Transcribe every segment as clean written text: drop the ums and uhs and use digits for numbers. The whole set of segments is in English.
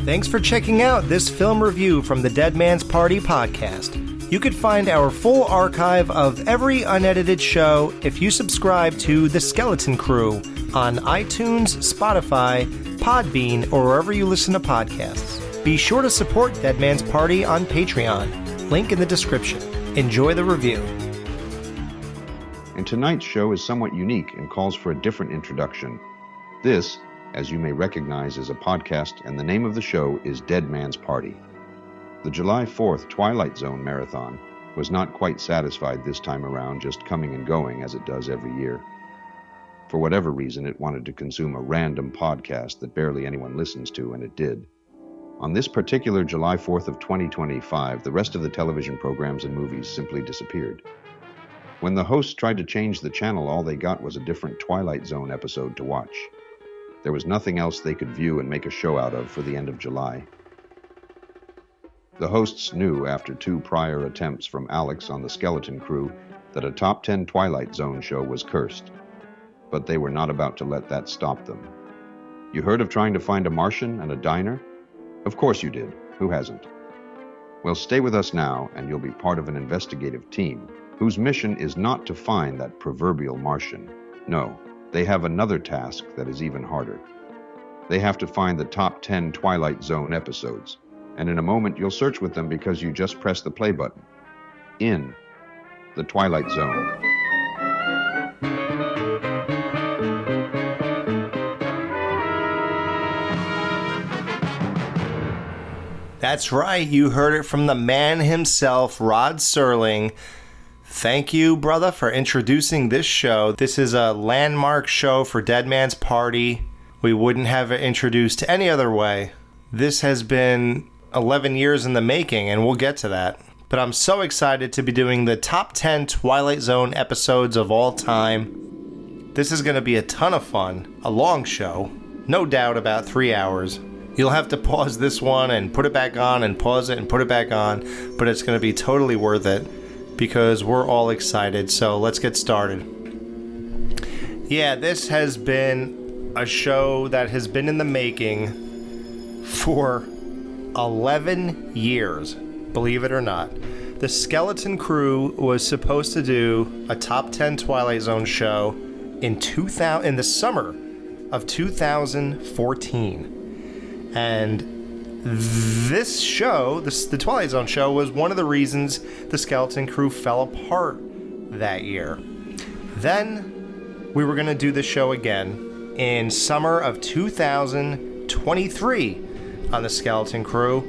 Thanks for checking out this film review from the Dead Man's Party podcast. You could find our full archive of every unedited show if you subscribe to The Skeleton Crew on iTunes, Spotify, Podbean, or wherever you listen to podcasts. Be sure to support Dead Man's Party on Patreon. Link in the description. Enjoy the review. And tonight's show is somewhat unique and calls for a different introduction. This, as you may recognize, is a podcast, and the name of the show is Dead Man's Party. The July 4th Twilight Zone marathon was not quite satisfied this time around, just coming and going as it does every year. For whatever reason, it wanted to consume a random podcast that barely anyone listens to, and it did. On this particular July 4th of 2025, the rest of the television programs and movies simply disappeared. When the hosts tried to change the channel, all they got was a different Twilight Zone episode to watch. There was nothing else they could view and make a show out of for the end of July. The hosts knew after 2 prior attempts from Alex on the Skeleton Crew that a top 10 Twilight Zone show was cursed. But they were not about to let that stop them. You heard of trying to find a Martian and a diner? Of course you did. Who hasn't? Well, stay with us now, and you'll be part of an investigative team whose mission is not to find that proverbial Martian. No, they have another task that is even harder. They have to find the top 10 Twilight Zone episodes, and in a moment you'll search with them because you just pressed the play button. In the Twilight Zone. That's right, you heard it from the man himself, Rod Serling. Thank you, brother, for introducing this show. This is a landmark show for Dead Man's Party. We wouldn't have it introduced any other way. This has been 11 years in the making, and we'll get to that. But I'm so excited to be doing the top 10 Twilight Zone episodes of all time. This is going to be a ton of fun. A long show. No doubt about 3 hours. You'll have to pause this one and put it back on and pause it and put it back on, but it's going to be totally worth it because we're all excited. So let's get started. Yeah, this has been a show that has been in the making for 11 years, believe it or not. The Skeleton Crew was supposed to do a top 10 Twilight Zone show in the summer of 2014. And this show, the Twilight Zone show, was one of the reasons the Skeleton Crew fell apart that year. Then we were going to do the show again in summer of 2023 on the Skeleton Crew,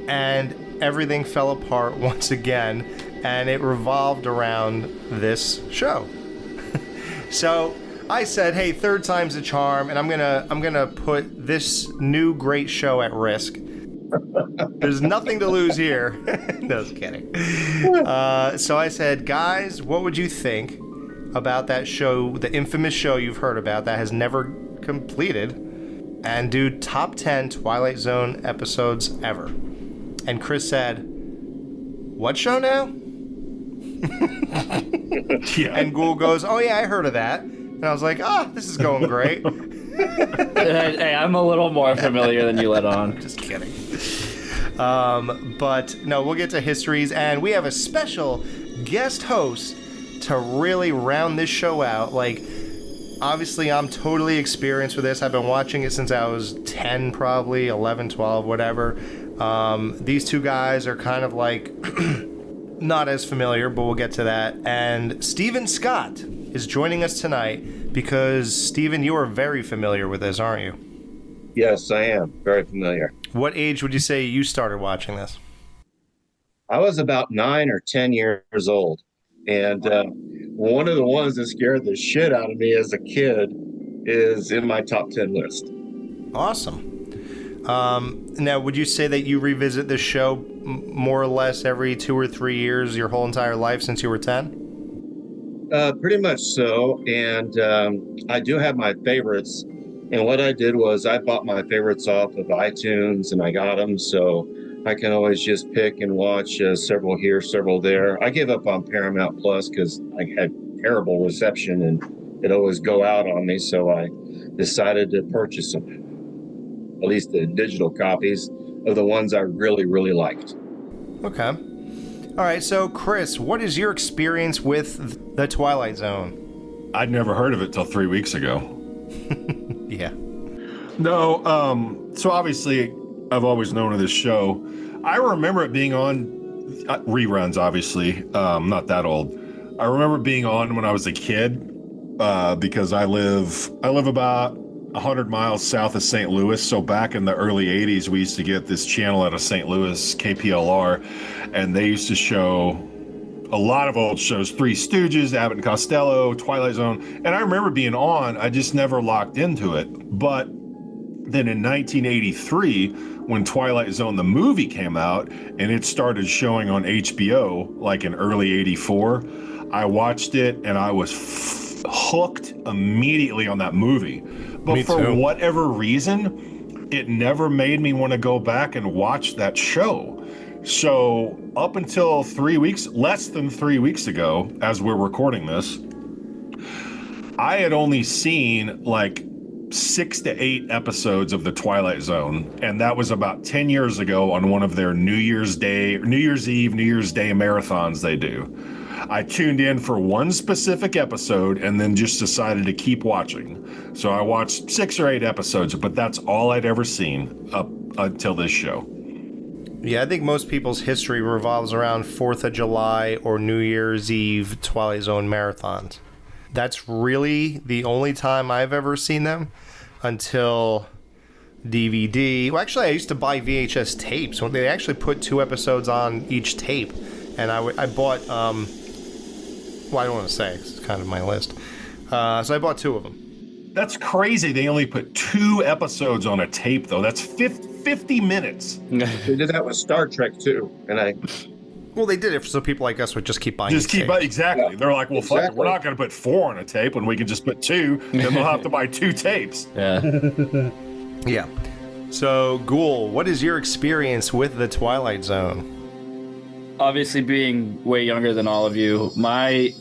and everything fell apart once again, and it revolved around this show. So I said, hey, third time's a charm, and I'm gonna put this new great show at risk. There's nothing to lose here. No, just kidding. So I said, guys, what would you think about that show, the infamous show you've heard about that has never completed, and do top 10 Twilight Zone episodes ever? And Chris said, what show now? Yeah. And Ghoul goes, oh yeah, I heard of that. And I was like, this is going great. Hey, I'm a little more familiar than you let on. Just kidding. But no, we'll get to histories, and we have a special guest host to really round this show out. Like, obviously, I'm totally experienced with this. I've been watching it since I was 10, probably, 11, 12, whatever. These two guys are kind of like not as familiar, but we'll get to that. And Stephen Scott is joining us tonight because, Stephen, you are very familiar with this, aren't you? Yes, I am. Very familiar. What age would you say you started watching this? I was about 9 or 10 years old. And one of the ones that scared the shit out of me as a kid is in my top 10 list. Awesome. Now, would you say that you revisit this show more or less every 2 or 3 years your whole entire life since you were 10? Pretty much so. And I do have my favorites. And what I did was I bought my favorites off of iTunes, and I got them. So I can always just pick and watch several here, several there. I gave up on Paramount Plus because I had terrible reception and it'd always go out on me. So I decided to purchase them. at least the digital copies of the ones I really, really liked. Okay. All right, so Chris, what is your experience with the Twilight Zone? I'd never heard of it till 3 weeks ago. Yeah. No, so obviously I've always known of this show. I remember it being on reruns, obviously. Not that old. I remember it being on when I was a kid because I live about 100 miles south of St. Louis. So back in the early 80s, we used to get this channel out of St. Louis, KPLR, and they used to show a lot of old shows, Three Stooges, Abbott and Costello, Twilight Zone. And I remember being on, I just never locked into it. But then in 1983, when Twilight Zone, the movie, came out and it started showing on HBO, like in early 84, I watched it and I was hooked immediately on that movie. But Me for too. whatever reason, it never made me want to go back and watch that show. So up until less than 3 weeks ago, as we're recording this, I had only seen like 6 to 8 episodes of the Twilight Zone, and that was about 10 years ago on one of their New Year's Eve, New Year's Day marathons they do. I tuned in for one specific episode and then just decided to keep watching. So I watched 6 or 8 episodes, but that's all I'd ever seen up until this show. Yeah, I think most people's history revolves around 4th of July or New Year's Eve Twilight Zone marathons. That's really the only time I've ever seen them until DVD. Well, actually, I used to buy VHS tapes. They actually put 2 episodes on each tape. And I bought, well, I don't want to say. It's kind of my list. So I bought 2 of them. That's crazy. They only put 2 episodes on a tape, though. That's 50 minutes. They did that with Star Trek too, and Well, they did it so people like us would just keep buying tapes. Exactly. Yeah, They're like, well, fuck it. exactly. We're not going to put 4 on a tape when we can just put 2, and they'll have to buy 2 tapes. Yeah. Yeah. So, Ghoul, what is your experience with the Twilight Zone? Obviously, being way younger than all of you, my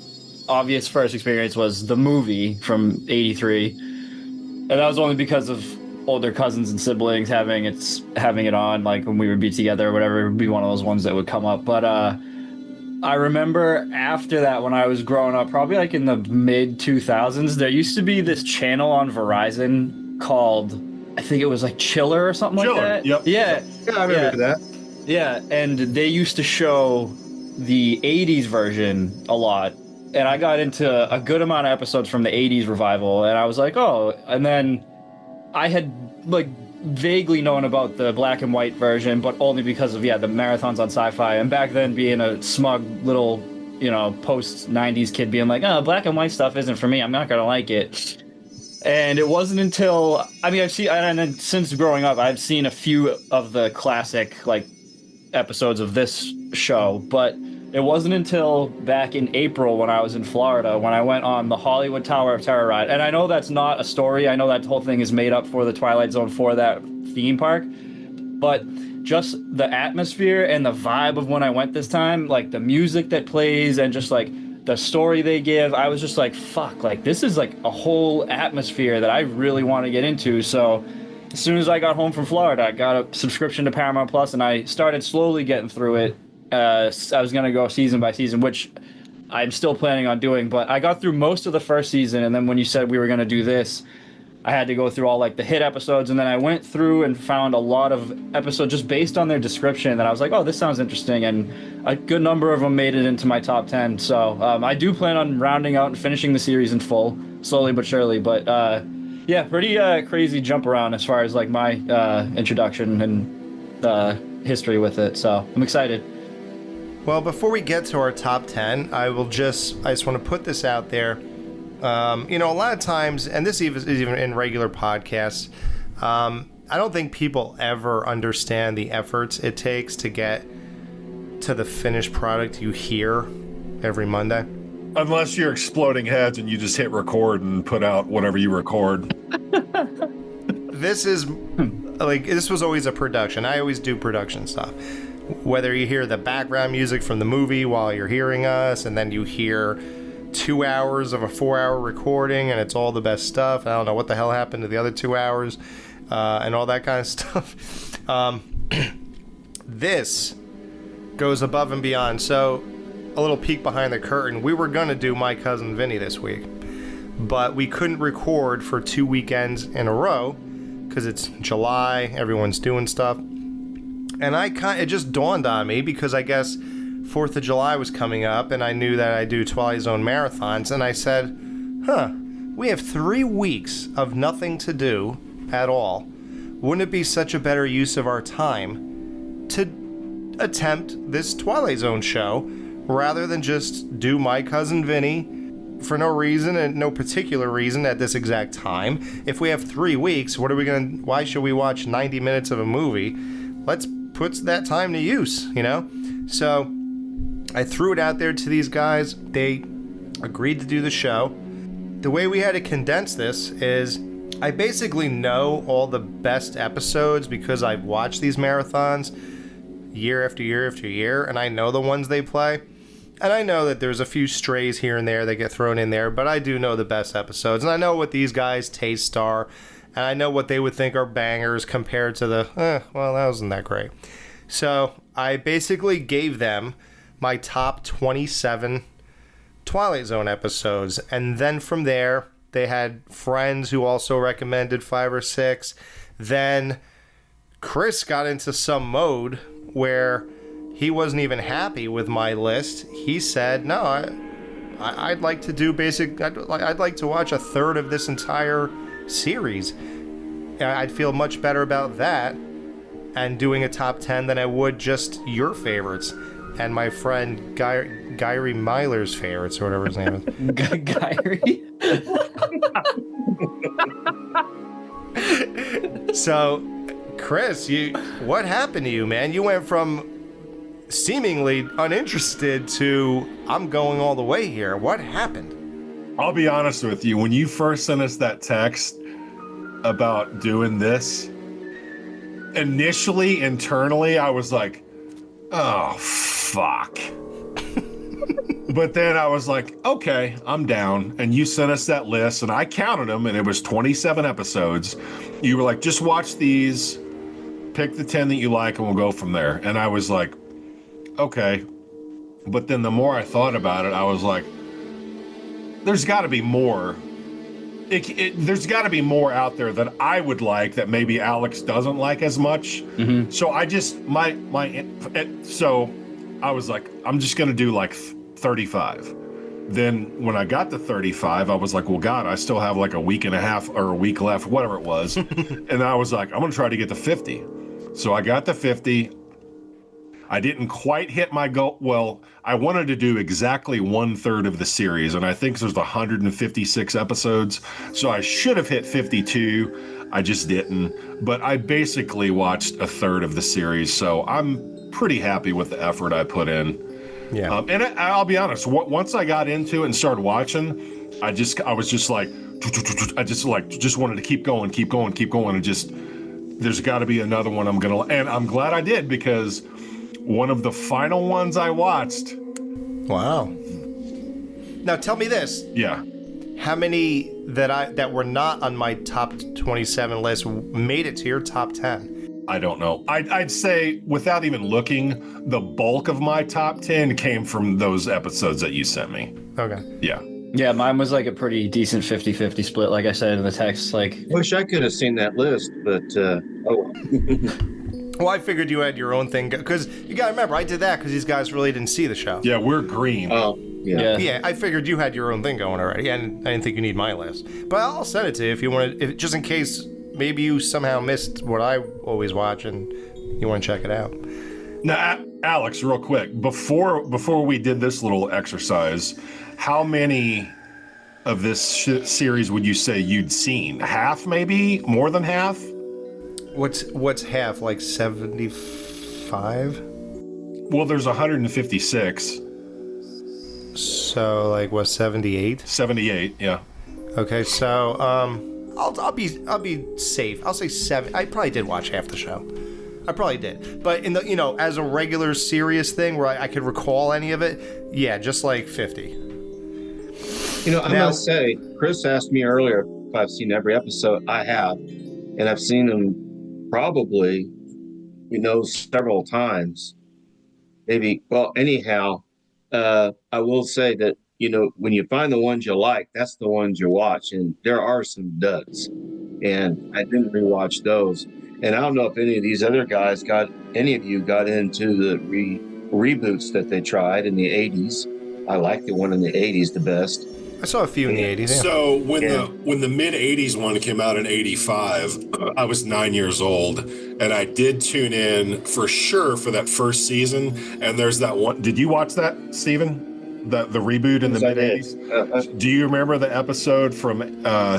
obvious first experience was the movie from '83, and that was only because of older cousins and siblings having it on, like when we would be together or whatever. It would be one of those ones that would come up. But I remember after that, when I was growing up, probably like in the mid 2000s, there used to be this channel on Verizon called, I think it was like Chiller or something like that. Yep. Yeah. I remember that. Yeah, and they used to show the 80s version a lot. And I got into a good amount of episodes from the 80s revival, and I was like, oh, and then I had like vaguely known about the black and white version, but only because of, the marathons on Sci-Fi. And back then being a smug little, post 90s kid being like, oh, black and white stuff isn't for me. I'm not going to like it. And it wasn't until, and then since growing up, I've seen a few of the classic like episodes of this show, but it wasn't until back in April when I was in Florida when I went on the Hollywood Tower of Terror ride. And I know that's not a story. I know that whole thing is made up for the Twilight Zone for that theme park. But just the atmosphere and the vibe of when I went this time, like the music that plays and just like the story they give, I was just like, fuck, like this is like a whole atmosphere that I really want to get into. So as soon as I got home from Florida, I got a subscription to Paramount Plus and I started slowly getting through it. I was going to go season by season, which I'm still planning on doing, but I got through most of the first season, and then when you said we were going to do this, I had to go through all like the hit episodes, and then I went through and found a lot of episodes just based on their description that I was like, oh, this sounds interesting, and a good number of them made it into my top 10, so I do plan on rounding out and finishing the series in full, slowly but surely, but yeah, pretty crazy jump around as far as like my introduction and history with it, so I'm excited. Well, before we get to our top 10, I just want to put this out there. A lot of times, and this is even in regular podcasts, I don't think people ever understand the efforts it takes to get to the finished product you hear every Monday. Unless you're exploding heads and you just hit record and put out whatever you record. This was always a production. I always do production stuff. Whether you hear the background music from the movie while you're hearing us, and then you hear 2 hours of a 4-hour recording, and it's all the best stuff. I don't know what the hell happened to the other 2 hours. and all that kind of stuff. This goes above and beyond. So, a little peek behind the curtain. We were going to do My Cousin Vinny this week, but we couldn't record for 2 weekends in a row because it's July, everyone's doing stuff. And it just dawned on me because I guess 4th of July was coming up and I knew that I do Twilight Zone marathons, and I said, we have 3 weeks of nothing to do at all. Wouldn't it be such a better use of our time to attempt this Twilight Zone show rather than just do My Cousin Vinny for no reason and no particular reason at this exact time? If we have 3 weeks, why should we watch 90 minutes of a movie? Let's put that time to use, So I threw it out there to these guys. They agreed to do the show. The way we had to condense this is I basically know all the best episodes because I've watched these marathons year after year after year, and I know the ones they play. And I know that there's a few strays here and there that get thrown in there, but I do know the best episodes. And I know what these guys' tastes are, and I know what they would think are bangers compared to the, that wasn't that great. So I basically gave them my top 27 Twilight Zone episodes. And then from there, they had friends who also recommended 5 or 6. Then Chris got into some mode where he wasn't even happy with my list. He said, no, I'd like to do I'd like to watch a third of this entire series. I'd feel much better about that and doing a top 10 than I would just your favorites and my friend Gary Myler's favorites, or whatever his name is. Gary? So, Chris, what happened to you, man? You went from seemingly uninterested to I'm going all the way here. What happened? I'll be honest with you. When you first sent us that text about doing this, initially, internally, I was like, oh, fuck. But then I was like, okay, I'm down. And you sent us that list, and I counted them, and it was 27 episodes. You were like, just watch these, pick the 10 that you like, and we'll go from there. And I was like, okay. But then the more I thought about it, I was like, there's got to be more. There's got to be more out there that I would like that maybe Alex doesn't like as much. Mm-hmm. So I just, so I was like, I'm just going to do like 35. Then when I got to 35, I was like, well, God, I still have like a week and a half or a week left, whatever it was. And I was like, I'm going to try to get to 50. So I got to 50. I didn't quite hit my goal. Well, I wanted to do exactly 1/3 of the series, and I think there's 156 episodes. So I should have hit 52. I just didn't. But I basically watched 1/3 of the series, so I'm pretty happy with the effort I put in. Yeah. And I'll be honest. Once I got into it and started watching, I was just like, I just wanted to keep going, and just there's got to be another one and I'm glad I did because one of the final ones I watched. Wow. Now tell me this. Yeah. How many that were not on my top 27 list made it to your top 10? I don't know. I'd say, without even looking, the bulk of my top 10 came from those episodes that you sent me. Okay. Yeah. Yeah, mine was like a pretty decent 50-50 split, like I said in the text. Like, Wish I could have seen that list, but Well, I figured you had your own thing, because you got to remember, I did that because these guys really didn't see the show. Yeah, we're green. Oh, yeah. Yeah, I figured you had your own thing going already, and I didn't think you need my list. But I'll send it to you if you want to, just in case maybe you somehow missed what I always watch and you want to check it out. Now, Alex, real quick, before we did this little exercise, how many of this series would you say you'd seen? Half, maybe? More than half? What's half? Like 75? Well, there's 156. So like what, 78? 78, yeah. Okay, so I'll be safe. I'll say 7. I probably did watch half the show. I probably did. But in the as a regular serious thing where I could recall any of it, yeah, just like 50. I must say, Chris asked me earlier if I've seen every episode. I have. and I've seen them probably, several times. Maybe, well, anyhow, I will say that, when you find the ones you like, that's the ones you watch. And there are some duds. And I didn't rewatch those. And I don't know if any of these other guys any of you got into the reboots that they tried in the 80s. I like the one in the 80s the best. I saw a few in the 80s. Yeah. So when the mid 80s one came out in 85, I was 9 years old, and I did tune in for sure for that first season. And there's that one. Did you watch that, Steven? The reboot in the mid 80s? Do you remember the episode from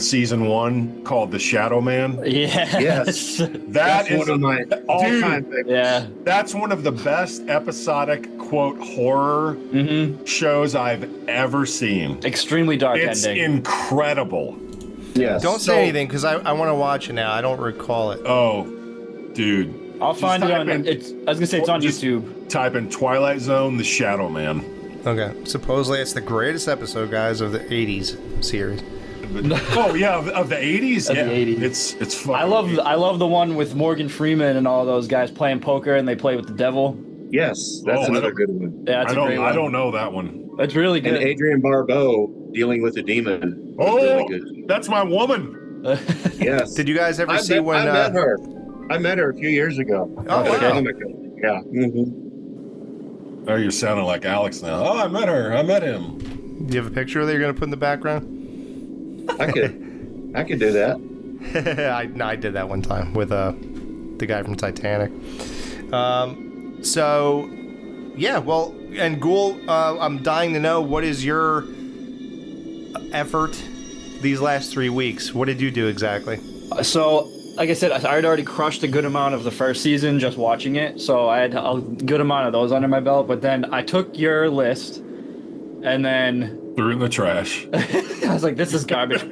season 1 called The Shadow Man? Yeah. Yes. That's one of my all-time favorites. Yeah. That's one of the best episodic, quote, horror shows I've ever seen. Extremely dark It's ending. incredible. Yes. Don't say anything because I want to watch it now. I don't recall it. Oh, dude. I'll find it on. I was gonna say it's on just YouTube. Type in Twilight Zone, The Shadow Man. Okay. Supposedly it's the greatest episode, guys, of the 80s series. Oh yeah, of the 80s. Of Yeah, the 80s. it's fucking. I love the one with Morgan Freeman and all those guys playing poker and they play with the devil. Yes, that's another good one. Yeah, that's a great one. I don't know that one. That's really good. And Adrienne Barbeau dealing with a demon. Really good. That's my woman. Yes. Did you guys ever see when? I met her. I met her a few years ago. Oh, wow. Yeah. Mm-hmm. Oh, you're sounding like Alex now. Oh, I met her. I met him. Do you have a picture that you're going to put in the background? I could do that. I did that one time with the guy from Titanic. So, yeah, well, and Ghoul, I'm dying to know, what is your effort these last 3 weeks? What did you do exactly? So, like I said, I had already crushed a good amount of the first season just watching it, so I had a good amount of those under my belt. But then I took your list, and then Threw it in the trash. I was like, "This is garbage,"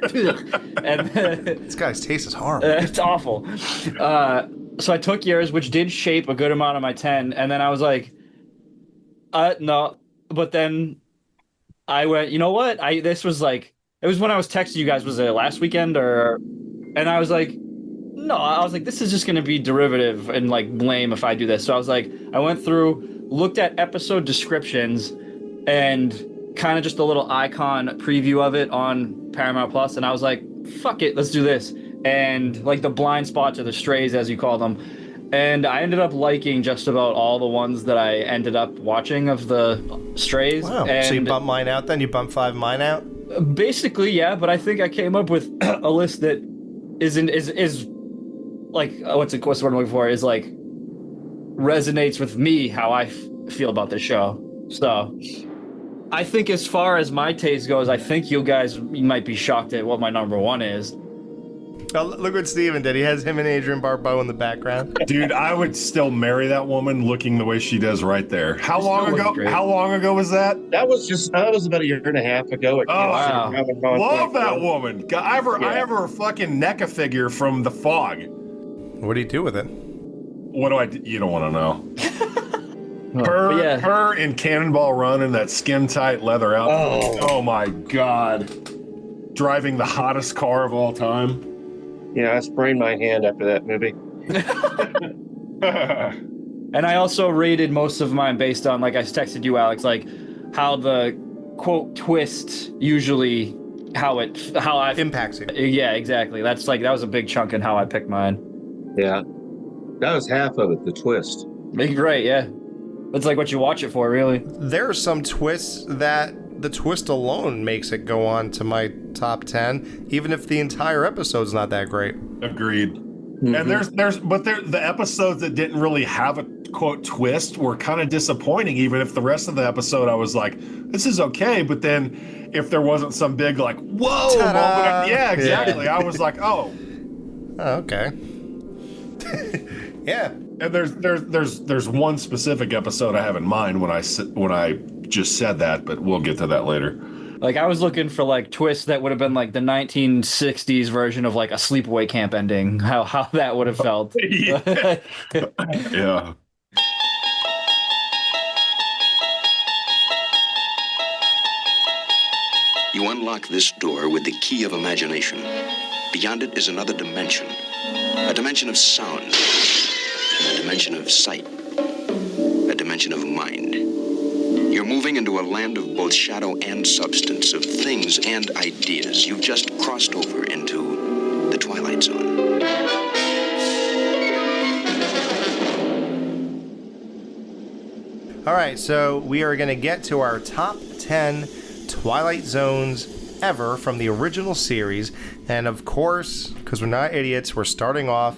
and This guy's taste is horrible. it's awful. So I took yours, which did shape a good amount of my 10, and then I was like, no. But then I went, you know what? This was like, it was when I was texting you guys. Was it last weekend or? And I was like, no. I was like, this is just gonna be derivative and like lame if I do this. So I was like, I went through, looked at episode descriptions, and kind of just a little icon preview of it on Paramount Plus, and I was like, fuck it, let's do this. And like the blind spots or the strays, as you call them. And I ended up liking just about all the ones that I ended up watching of the strays. Wow. And So you bumped mine out then? You bumped 5 of mine out? basically, yeah, but I think I came up with a list that is like, what's the word I'm looking for? Is like resonates with me, how I feel about the show. So I think as far as my taste goes, I think you might be shocked at what my number one is. Oh, look what Steven did. He has him and Adrienne Barbeau in the background. Dude, I would still marry that woman looking the way she does right there. How long ago was that? That was about a year and a half ago. Oh, wow. Love that woman. I have her fucking NECA figure from The Fog. What do you do with it? What do I do? You don't want to know. Her in Cannonball Run in that skin tight leather outfit. Oh my God. Driving the hottest car of all time. Yeah, I sprained my hand after that movie. And I also rated most of mine based on, like I texted you, Alex, like how the quote twist usually how I Impacts you. Yeah, exactly. That was a big chunk in how I picked mine. Yeah, that was half of it. The twist. Right? Yeah, that's like what you watch it for, really. There are some twists that the twist alone makes it go on to my top 10, even if the entire episode's not that great. Agreed. Mm-hmm. And the episodes that didn't really have a quote twist were kind of disappointing, even if the rest of the episode I was like, this is okay. But then if there wasn't some big like, whoa moment, yeah, exactly. Yeah. I was like, oh, okay. Yeah. And there's one specific episode I have in mind when I just said that, but we'll get to that later. Like I was looking for like twists that would have been like the 1960s version of like a sleepaway camp ending. How that would have felt. Yeah. Yeah. You unlock this door with the key of imagination. Beyond it is another dimension, A dimension of sound. A dimension of sight. A dimension of mind. You're moving into a land of both shadow and substance, of things and ideas. You've just crossed over into the Twilight Zone. All right, so we are going to get to our top 10 Twilight Zones ever from the original series. And of course, because we're not idiots, we're starting off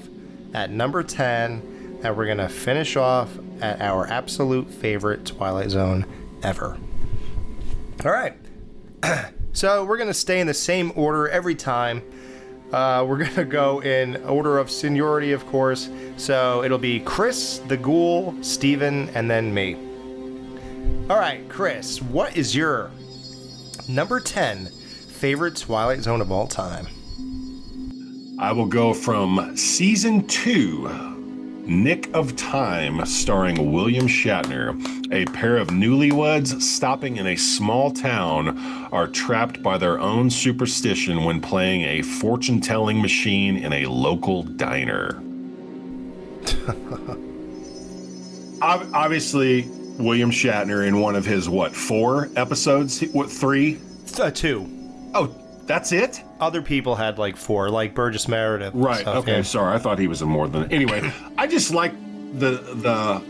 at number 10, and we're going to finish off at our absolute favorite Twilight Zone ever. All right. So we're going to stay in the same order every time. We're going to go in order of seniority, of course. So it'll be Chris, the Ghoul, Steven, and then me. All right, Chris, what is your number 10 favorite Twilight Zone of all time? I will go from season 2, Nick of Time, starring William Shatner. A pair of newlyweds stopping in a small town are trapped by their own superstition when playing a fortune-telling machine in a local diner. Obviously, William Shatner in one of his, 4 episodes? 3? 2. Oh, that's it? Other people had like 4, like Burgess Meredith. Right, Stuff, okay, yeah. sorry. I thought he was in more than... Anyway, I just like the...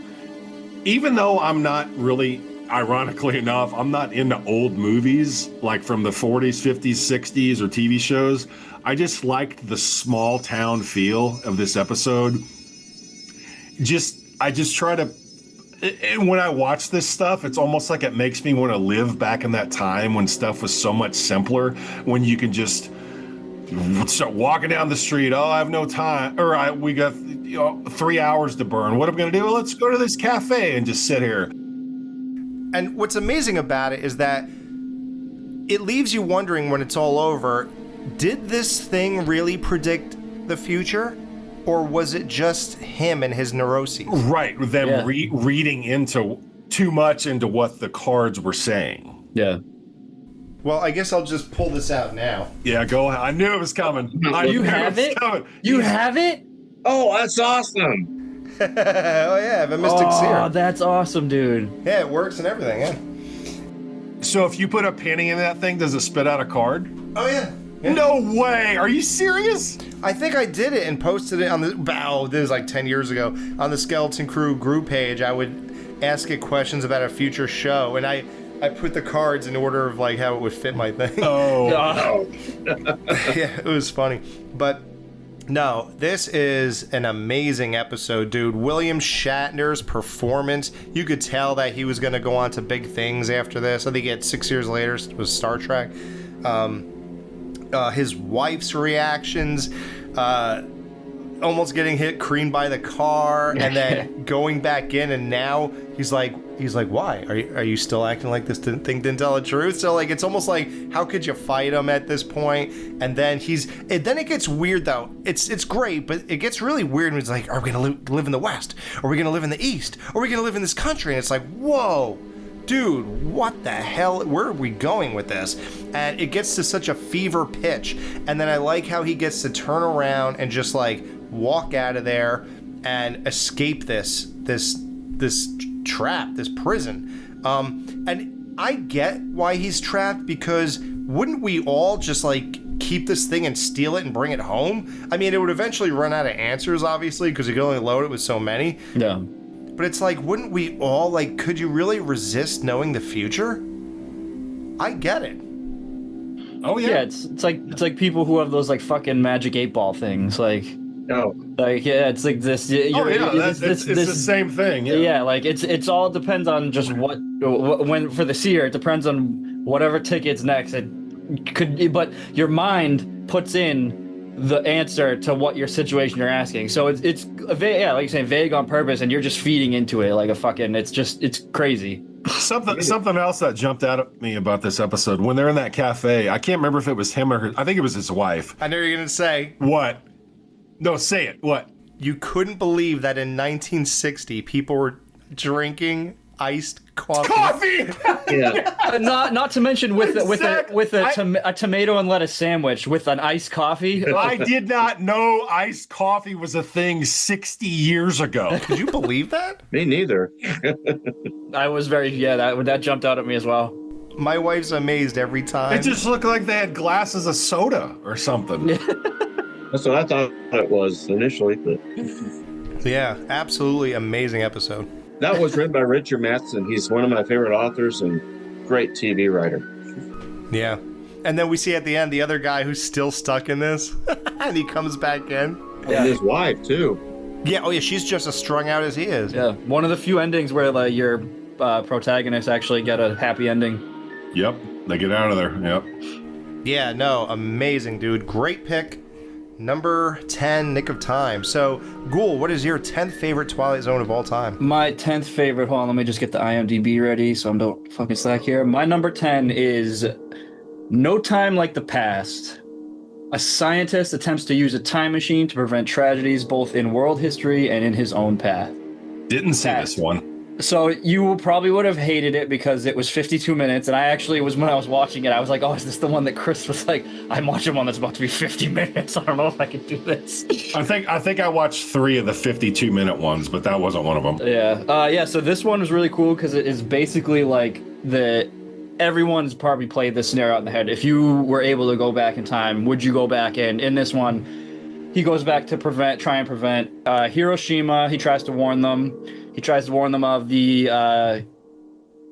Even though I'm not really, ironically enough, I'm not into old movies, like from the 40s, 50s, 60s, or TV shows. I just liked the small town feel of this episode. I just try to... And when I watch this stuff, it's almost like it makes me want to live back in that time when stuff was so much simpler, when you can just start walking down the street. Oh, I have no time. Or we got 3 hours to burn. What am I going to do? Well, let's go to this cafe and just sit here. And what's amazing about it is that it leaves you wondering when it's all over, did this thing really predict the future? Or was it just him and his neuroses? Right, them reading into too much into what the cards were saying. Yeah. Well, I guess I'll just pull this out now. Yeah, go ahead. I knew it was coming. You have it? You have it? Oh, that's awesome. Oh, yeah, I have a Mystic Seer. Oh, that's awesome, dude. Yeah, it works and everything, yeah. So if you put a penny in that thing, does it spit out a card? Oh, yeah. No way! Are you serious? I think I did it and posted it on the... Wow, this is like 10 years ago. On the Skeleton Crew group page, I would ask it questions about a future show, and I put the cards in order of like how it would fit my thing. Oh. Yeah, it was funny. But no, this is an amazing episode, dude. William Shatner's performance, you could tell that he was going to go on to big things after this. I think he had 6 years later was Star Trek. His wife's reactions, almost getting hit, creamed by the car, and then going back in, and now he's like, why? Are you still acting like this thing didn't tell the truth? So like, it's almost like, how could you fight him at this point? And then then it gets weird though. It's great, but it gets really weird when it's like, are we gonna live in the West? Are we gonna live in the East? Are we gonna live in this country? And it's like, whoa. Dude, what the hell? Where are we going with this? And it gets to such a fever pitch. And then I like how he gets to turn around and just like walk out of there and escape this trap, this prison. And I get why he's trapped, because wouldn't we all just like keep this thing and steal it and bring it home? I mean, it would eventually run out of answers, obviously, because you can only load it with so many. Yeah. But it's like, wouldn't we all, like, could you really resist knowing the future? I get it. Oh, yeah. Yeah, it's like people who have those, like, fucking magic 8-ball things. Like, No. like yeah, it's like this. It's the same thing. Yeah. Yeah, like it's all depends on just when for the seer. It depends on whatever ticket's next. It could, but your mind puts in the answer to what your situation you're asking. So it's like you're saying, vague on purpose, and you're just feeding into it like a fucking. It's crazy. Something else that jumped out at me about this episode, when they're in that cafe, I can't remember if it was him or her. I think it was his wife. I know you're gonna say What? No, say it. What? you couldn't believe that in 1960 people were drinking iced coffee. Yeah. Not to mention with Exactly. a tomato and lettuce sandwich with an iced coffee. I did not know iced coffee was a thing 60 years ago. Could you believe that? Me neither. I was very that jumped out at me as well. My wife's amazed every time. It just looked like they had glasses of soda or something. That's what I thought it was initially. But Yeah, absolutely amazing episode. that was written by Richard Matheson. He's one of my favorite authors and great TV writer. Yeah. And then we see at the end the other guy who's still stuck in this, and he comes back in. And his wife, too. Yeah, oh yeah, she's just as strung out as he is. Yeah, one of the few endings where like your protagonists actually get a happy ending. Yep, they get out of there. Yep. Yeah, no, amazing, dude. Great pick. Number 10, Nick of Time. So, Ghoul, what is your 10th favorite Twilight Zone of all time? My 10th favorite, hold on, let me just get the IMDb ready so I don't fucking slack here. My number 10 is No Time Like the Past. A scientist attempts to use a time machine to prevent tragedies both in world history and in his own path. Didn't see this one. So you probably would have hated it because it was 52 minutes, and I actually was, when I was watching it, I was like, oh, is this the one that Chris was like, I'm watching one that's about to be 50 minutes. I don't know if I can do this. I think I watched 3 of the 52-minute ones, but that wasn't one of them. Yeah. So this one was really cool because it is basically like everyone's probably played this scenario out in the head. If you were able to go back in time, would you go back? And in this one, he goes back to try and prevent Hiroshima. He tries to warn them. He tries to warn them of the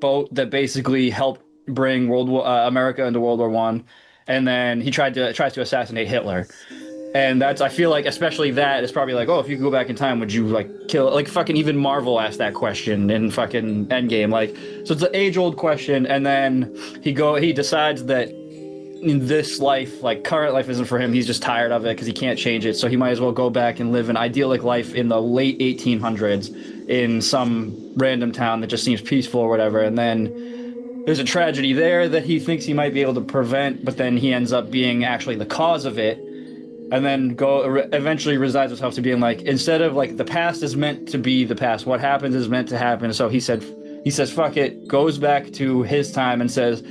boat that basically helped bring America into World War I. And then he tries to assassinate Hitler. And I feel like especially that is probably like, oh, if you could go back in time, would you like kill, like fucking even Marvel asked that question in fucking Endgame. Like, so it's an age-old question. And then he decides that in this life, like current life isn't for him. He's just tired of it because he can't change it. So he might as well go back and live an idyllic life in the late 1800s in some random town that just seems peaceful or whatever. And then there's a tragedy there that he thinks he might be able to prevent, but then he ends up being actually the cause of it. And then eventually resigns himself to being like, instead of like the past is meant to be the past, what happens is meant to happen. So he says, fuck it, goes back to his time and says,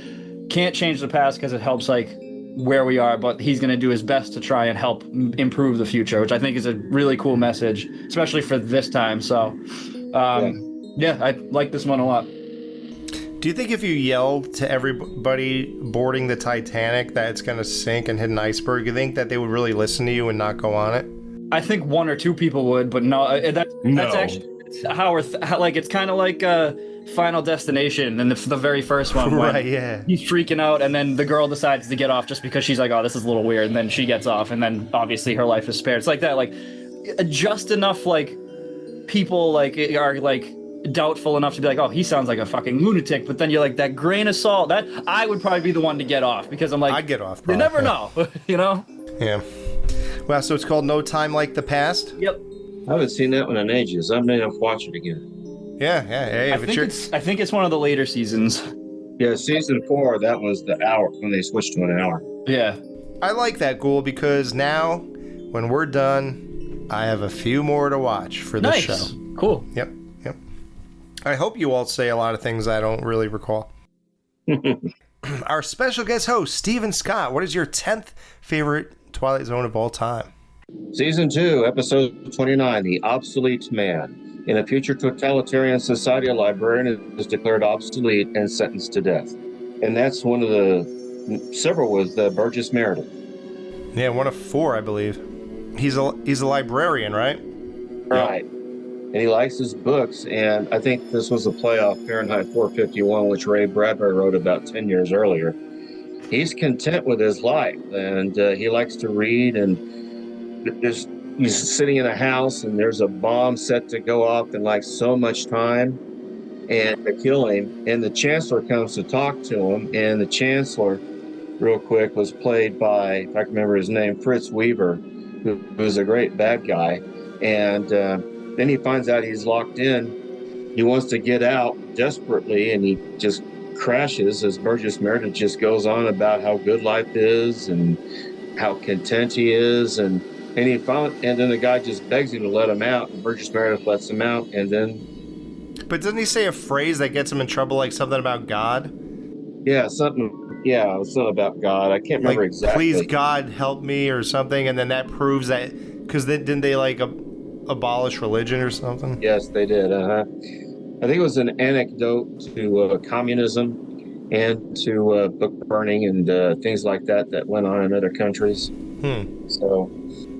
can't change the past because it helps like where we are, but he's going to do his best to try and help improve the future, which I think is a really cool message, especially for this time. So, yeah, I like this one a lot. Do you think if you yelled to everybody boarding the Titanic that it's going to sink and hit an iceberg, you think that they would really listen to you and not go on it? I think 1 or 2 people would, but no, that's actually how it's kind of like Final Destination and the very first one. Right, yeah. He's freaking out, and then the girl decides to get off just because she's like, oh, this is a little weird, and then she gets off, and then obviously her life is spared. It's like that, like just enough like people like are like doubtful enough to be like, oh, he sounds like a fucking lunatic, but then you're like, that grain of salt, that I would probably be the one to get off because I'm like, I'd get off. You never know, you know? Yeah. Well, so it's called No Time Like the Past? Yep. I haven't seen that one in ages. I may have to watch it again. Yeah. Hey, I think it's one of the later seasons. Yeah, season 4, that was the hour when they switched to an hour. Yeah. I like that, Ghoul, because now when we're done, I have a few more to watch for this show. Cool. Yep. I hope you all say a lot of things I don't really recall. Our special guest host, Steven Scott, what is your 10th favorite Twilight Zone of all time? Season 2, episode 29, The Obsolete Man. In a future totalitarian society, a librarian is declared obsolete and sentenced to death. And that's one of the several with Burgess Meredith. Yeah, one of 4, I believe. He's a librarian, right? Right. And he likes his books, and I think this was a play off Fahrenheit 451, which Ray Bradbury wrote about 10 years earlier. He's content with his life, and he likes to read, and he's sitting in a house, and there's a bomb set to go off in like so much time and to kill him, and the Chancellor comes to talk to him, and the Chancellor, real quick, was played by, if I can remember his name, Fritz Weaver, who was a great bad guy, and then he finds out he's locked in. He wants to get out desperately, and he just crashes as Burgess Meredith just goes on about how good life is and how content he is, and then the guy just begs him to let him out, and Burgess Meredith lets him out, and then But doesn't he say a phrase that gets him in trouble, like something about God? Yeah, something about God. I can't remember Like, exactly. please God help me or something, and then that proves that, because didn't they like abolish religion or something? Yes, they did. I think it was an anecdote to communism and to book burning and things like that went on in other countries. So,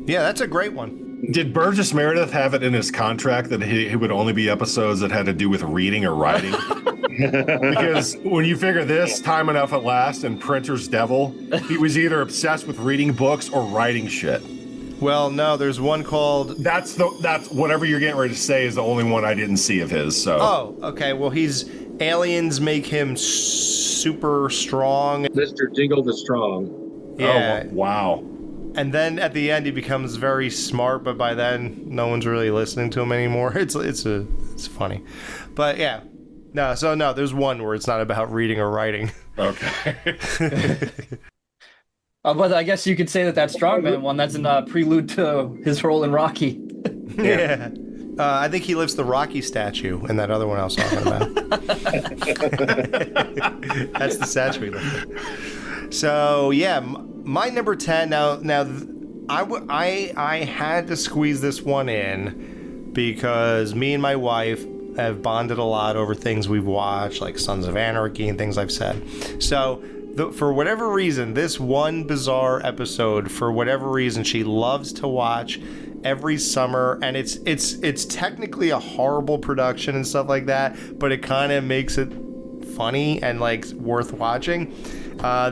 yeah, that's a great one. Did Burgess Meredith have it in his contract that he would only be episodes that had to do with reading or writing? Because when you figure this, Time Enough at Last, and Printer's Devil, he was either obsessed with reading books or writing shit. Well, no, there's one called... That's whatever you're getting ready to say is the only one I didn't see of his, so... Oh, okay, well, aliens make him super strong. Mr. Jingle the Strong. Yeah. Oh, wow. And then at the end, he becomes very smart, but by then, no one's really listening to him anymore. It's funny. But yeah. No, there's one where it's not about reading or writing. Okay. But I guess you could say that Strongman one, that's a prelude to his role in Rocky. Yeah. I think he lifts the Rocky statue in that other one I was talking about. That's the statue he lifted. So, yeah, my number 10, now I had to squeeze this one in because me and my wife have bonded a lot over things we've watched, like Sons of Anarchy and things I've said. So, for whatever reason, this one bizarre episode, for whatever reason, she loves to watch every summer, and it's technically a horrible production and stuff like that, but it kind of makes it funny and like worth watching.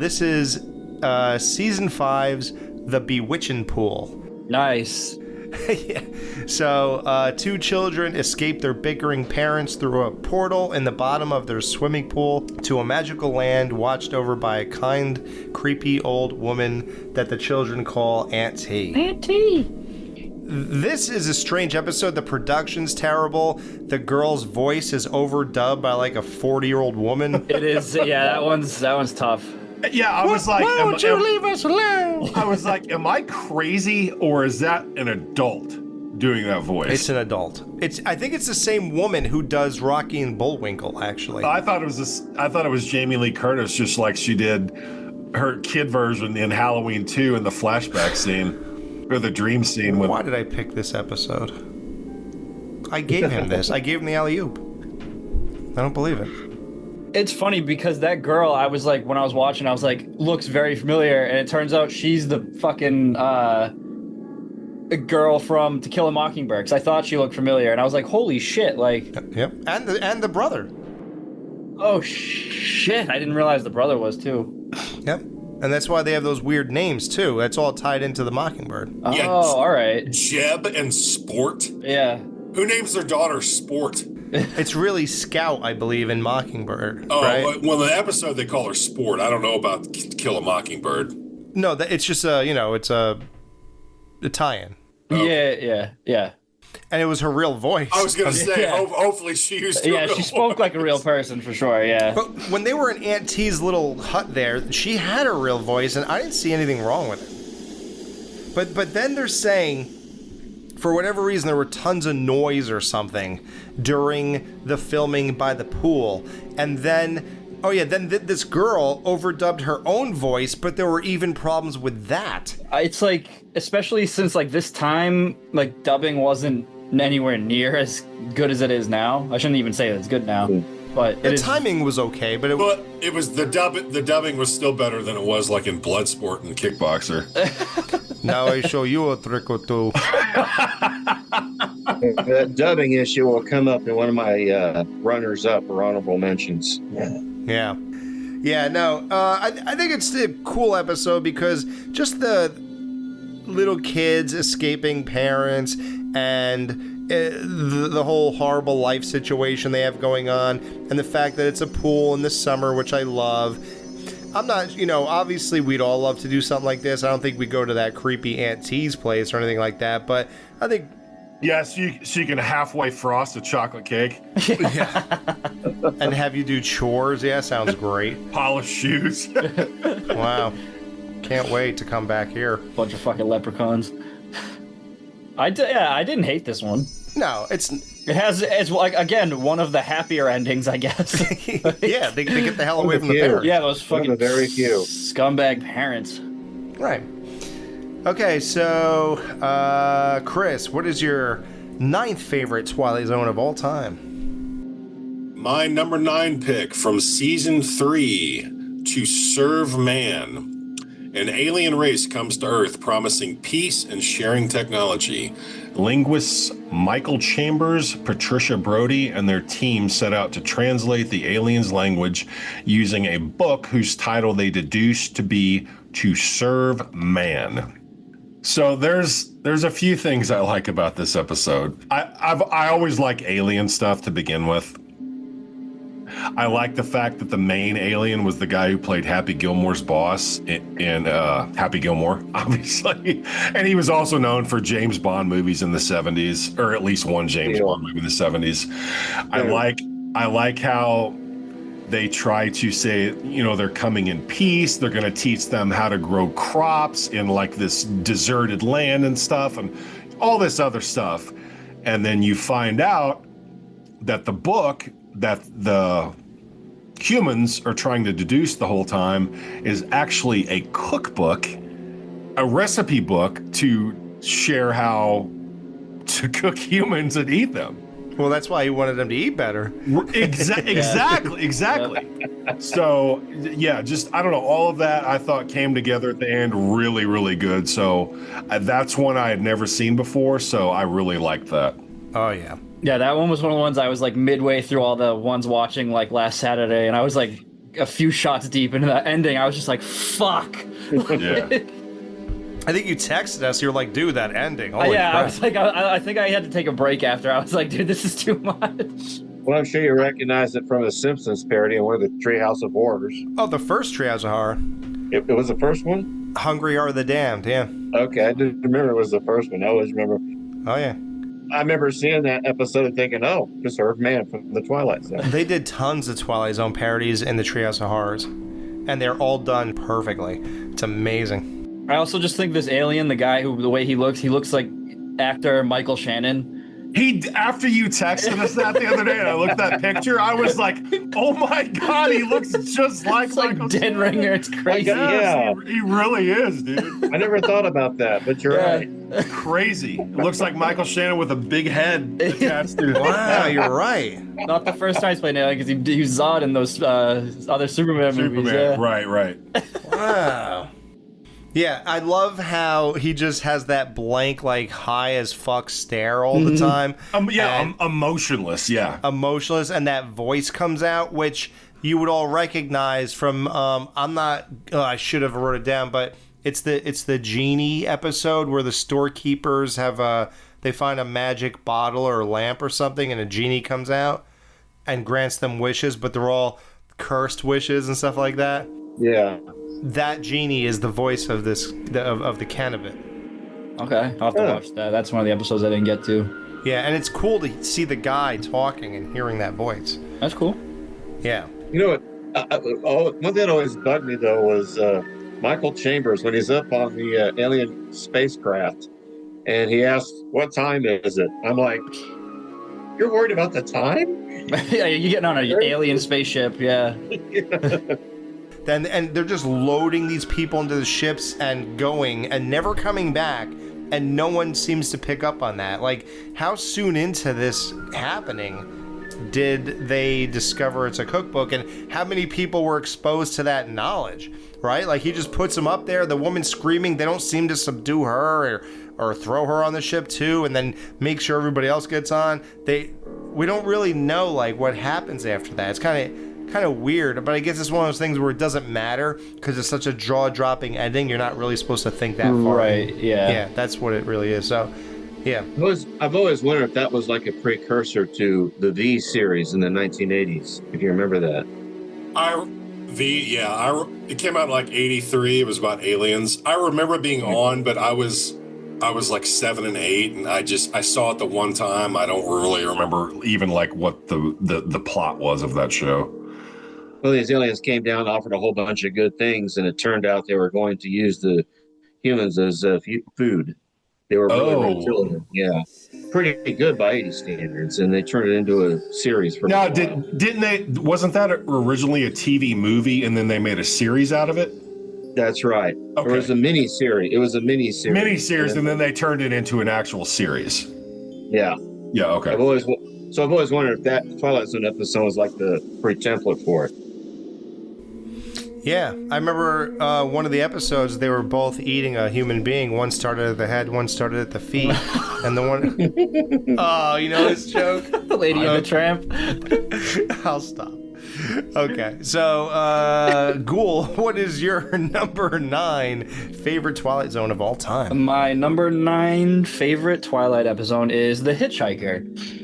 This is season 5's The Bewitching Pool. Nice. Yeah. So, two children escape their bickering parents through a portal in the bottom of their swimming pool to a magical land watched over by a kind, creepy old woman that the children call Aunt T. Aunt T. This is a strange episode. The production's terrible. The girl's voice is overdubbed by like a 40-year-old woman. It is. Yeah, that one's tough. Yeah, I was like, why won't you leave us alone? I was like, am I crazy or is that an adult doing that voice? It's an adult. I think it's the same woman who does Rocky and Bullwinkle, actually. I thought it was Jamie Lee Curtis, just like she did her kid version in Halloween 2 in the flashback scene or the dream scene. Why did I pick this episode? I gave him this. I gave him the alley-oop. I don't believe it. It's funny because that girl, I was like, when I was watching, I was like, looks very familiar, and it turns out she's the fucking girl from To Kill a Mockingbird, because I thought she looked familiar, and I was like, holy shit, like... Yep, and the brother. Oh, shit, I didn't realize the brother was, too. Yep, and that's why they have those weird names, too. That's all tied into the Mockingbird. Oh, Yeah, all right. Jeb and Sport. Yeah. Who names their daughter Sport? It's really Scout, I believe, in Mockingbird, Oh, right? well, in the episode they call her Sport. I don't know about Kill a Mockingbird. No, it's just it's a tie-in. Oh. Yeah. And it was her real voice. I was going to say, Yeah. hopefully she used her Yeah, real she spoke voice. like a real person, for sure, yeah. But when they were in Aunt T's little hut there, she had her real voice, and I didn't see anything wrong with it. But then they're saying, for whatever reason, there were tons of noise or something during the filming by the pool. And then, this girl overdubbed her own voice, but there were even problems with that. It's like, especially since like this time, like dubbing wasn't anywhere near as good as it is now. I shouldn't even say that it's good now, but The timing was okay, but But it was the dubbing was still better than it was like in Bloodsport and Kickboxer. now I show you a trick or two. That dubbing issue will come up in one of my runners-up or honorable mentions. Yeah. No, I think it's a cool episode because just the little kids escaping parents and the whole horrible life situation they have going on, and the fact that it's a pool in the summer, which I love. I'm not, obviously we'd all love to do something like this. I don't think we go to that creepy Aunt T's place or anything like that, but I think... Yes, she can halfway frost a chocolate cake. And have you do chores. Yeah, sounds great. Polish shoes. Wow. Can't wait to come back here. bunch of fucking leprechauns. I didn't hate this one. No, it's It has, it's like, again, one of the happier endings, I guess. Yeah, they get the hell away from the few. parents. Yeah, those One of fucking the very few. scumbag parents. Right. Okay, so Chris, what is your 9th favorite Twilight Zone of all time? My number 9 pick from season 3, To Serve Man. An alien race comes to Earth promising peace and sharing technology. Linguists Michael Chambers, Patricia Brody, and their team set out to translate the aliens' language using a book whose title they deduced to be To Serve Man. So there's a few things I like about this episode. I always like alien stuff to begin with. I like the fact that the main alien was the guy who played Happy Gilmore's boss in Happy Gilmore, obviously. And he was also known for James Bond movies in the 70s, or at least one James Bond movie in the 70s. I like how they try to say, you know, they're coming in peace. They're going to teach them how to grow crops in like this deserted land and stuff and all this other stuff. And then you find out that the book that the humans are trying to deduce the whole time is actually a cookbook, a recipe book to share how to cook humans and eat them. Well, that's why he wanted them to eat better. Exactly. So, yeah, just, I don't know, all of that I thought came together at the end really, really good. So that's one I had never seen before, so I really liked that. Oh, yeah. Yeah, that one was one of the ones I was like midway through all the ones watching like last Saturday, and I was like a few shots deep into that ending. I was just like, fuck. Yeah. I think you texted us. You were like, dude, that ending. Holy Yeah, crap. I was like, I think I had to take a break after. I was like, dude, this is too much. Well, I'm sure you recognize it from a Simpsons parody and one of the Treehouse of Horrors. Oh, the first Treehouse of Horror. It was the first one? Hungry Are the Damned, yeah. Okay, I didn't remember it was the first one. I always remember. Oh, yeah. I remember seeing that episode and thinking, oh, Preserved Man from the Twilight Zone. They did tons of Twilight Zone parodies in the Treehouse of Horrors, and they're all done perfectly. It's amazing. I also just think this alien, the guy who, the way he looks like actor Michael Shannon. After you texted us that the other day and I looked at that picture, I was like, oh my God, he looks just like It's like Michael Den Shannon. Ringer. It's crazy. Yeah. He really is, dude. I never thought about that, but you're right. Crazy. It looks like Michael Shannon with a big head attached to it. Wow, you're right. Not the first time he's played an alien because he was Zod in those other Superman movies. Yeah. Right. Wow. Yeah, I love how he just has that blank, like, high as fuck stare all the time. Emotionless, yeah. Emotionless, and that voice comes out, which you would all recognize from, I should have wrote it down, but it's the Genie episode where the storekeepers have they find a magic bottle or lamp or something, and a genie comes out and grants them wishes, but they're all cursed wishes and stuff like that. Yeah. That genie is the voice of of the Kennebec. Okay, I'll have to watch that. That's one of the episodes I didn't get to. Yeah, and it's cool to see the guy talking and hearing that voice. That's cool. Yeah. You know what? One that always bugged me, though, was Michael Chambers when he's up on the alien spacecraft and he asks, what time is it? I'm like, you're worried about the time? Yeah, you're getting on an alien spaceship, yeah. And they're just loading these people into the ships and going and never coming back, and no one seems to pick up on that. Like, how soon into this happening did they discover it's a cookbook, and how many people were exposed to that knowledge, right? Like, he just puts them up there, the woman screaming, they don't seem to subdue her or throw her on the ship too, and then make sure everybody else gets on. We don't really know, like, what happens after that. It's kind of weird, but I guess it's one of those things where it doesn't matter because it's such a jaw-dropping ending. You're not really supposed to think that far. Right, yeah. Yeah, that's what it really is. So, yeah. I've always wondered if that was like a precursor to the V series in the 1980s, if you remember that. It came out in like 83. It was about aliens. I remember being on, but I was like 7 and 8, and I saw it the one time. I don't really remember Even like what the plot was of that show. Well, these aliens came down, offered a whole bunch of good things, and it turned out they were going to use the humans as food. They were really reptilian. Yeah, pretty good by 80 standards, and they turned it into a series for. Now, didn't they? Wasn't that originally a TV movie, and then they made a series out of it? That's right. Okay. It was a mini series. And then they turned it into an actual series. Yeah. Yeah. Okay. I've always wondered if that Twilight Zone episode was like the pre-template for it. Yeah, I remember one of the episodes, they were both eating a human being. One started at the head, one started at the feet. And the one... Oh, you know this joke? The Lady and the Tramp. I'll stop. Okay, so, Ghoul, what is your number 9 favorite Twilight Zone of all time? My number 9 favorite Twilight episode is The Hitchhiker.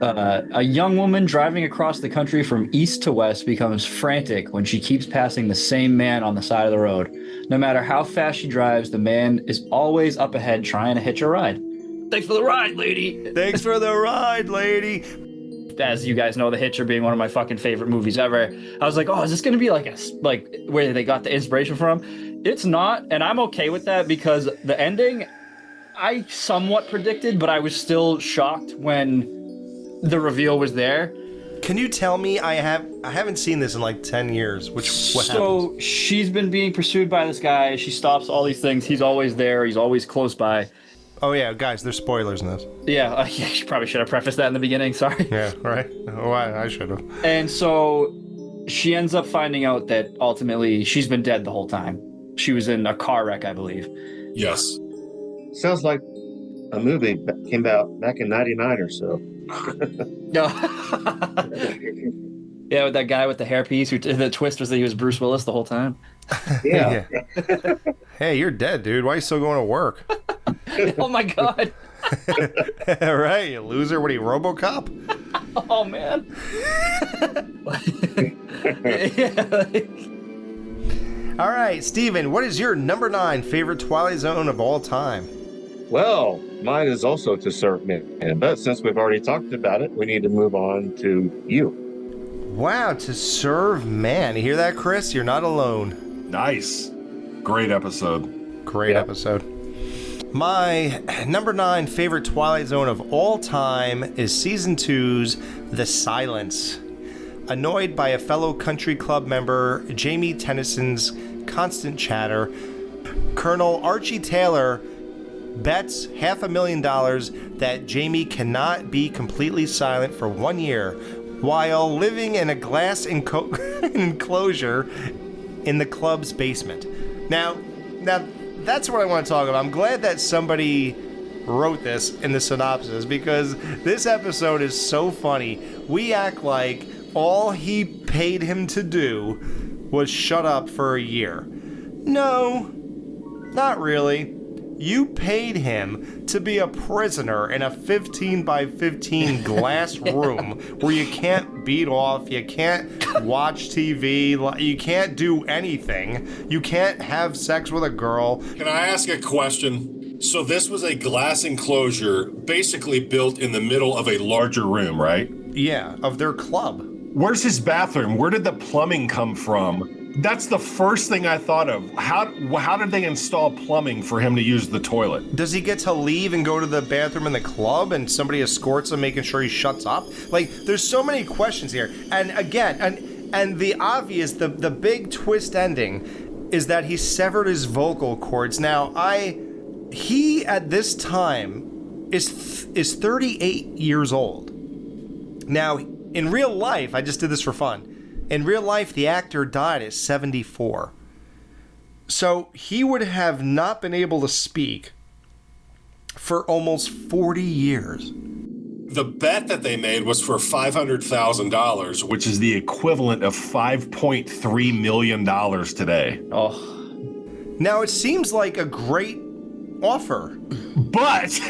A young woman driving across the country from east to west becomes frantic when she keeps passing the same man on the side of the road. No matter how fast she drives, the man is always up ahead trying to hitch a ride. Thanks for the ride, lady. Thanks for the ride, lady. As you guys know, The Hitcher being one of my fucking favorite movies ever, I was like, oh, is this going to be like where they got the inspiration from? It's not, and I'm okay with that because the ending, I somewhat predicted, but I was still shocked when the reveal was there. Can you tell me? I haven't seen this in like 10 years. What happens? So she's been being pursued by this guy. She stops all these things. He's always there. He's always close by. Oh yeah, guys, there's spoilers in this. Yeah, you probably should have prefaced that in the beginning. Sorry. Yeah, right. Oh, I should have. And so she ends up finding out that ultimately she's been dead the whole time. She was in a car wreck, I believe. Yes. Sounds like a movie that came out back in '99 or so. No. Yeah, with that guy with the hairpiece. The twist was that he was Bruce Willis the whole time. Yeah. Hey, you're dead, dude. Why are you still going to work? Oh my god. Right, you loser. What are you, RoboCop? Oh man. All right, Steven, what is your number 9 favorite Twilight Zone of all time? Well, mine is also To Serve Man, but since we've already talked about it, we need to move on to you. Wow, To Serve Man. You hear that, Chris? You're not alone. Nice. Great episode. Great episode. My number 9 favorite Twilight Zone of all time is Season 2's The Silence. Annoyed by a fellow country club member, Jamie Tennyson's constant chatter, Colonel Archie Taylor bets $500,000 that Jamie cannot be completely silent for 1 year while living in a glass enclosure in the club's basement. Now, that's what I want to talk about. I'm glad that somebody wrote this in the synopsis because this episode is so funny. We act like all he paid him to do was shut up for a year. No, not really. You paid him to be a prisoner in a 15 by 15 glass room where you can't beat off, you can't watch TV, you can't do anything, you can't have sex with a girl. Can I ask a question? So this was a glass enclosure basically built in the middle of a larger room, right? Yeah, of their club. Where's his bathroom? Where did the plumbing come from? That's the first thing I thought of. How did they install plumbing for him to use the toilet? Does he get to leave and go to the bathroom in the club and somebody escorts him making sure he shuts up? Like, there's so many questions here. And again, and the obvious, the big twist ending is that he severed his vocal cords. Now, he at this time is 38 years old. Now, in real life, I just did this for fun. In real life, the actor died at 74. So he would have not been able to speak for almost 40 years. The bet that they made was for $500,000, Which is the equivalent of $5.3 million today. Oh. Now, it seems like a great offer. But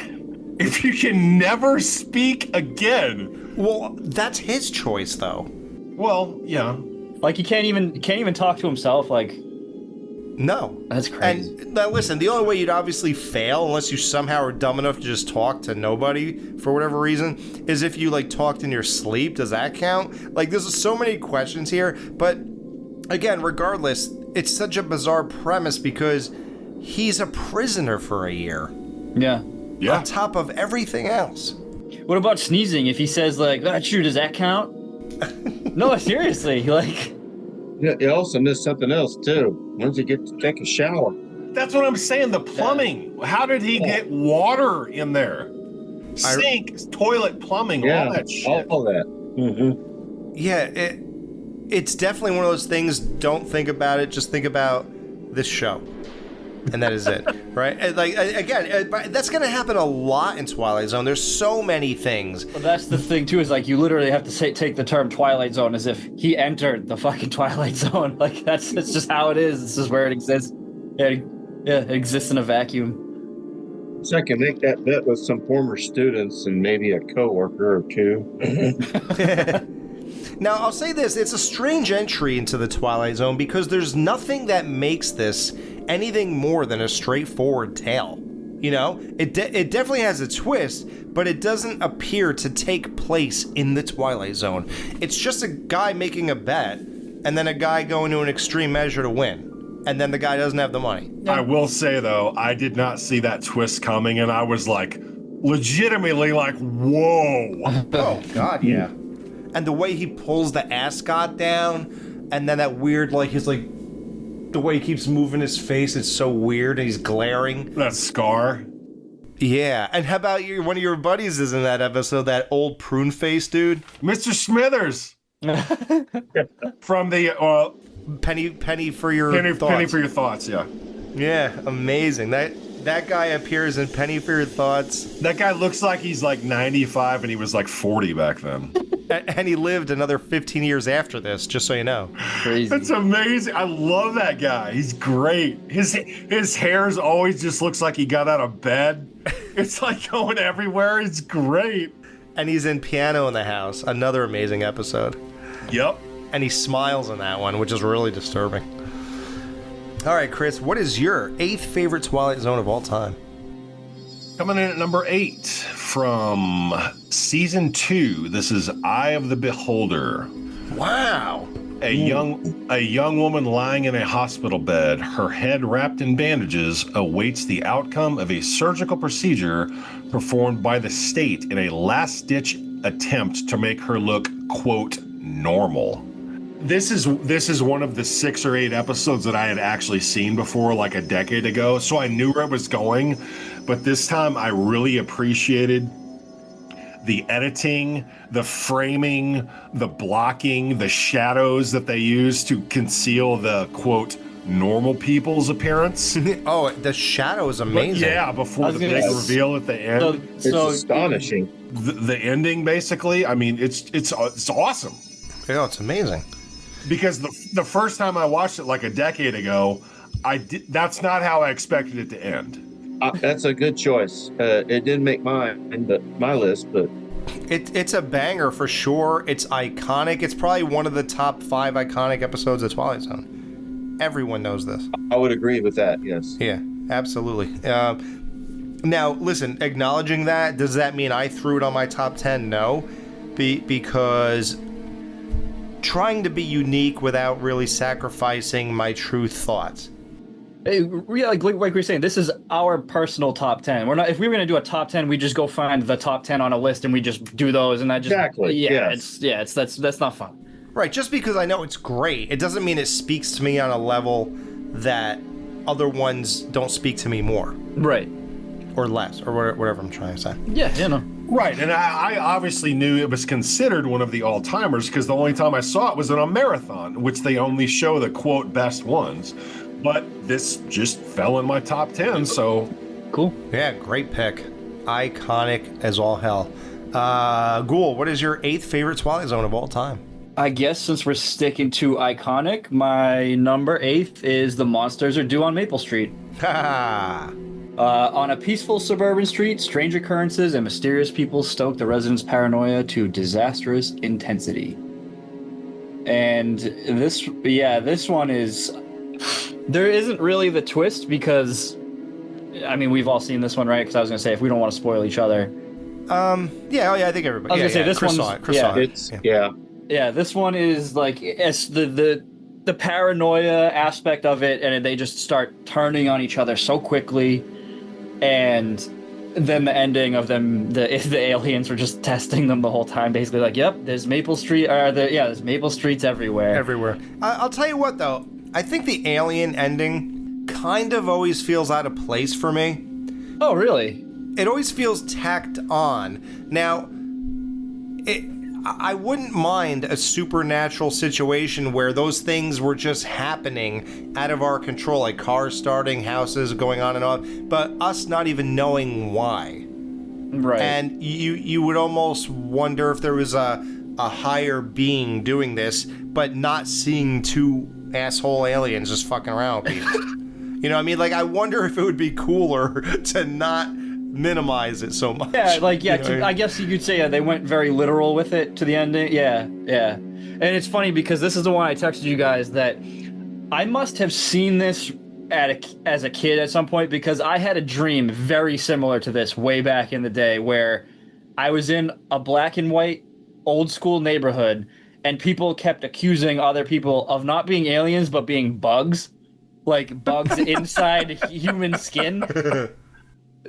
if you can never speak again... Well, that's his choice, though. Well, yeah. Like he can't even talk to himself. Like, no, that's crazy. And now, listen, the only way you'd obviously fail, unless you somehow are dumb enough to just talk to nobody for whatever reason, is if you like talked in your sleep. Does that count? Like, there's so many questions here. But again, regardless, it's such a bizarre premise because he's a prisoner for a year. Yeah. Yeah. On top of everything else. What about sneezing? If he says like, "Achoo," does that count? No, seriously. Like, You also missed something else too. Once you get to take a shower. That's what I'm saying. The plumbing. How did he get water in there? Sink, toilet, plumbing, all that shit. All that. Mm-hmm. Yeah, it's definitely one of those things. Don't think about it. Just think about this show, and that is it, right? And like again, that's going to happen a lot in Twilight Zone. There's so many things. well, that's the thing too. Is like you literally have to take the term Twilight Zone as if he entered the fucking Twilight Zone. Like it's just how it is. This is where it exists. Yeah, it exists in a vacuum. So I can make that bet with some former students and maybe a coworker or two. Now, I'll say this. It's a strange entry into the Twilight Zone because there's nothing that makes this anything more than a straightforward tale. You know? It definitely has a twist, but it doesn't appear to take place in the Twilight Zone. It's just a guy making a bet, and then a guy going to an extreme measure to win. And then the guy doesn't have the money. I will say, though, I did not see that twist coming, and I was like, legitimately like, whoa. Oh, God, yeah. And the way he pulls the ascot down, and then that weird, like, his, like, the way he keeps moving his face, it's so weird, and he's glaring. That scar. Yeah, and how about one of your buddies is in that episode, that old prune face dude? Mr. Smithers. From the... Penny for your thoughts. Penny for your thoughts, yeah. Yeah, amazing. That guy appears in Penny for Your Thoughts. That guy looks like he's like 95 and he was like 40 back then. And he lived another 15 years after this, just so you know. Crazy. That's amazing. I love that guy. He's great. His hair's always just looks like he got out of bed. It's like going everywhere. It's great. And he's in Piano in the House, another amazing episode. Yep. And he smiles in that one, which is really disturbing. All right, Chris, what is your 8th favorite Twilight Zone of all time? Coming in at number 8 from season 2. This is Eye of the Beholder. Wow. A young woman lying in a hospital bed, her head wrapped in bandages, awaits the outcome of a surgical procedure performed by the state in a last-ditch attempt to make her look, quote, normal. This is one of the 6 or 8 episodes that I had actually seen before, like a decade ago, so I knew where it was going, but this time I really appreciated the editing, the framing, the blocking, the shadows that they used to conceal the, quote, normal people's appearance. Oh, the shadow is amazing. But yeah, before the big reveal at the end. It's astonishing. The ending, basically, I mean, it's awesome. Yeah, it's amazing. Because the first time I watched it like a decade ago, that's not how I expected it to end. That's a good choice. It didn't make my list, but it's a banger for sure. It's iconic. It's probably one of the top 5 iconic episodes of Twilight Zone. Everyone knows this. I would agree with that. Yes. Yeah, absolutely. Now, listen. Acknowledging that, does that mean I threw it on my top 10? No, because trying to be unique without really sacrificing my true thoughts. Hey, yeah, like we're saying, this is our personal top 10. We're not. If we were gonna do a top 10, we just go find the top 10 on a list and we just do those, and that just exactly. Yeah, Yes. That's not fun. Right. Just because I know it's great, it doesn't mean it speaks to me on a level that other ones don't speak to me more. Right. Or less, or whatever I'm trying to say. Yeah. You know. Right, and I obviously knew it was considered one of the all-timers because the only time I saw it was in a marathon, which they only show the, quote, best ones. But this just fell in my top 10, so... Cool. Yeah, great pick. Iconic as all hell. Ghoul, what is your 8th favorite Twilight Zone of all time? I guess since we're sticking to iconic, my number 8 is The Monsters Are Due on Maple Street. Ha! On a peaceful suburban street, strange occurrences and mysterious people stoke the residents' paranoia to disastrous intensity. And this one is... There isn't really the twist because... I mean, we've all seen this one, right? Because I was going to say, if we don't want to spoil each other... Yeah, I think everybody... I was going to say, this Chris one's... Chris saw it. Yeah, this one is like... It's the paranoia aspect of it, and they just start turning on each other so quickly. And then the ending of them, the aliens were just testing them the whole time, basically like, yep, there's there's Maple Streets everywhere. Everywhere. I'll tell you what, though. I think the alien ending kind of always feels out of place for me. Oh, really? It always feels tacked on. Now, I wouldn't mind a supernatural situation where those things were just happening out of our control, like cars starting, houses going on and on, but us not even knowing why. Right. And you would almost wonder if there was a higher being doing this, but not seeing two asshole aliens just fucking around with people. You know what I mean? Like, I wonder if it would be cooler to not minimize it so much. Yeah, like, yeah, You know? I guess you could say they went very literal with it to the ending. Yeah. And it's funny because this is the one I texted you guys that I must have seen this as a kid at some point, because I had a dream very similar to this way back in the day where I was in a black and white old school neighborhood and people kept accusing other people of not being aliens but being bugs, like bugs inside human skin.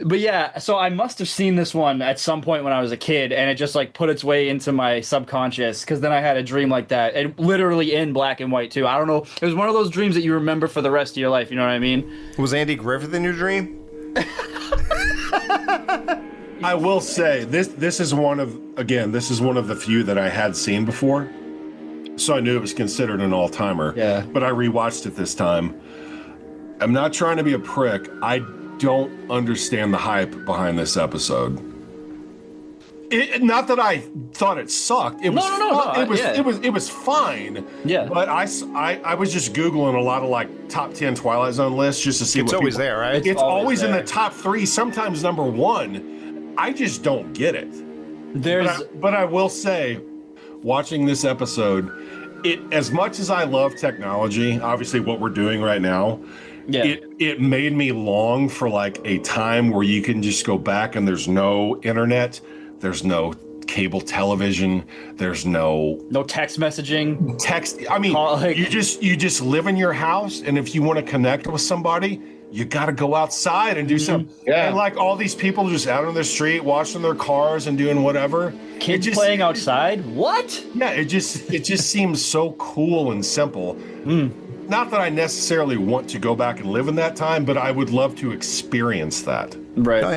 But yeah, so I must have seen this one at some point when I was a kid, and it just like put its way into my subconscious, because then I had a dream like that, and literally in black and white too. I don't know, it was one of those dreams that you remember for the rest of your life, you know what I mean? Was Andy Griffith in your dream? I will say this is one of the few that I had seen before, so I knew it was considered an all-timer. Yeah. But I rewatched it this time. I'm not trying to be a prick. I don't understand the hype behind this episode. Not that I thought it sucked. It was it was fine. Yeah. But I was just Googling a lot of like top 10 Twilight Zone lists just to see It's what always people, there, right? It's always in there. the top 3, sometimes number 1. I just don't get it. But I will say, watching this episode, as much as I love technology, obviously what we're doing right now, it made me long for like a time where you can just go back and there's no internet, there's no cable television, there's no text messaging. I mean, you just live in your house, and if you want to connect with somebody, you got to go outside and do something. Yeah. And like all these people just out on the street washing their cars and doing whatever. Kids playing outside? What? Yeah, it just seems so cool and simple. Not that I necessarily want to go back and live in that time, but I would love to experience that. Right. Oh,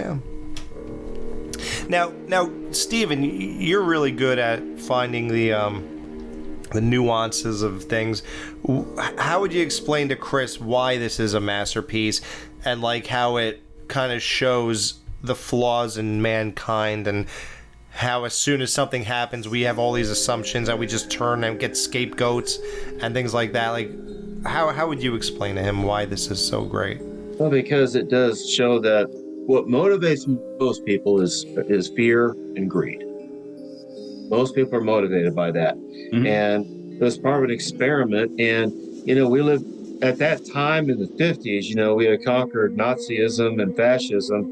yeah. Now, Steven, you're really good at finding the nuances of things. How would you explain to Chris why this is a masterpiece, and like how it kind of shows the flaws in mankind, and how as soon as something happens, we have all these assumptions that we just turn and get scapegoats and things like that? Like, how would you explain to him why this is so great? Well, because it does show that what motivates most people is fear and greed. Most people are motivated by that. Mm-hmm. And it was part of an experiment. And, we lived at that time in the 50s, we had conquered Nazism and fascism,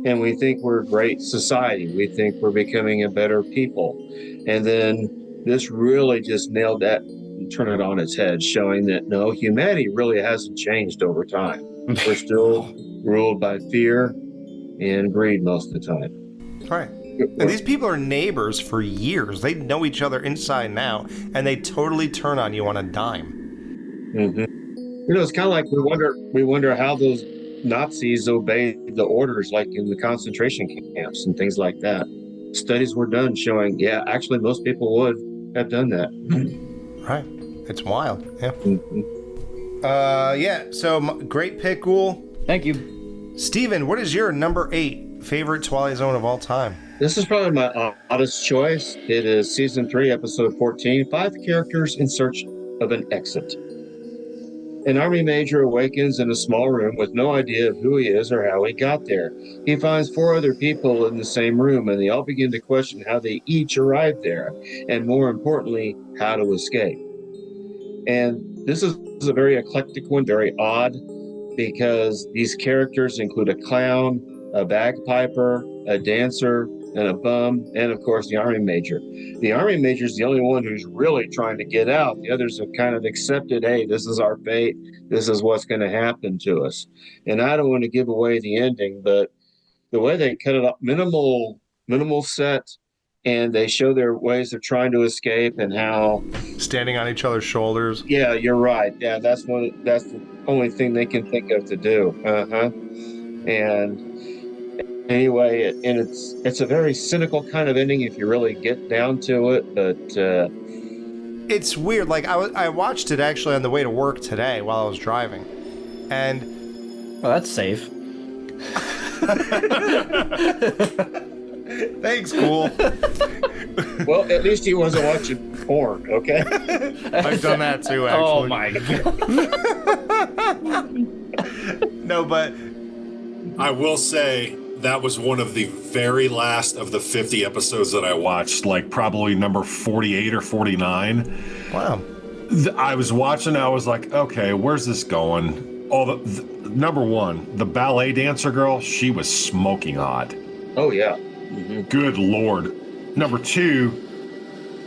and we think we're a great society. We think we're becoming a better people. And then this really just nailed that, turn it on its head, showing that no, humanity really hasn't changed over time. We're still ruled by fear and greed most of the time. Right. And these people are neighbors for years. They know each other inside and out, and they totally turn on you on a dime. Mm-hmm. It's kind of like we wonder how those Nazis obeyed the orders, like in the concentration camps and things like that. Studies were done showing, yeah, actually most people would have done that. Right. It's wild. Yeah. Mm-hmm. So great pick, Ghoul. Thank you. Steven, what is your number 8 favorite Twilight Zone of all time? This is probably my oddest choice. It is season 3, episode 14, 5 characters in search of an exit. An army major awakens in a small room with no idea of who he is or how he got there. He finds 4 other people in the same room, and they all begin to question how they each arrived there, and more importantly, how to escape. And this is a very eclectic one, very odd, because these characters include a clown, a bagpiper, a dancer, and a bum, and of course the army major. The army major is the only one who's really trying to get out. The others have kind of accepted, hey, this is our fate. This is what's going to happen to us. And I don't want to give away the ending, but the way they cut it up, minimal set, and they show their ways of trying to escape and how Standing on each other's shoulders. yeah, you're right. Yeah, that's the only thing they can think of to do. And anyway, it's a very cynical kind of ending if you really get down to it, but It's weird. Like I watched it actually on the way to work today while I was driving, and Well, that's safe. thanks, Ghoul. well, at least he wasn't watching porn. Okay. I've done that too, actually. Oh my god. No, but I will say that was one of the very last of the 50 episodes that I watched, like probably number 48 or 49. wow. I was watching, I was like, okay, where's this going? Number one, the ballet dancer girl, she was smoking hot. Oh yeah. Good Lord. Number two,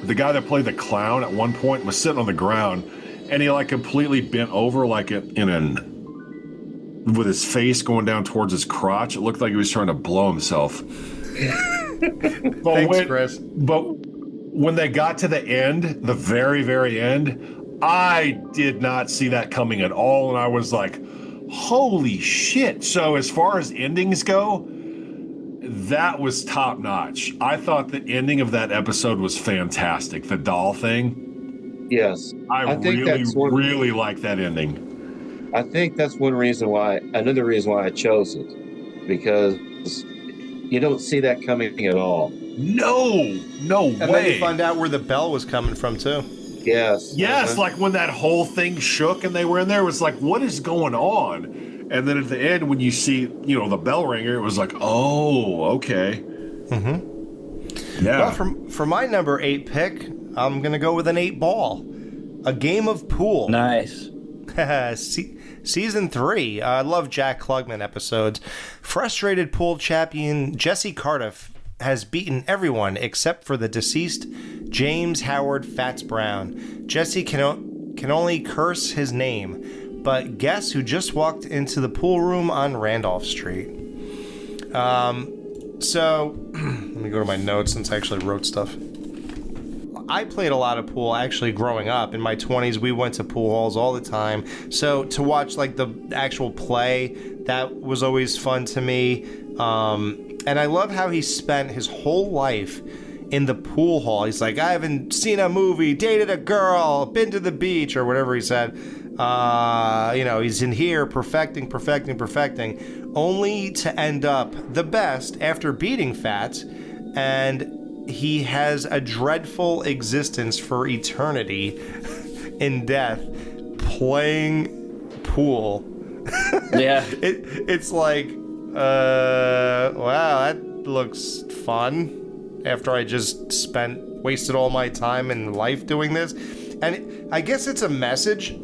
the guy that played the clown at one point was sitting on the ground, and he like completely bent over like with his face going down towards his crotch. It looked like he was trying to blow himself. Thanks, Chris. But when they got to the end, the very, very end, I did not see that coming at all, and I was like, holy shit. So as far as endings go, that was top notch. I thought the ending of that episode was fantastic. The doll thing. Yes. I think really like that ending. I think that's another reason why I chose it, because you don't see that coming at all. No And way. then you find out where the bell was coming from too. Yes. Like when that whole thing shook and they were in there, it was like, what is going on? And then at the end, when you see, the bell ringer, it was like, oh, okay. Mm-hmm. Yeah. Well, for my number 8 pick, I'm going to go with an 8-ball. A game of pool. Nice. Season 3. I love Jack Klugman episodes. Frustrated pool champion Jesse Cardiff has beaten everyone except for the deceased James Howard Fats Brown. Jesse can only curse his name, but guess who just walked into the pool room on Randolph Street? So, let me go to my notes since I actually wrote stuff. I played a lot of pool actually growing up. In my 20s, we went to pool halls all the time. So to watch like the actual play, that was always fun to me. And I love how he spent his whole life in the pool hall. He's like, I haven't seen a movie, dated a girl, been to the beach, or whatever he said. He's in here perfecting, only to end up the best after beating Fats. And he has a dreadful existence for eternity in death playing pool. Yeah. It's like, wow, that looks fun after I just wasted all my time and life doing this. And I guess it's a message.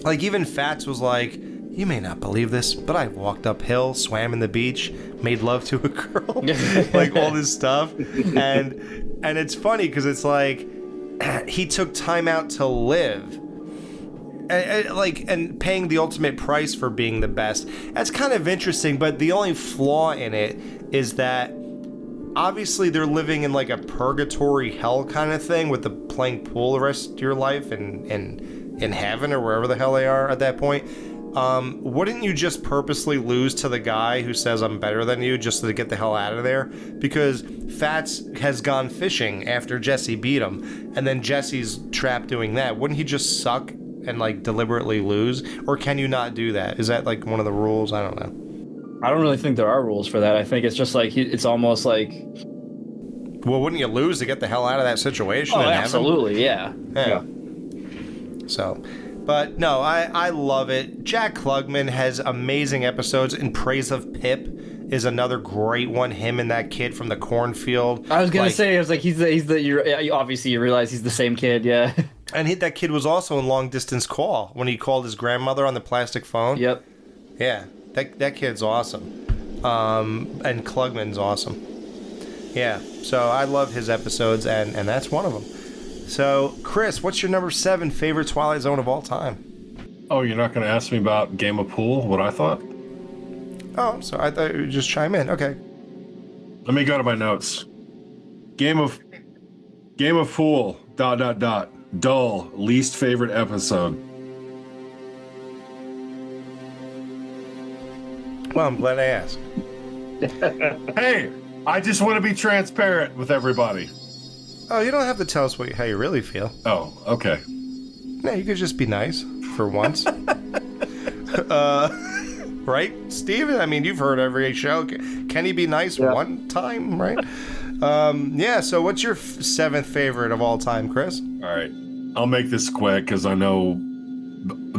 Like, even Fats was like, you may not believe this, but I walked uphill, swam in the beach, made love to a girl, like all this stuff. And it's funny because it's like he took time out to live. And paying the ultimate price for being the best. That's kind of interesting, but the only flaw in it is that obviously they're living in like a purgatory hell kind of thing with the playing pool the rest of your life in heaven or wherever the hell they are at that point. Wouldn't you just purposely lose to the guy who says I'm better than you just to get the hell out of there? Because Fats has gone fishing after Jesse beat him, and then Jesse's trapped doing that. Wouldn't he just suck and like deliberately lose? Or can you not do that? Is that like one of the rules? I don't know. I don't really think there are rules for that. I think it's just like it's almost like. Well, wouldn't you lose to get the hell out of that situation? Oh, absolutely, yeah. So, but no, I love it. Jack Klugman has amazing episodes. In Praise of Pip is another great one. Him and that kid from the cornfield. I was gonna say, I was like, he's the obviously you realize he's the same kid, yeah. And that kid was also in Long Distance Call when he called his grandmother on the plastic phone. Yep. Yeah, that kid's awesome. And Klugman's awesome. Yeah, so I love his episodes, and that's one of them. So, Chris, what's your number 7 favorite Twilight Zone of all time? Oh, you're not going to ask me about Game of Pool, what I thought? Oh, I'm sorry. I thought you would just chime in. Okay. Let me go to my notes. Game of Fool. ... Dull. Least favorite episode. Well, I'm glad I asked. Hey, I just want to be transparent with everybody. Oh, you don't have to tell us how you really feel. Oh, okay. No, you could just be nice for once. Right, Steven? I mean, you've heard every show. Can he be nice one time, right? Yeah, so what's your seventh favorite of all time, Chris? All right. I'll make this quick because I know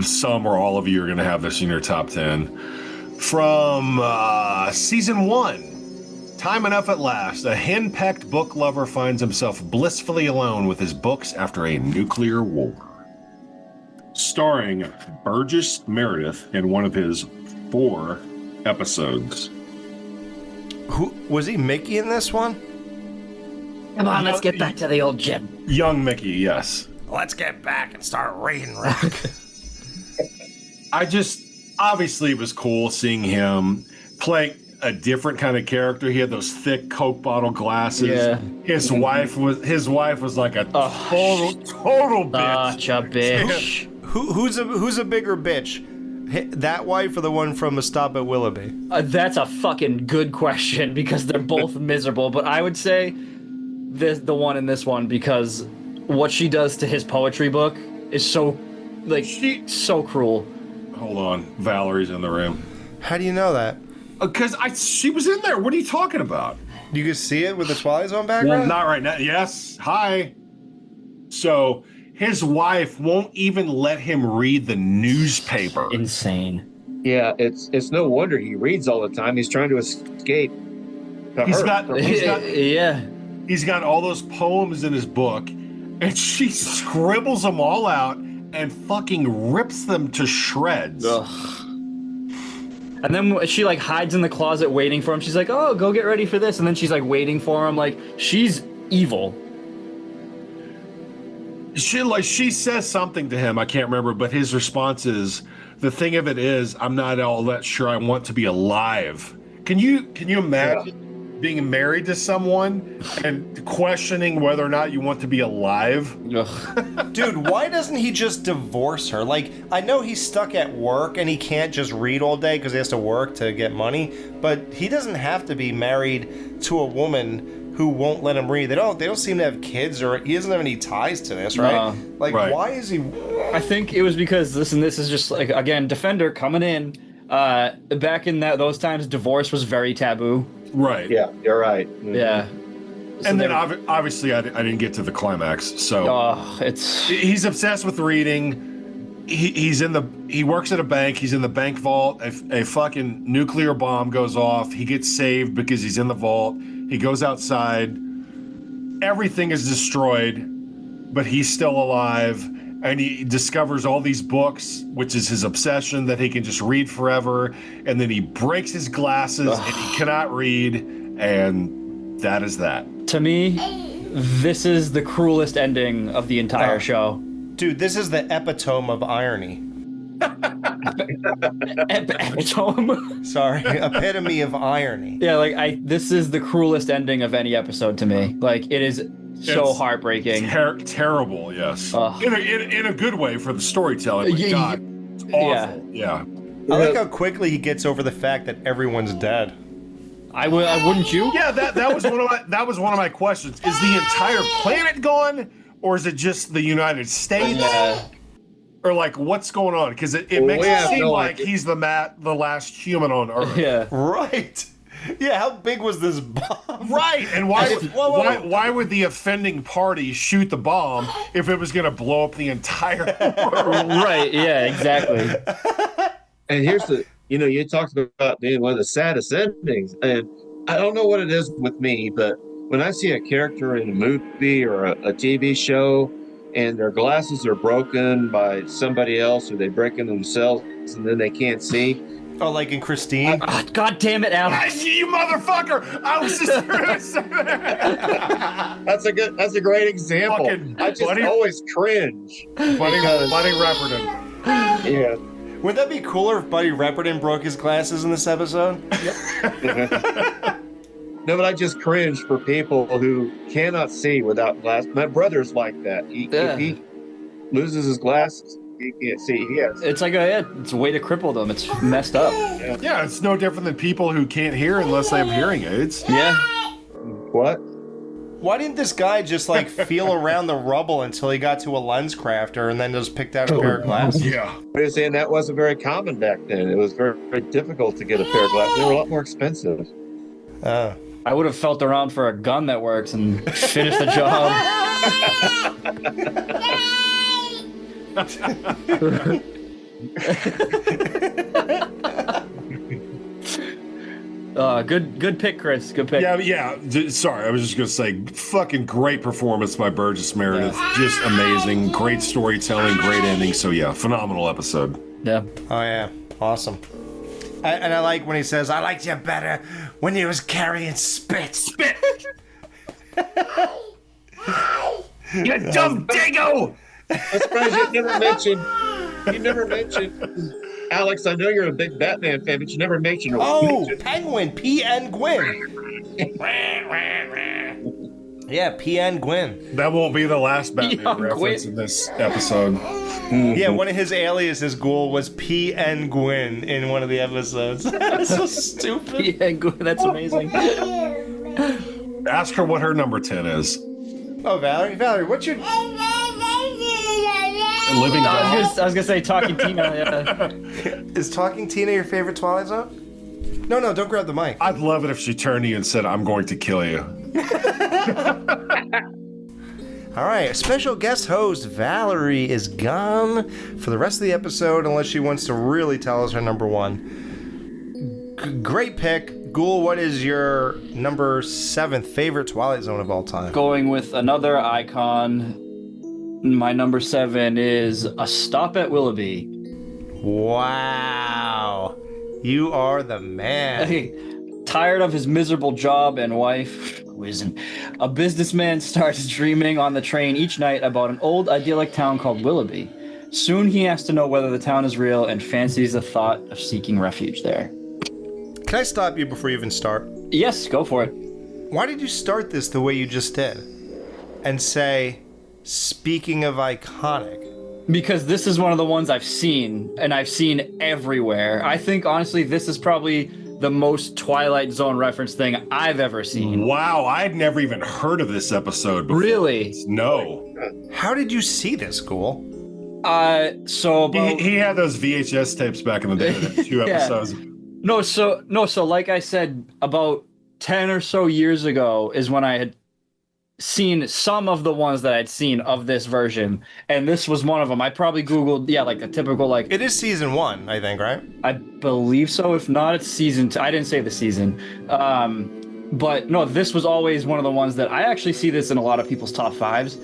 some or all of you are going to have this in your top 10. From season 1, Time Enough at Last, a henpecked book lover finds himself blissfully alone with his books after a nuclear war. Starring Burgess Meredith in one of his 4 episodes. Who was he? Mickey in this one? Come on, let's get back to the old gym. Young Mickey, yes. Let's get back and start raiding rock. Obviously it was cool seeing him play a different kind of character. He had those thick Coke bottle glasses. Yeah. His wife was like a total bitch. Such a bitch. Who's a bigger bitch? That wife or the one from A Stop at Willoughby? That's a fucking good question because they're both miserable. But I would say the one in this one because what she does to his poetry book is so cruel. Hold on, Valerie's in the room. How do you know that? Because she was in there. What are you talking about? You can see it with the Twilight Zone background? Well, not right now. Yes. Hi. So his wife won't even let him read the newspaper. Insane. Yeah, it's no wonder he reads all the time. He's trying to escape. He's got all those poems in his book, and she scribbles them all out and fucking rips them to shreds. Ugh. And then she like hides in the closet waiting for him. She's like, "Oh, go get ready for this." And then she's like waiting for him. Like she's evil. She says something to him. I can't remember, but his response is, "The thing of it is, I'm not all that sure I want to be alive." Can you imagine being married to someone and questioning whether or not you want to be alive? Dude, why doesn't he just divorce her? Like, I know he's stuck at work and he can't just read all day because he has to work to get money, but he doesn't have to be married to a woman who won't let him read. They don't seem to have kids, or he doesn't have any ties to this, right? Why is he... I think it was because, listen, this is just like, again, Defender coming in. Back in those times, divorce was very taboo. Right. Yeah, you're right. Mm-hmm. Yeah. So and then obviously I didn't get to the climax. So he's obsessed with reading. He works at a bank. He's in the bank vault. A fucking nuclear bomb goes off. He gets saved because he's in the vault. He goes outside. Everything is destroyed, but he's still alive. And he discovers all these books, which is his obsession, that he can just read forever. And then he breaks his glasses and he cannot read. And that is that. To me, this is the cruelest ending of the entire show. Dude, this is the epitome of irony. Epitome? Sorry, epitome of irony. Yeah, this is the cruelest ending of any episode to me. Like, it is so heartbreaking. Terrible, yes. In a good way for the storytelling. But God, it's awful. Yeah. I like how quickly he gets over the fact that everyone's dead. Wouldn't you? Yeah, that was one of my questions. Is the entire planet gone, or is it just the United States? Yeah. Or like, what's going on? Because it makes it seem like he's the last human on Earth. Yeah. Right. Yeah, how big was this bomb? Right, and why would the offending party shoot the bomb if it was going to blow up the entire world? Right, yeah, exactly. And here's you talked about being one of the saddest endings, and I don't know what it is with me, but when I see a character in a movie or a TV show and their glasses are broken by somebody else or they break them themselves and then they can't see. Oh, like in Christine? God damn it, Alex. You motherfucker! I was just going to say that. That's a great example. I just always cringe. Buddy Rapperton. Yeah. Would that be cooler if Buddy Rapperton broke his glasses in this episode? No, but I just cringe for people who cannot see without glasses. My brother's like that. If he loses his glasses, he can't see. He has. It's like it's a way to cripple them. It's messed up. Yeah, it's no different than people who can't hear unless they have hearing aids. Yeah. What? Why didn't this guy just like feel around the rubble until he got to a lens crafter and then just picked out a pair of glasses? Yeah. But you're saying that wasn't very common back then. It was very, very difficult to get a pair of glasses. They were a lot more expensive. I would have felt around for a gun that works and finished the job. Good pick, Chris. Good pick. Yeah. Sorry, I was just gonna say, fucking great performance by Burgess Meredith. Just amazing. Great storytelling, great ending. So yeah, phenomenal episode. Yeah. Oh yeah, awesome. And I like when he says, "I liked you better when you was carrying spit." Spit. You dumb dingo! I'm surprised you never mentioned. Alex, I know you're a big Batman fan, but you never mentioned. Penguin, P.N. Gwyn. Yeah, P.N. Gwyn. That won't be the last Batman Young reference Gwyn. in this episode. Yeah, one of his aliases, Ghoul, was P.N. Gwyn in one of the episodes. That's so stupid. Yeah, good. That's amazing. Ask her what her number 10 is. Oh, Valerie, what's your... Living Doll. I was gonna say Talking Tina. Yeah. Is Talking Tina your favorite Twilight Zone? No, don't grab the mic. I'd love it if she turned to you and said, "I'm going to kill you." All right, special guest host Valerie is gone for the rest of the episode unless she wants to really tell us her number one. Great pick. Ghoul, what is your number 7th favorite Twilight Zone of all time? Going with another icon. My number 7 is A Stop at Willoughby. Wow. You are the man. Tired of his miserable job and wife, who isn't, a businessman starts dreaming on the train each night about an old idyllic town called Willoughby. Soon he has to know whether the town is real and fancies the thought of seeking refuge there. Can I stop you before you even start? Yes, go for it. Why did you start this the way you just did? And say, speaking of iconic. Because this is one of the ones I've seen, and I've seen everywhere. I think, honestly, this is probably the most Twilight Zone reference thing I've ever seen. Wow, I'd never even heard of this episode before. Really? No. How did you see this, Ghoul? So about... He had those VHS tapes back in the day that had 2 Yeah. episodes. So like I said, about 10 or so years ago is when I had seen some of the ones that I'd seen of this version, and this was one of them. I probably Googled, like a typical, like... It is season 1, I think, right? I believe so. If not, it's season 2. I didn't say the season. But no, this was always one of the ones that I actually see this in a lot of people's top 5s.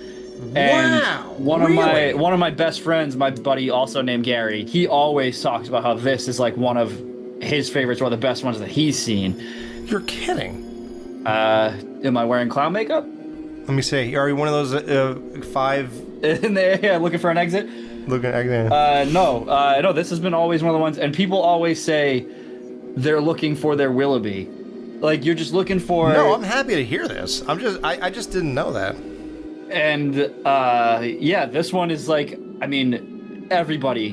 And wow, one really? of my best friends, my buddy also named Gary, he always talks about how this is like one of his favorites, or the best ones that he's seen. You're kidding. Am I wearing clown makeup? Let me see. Are you one of those 5 In there, yeah, looking for an exit? looking at No, this has been always one of the ones, and people always say they're looking for their Willoughby. Like, you're just looking for... No, I'm happy to hear this. I just didn't know that. And, this one is like, I mean, everybody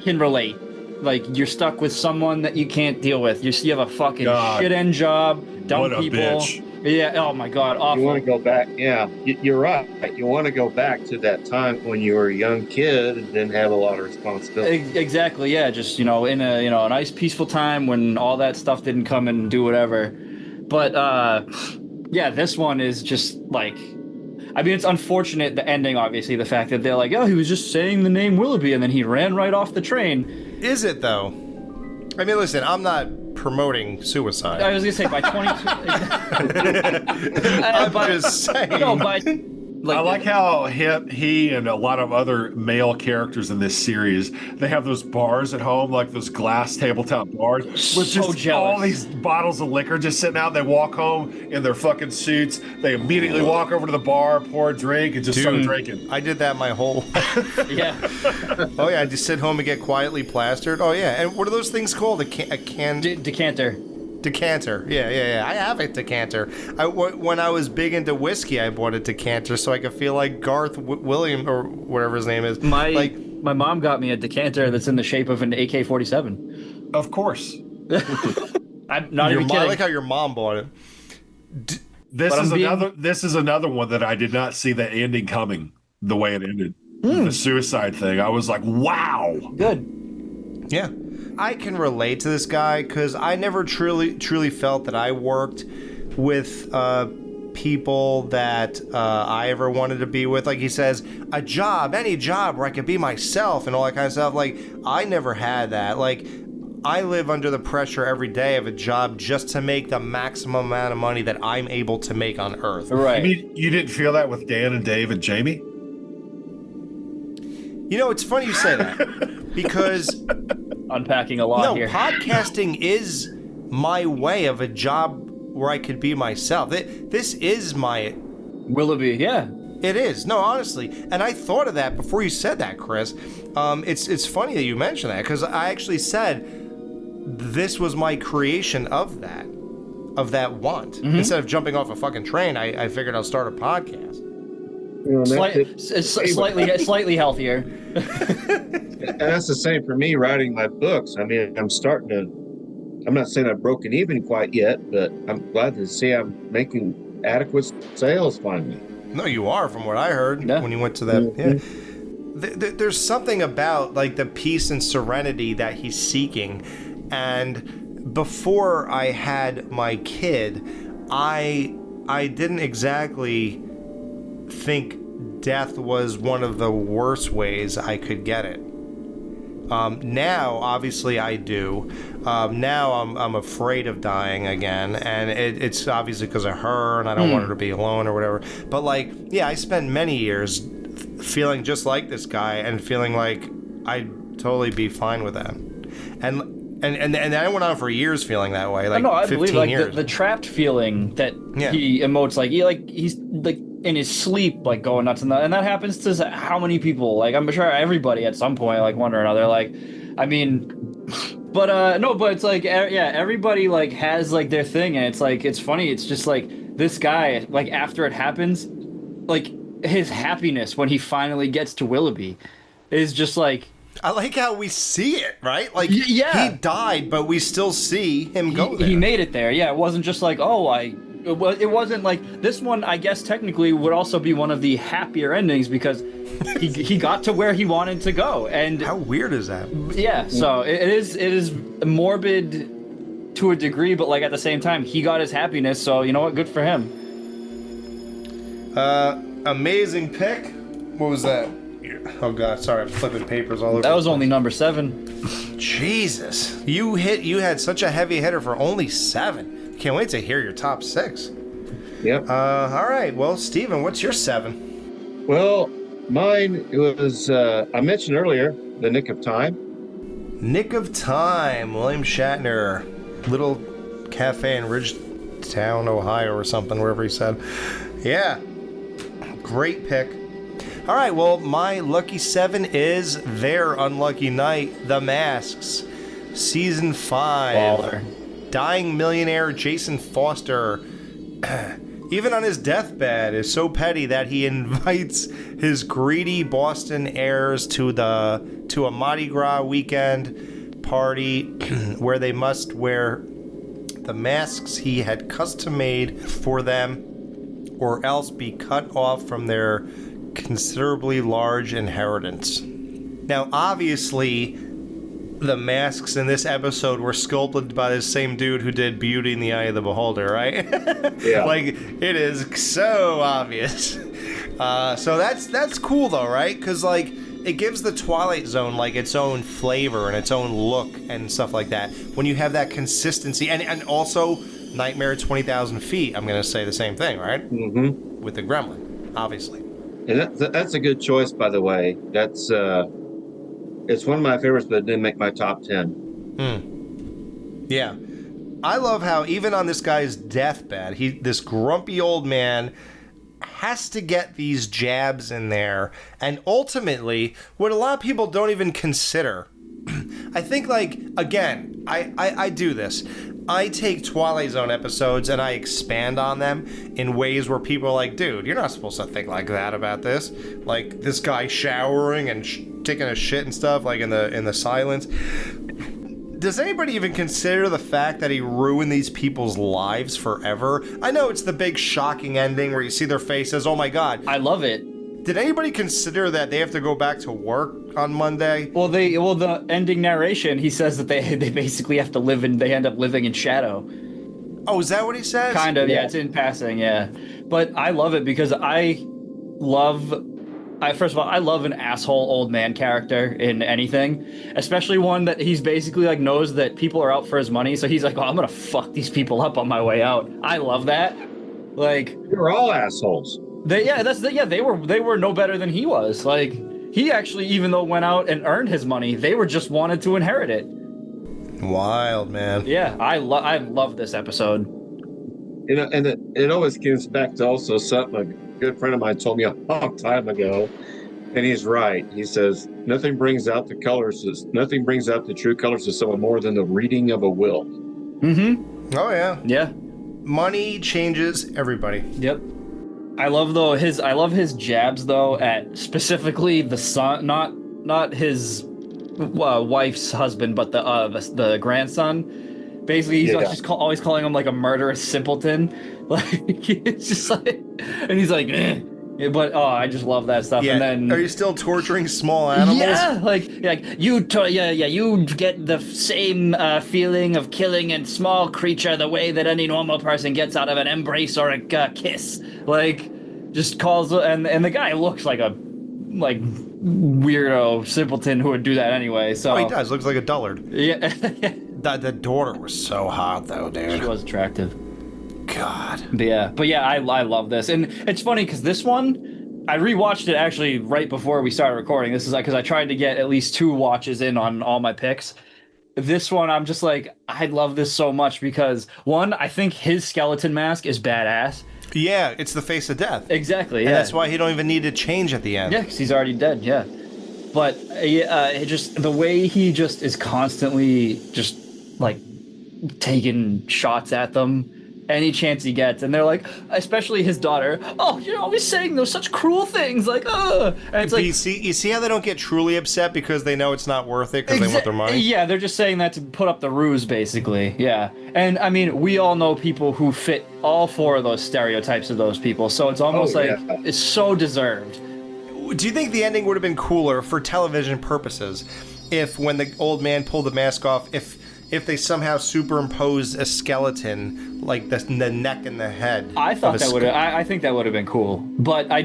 can relate. Like, you're stuck with someone that you can't deal with. You have a fucking shit-end job, dumb What a people. bitch. Yeah, oh my God, awful. You want to go back? Yeah, you're right. You want to go back to that time when you were a young kid and didn't have a lot of responsibility. Exactly, yeah. Just, in a, a nice peaceful time when all that stuff didn't come and do whatever. But, this one is just like, I mean, it's unfortunate, the ending, obviously, the fact that they're like, oh, he was just saying the name Willoughby and then he ran right off the train. Is it, though? I mean, listen, I'm not promoting suicide. I was going to say, by 22... I'm just saying. No, by... I like how he and a lot of other male characters in this series, they have those bars at home, like those glass tabletop bars, with So just jealous. all these bottles of liquor just sitting out. They walk home in their fucking suits. They immediately walk over to the bar, pour a drink, and just start drinking. I did that my whole Yeah. Oh, yeah, I just sit home and get quietly plastered. Oh, yeah. And what are those things called? A can... Decanter. Decanter. Yeah. I have a decanter. When I was big into whiskey, I bought a decanter so I could feel like Garth William, or whatever his name is. My mom got me a decanter that's in the shape of an AK-47. Of course. I'm not even kidding. I like how your mom bought it. This is another one that I did not see the ending coming the way it ended. The suicide thing. I was like, wow. Good. Yeah. I can relate to this guy because I never truly felt that I worked with people that I ever wanted to be with. Like he says, any job where I could be myself and all that kind of stuff. Like, I never had that. Like, I live under the pressure every day of a job just to make the maximum amount of money that I'm able to make on Earth. Right. You didn't feel that with Dan and Dave and Jamie? You know, it's funny you say that because unpacking a lot here. Podcasting is my way of a job where I could be myself. This is my Willoughby, yeah. It is. No, honestly. And I thought of that before you said that, Chris. It's funny that you mentioned that because I actually said this was my creation of that want. Mm-hmm. Instead of jumping off a fucking train, I figured I'll start a podcast. Slightly healthier. And that's the same for me writing my books. I mean, I'm not saying I've broken even quite yet, but I'm glad to see I'm making adequate sales finally. No, you are, from what I heard when you went to that. Mm-hmm. Yeah. There's something about like the peace and serenity that he's seeking. And before I had my kid, I didn't exactly think death was one of the worst ways I could get it. Now, obviously, I do. Now I'm afraid of dying again, and it's obviously because of her, and I don't want her to be alone or whatever. But like, yeah, I spent many years feeling just like this guy and feeling like I'd totally be fine with that. And I went on for years feeling that way, like I 15 believe like years. the trapped feeling that he emotes, he's like in his sleep, like going nuts, and that happens to how many people? Like, I'm sure everybody at some point, like one or another. Like, I mean, but it's like everybody like has like their thing, and it's like it's funny. It's just like this guy, like after it happens, like his happiness when he finally gets to Willoughby is just like. I like how we see it, right? Like, he died, but we still see him go there. He made it there, yeah. It wasn't just like, it wasn't like, this one, I guess, technically would also be one of the happier endings because he got to where he wanted to go. And how weird is that? Yeah, so it is morbid to a degree, but like at the same time, he got his happiness, so you know what? Good for him. Amazing pick. What was that? Oh god, sorry, I'm flipping papers all over. That was only number 7. Jesus, you had such a heavy hitter for only 7. Can't wait to hear your top 6. Yep. All right. Well, Steven, what's your 7? Well, mine was I mentioned earlier, The Nick of Time. Nick of Time, William Shatner, little cafe in Ridgetown, Ohio, or something, wherever he said. Yeah, great pick. All right, well, my lucky 7 is Their Unlucky Night, The Masks, Season 5. Baller. Dying millionaire Jason Foster, even on his deathbed, is so petty that he invites his greedy Boston heirs to a Mardi Gras weekend party where they must wear the masks he had custom made for them or else be cut off from their considerably large inheritance. Now, obviously, the masks in this episode were sculpted by the same dude who did Beauty in the Eye of the Beholder, right? Yeah. Like, it is so obvious. So that's cool though, right? Because like it gives the Twilight Zone like its own flavor and its own look and stuff like that. When you have that consistency, and also Nightmare at 20,000 Feet, I'm gonna say the same thing, right? Mm-hmm. With the Gremlin, obviously. And that's a good choice, by the way. That's it's one of my favorites, but it didn't make my top 10. Yeah. I love how even on this guy's deathbed, this grumpy old man has to get these jabs in there. And ultimately, what a lot of people don't even consider I think, like, again, I do this. I take Twilight Zone episodes and I expand on them in ways where people are like, dude, you're not supposed to think like that about this. Like, this guy showering and taking a shit and stuff, like, in the silence. Does anybody even consider the fact that he ruined these people's lives forever? I know it's the big shocking ending where you see their faces, oh my god. I love it. Did anybody consider that they have to go back to work on Monday? Well, the ending narration, he says that they basically have to they end up living in shadow. Oh, is that what he says? Kind of, yeah, it's in passing, yeah. But I love it because first of all, I love an asshole old man character in anything, especially one that he's basically like knows that people are out for his money, so he's like, oh, I'm gonna fuck these people up on my way out. I love that. Like, You're all assholes. they were no better than he was. Like, he actually, even though went out and earned his money, they were just wanted to inherit it. Wild, man. Yeah, I love this episode. You know, and it always comes back to also something a good friend of mine told me a long time ago, and he's right. He says nothing brings out the true colors of someone more than the reading of a will. Mm-hmm. Oh yeah. Yeah. Money changes everybody. Yep. I love his jabs though at specifically the son, not his wife's husband, but the grandson. Basically, he's just always calling him like a murderous simpleton. Like, it's just like, and he's like, eh. But I just love that stuff. Yeah. And then, are you still torturing small animals? Yeah, like you get the same feeling of killing a small creature the way that any normal person gets out of an embrace or a kiss. Like, just calls, and the guy looks like a weirdo simpleton who would do that anyway. So Oh, he does. Looks like a dullard. Yeah. The daughter was so hot though, dude. She was attractive. God. But yeah, I love this, and it's funny because this one, I rewatched it actually right before we started recording. This is like because I tried to get at least 2 watches in on all my picks. This one, I'm just like, I love this so much because one, I think his skeleton mask is badass. Yeah, it's the face of death. Exactly. And yeah, that's why he don't even need to change at the end. Yeah, because he's already dead. Yeah, but it just the way he just is constantly just like taking shots at them any chance he gets, and they're like, especially his daughter, oh, you're always saying those such cruel things, like, and it's But like, you see how they don't get truly upset because they know it's not worth it because they want their money? Yeah, they're just saying that to put up the ruse, basically. Yeah, and I mean, we all know people who fit all 4 of those stereotypes of those people, so it's almost it's so deserved. Do you think the ending would have been cooler for television purposes if, when the old man pulled the mask off, if they somehow superimposed a skeleton, like the neck and the head? I thought that would have. I think that would have been cool. But I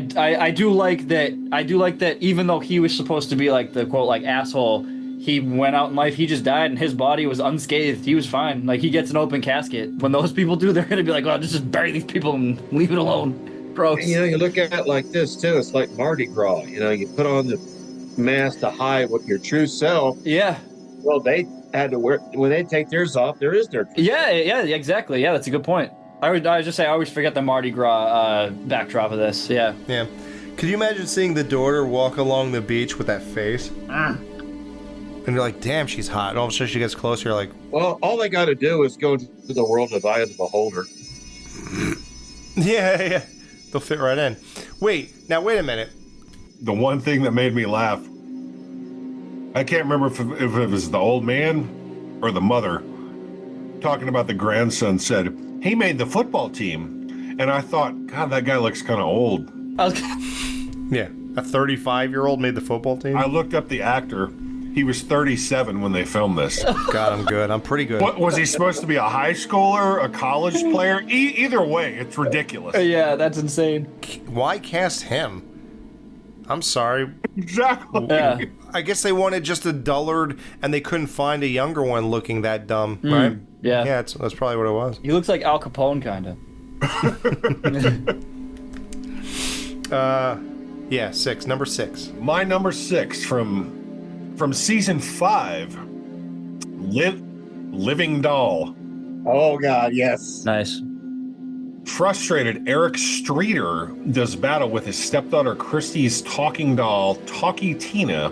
do like that. I do like that. Even though he was supposed to be like the quote like asshole, he went out in life. He just died, and his body was unscathed. He was fine. Like, he gets an open casket. When those people do, they're gonna be like, oh, just bury these people and leave it alone. Gross. And, you look at it like this too. It's like Mardi Gras. You put on the mask to hide what your true self. Yeah. Well, they had to wear when they take theirs off. There is their. Yeah, exactly. Yeah, that's a good point. I would just say I always forget the Mardi Gras backdrop of this. Yeah. Yeah. Could you imagine seeing the daughter walk along the beach with that face? And you're like, damn, she's hot. And all of a sudden she gets closer, you're like... Well, all they got to do is go to the world of Eye of the Beholder. Yeah. They'll fit right in. Wait a minute. The one thing that made me laugh, I can't remember if it was the old man or the mother talking about the grandson said, he made the football team. And I thought, God, that guy looks kind of old. Yeah, a 35-year-old made the football team? I looked up the actor. He was 37 when they filmed this. God, I'm good. I'm pretty good. What, was he supposed to be a high schooler, a college player? Either way, it's ridiculous. Yeah, that's insane. Why cast him? I'm sorry. Exactly. Yeah. I guess they wanted just a dullard, and they couldn't find a younger one looking that dumb, right? Yeah. Yeah, that's probably what it was. He looks like Al Capone, kind of. Yeah, 6. Number 6. My number 6 from season 5, Living Doll. Oh God, yes. Nice. Frustrated, Eric Streeter does battle with his stepdaughter Christie's talking doll, Talkie Tina,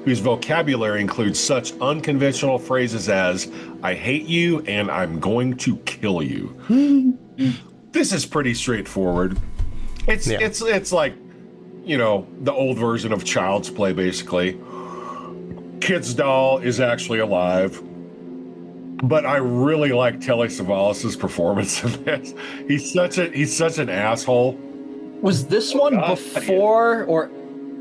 whose vocabulary includes such unconventional phrases as "I hate you" and "I'm going to kill you." This is pretty straightforward. It's like, you know, the old version of Child's Play, basically. Kid's doll is actually alive. But I really like Telly Savalas' performance in this. He's such an asshole. Was this one before or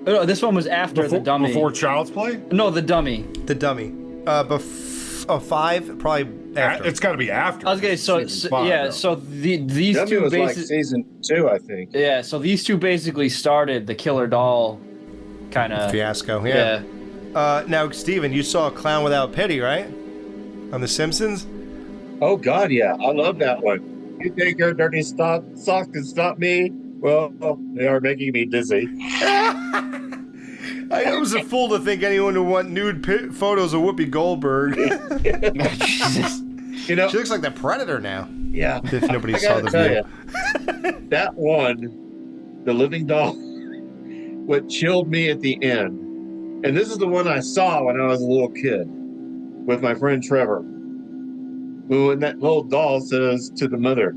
no, this one was after the dummy? Before Child's Play? No, the dummy. The dummy. 5 probably after. It's got to be after. I was gonna say, so these Dummy two was like season 2, I think. Yeah, so these two basically started the killer doll kind of fiasco. Yeah. Now, Steven, you saw Clown Without Pity, right? On The Simpsons? Oh, God, yeah. I love that one. You think your dirty socks can stop me? Well, they are making me dizzy. I was a fool to think anyone would want nude photos of Whoopi Goldberg. Jesus. You know, she looks like the Predator now. Yeah. If nobody I saw the video. That one, the living doll, what chilled me at the end. And this is the one I saw when I was a little kid with my friend Trevor. When that little doll says to the mother,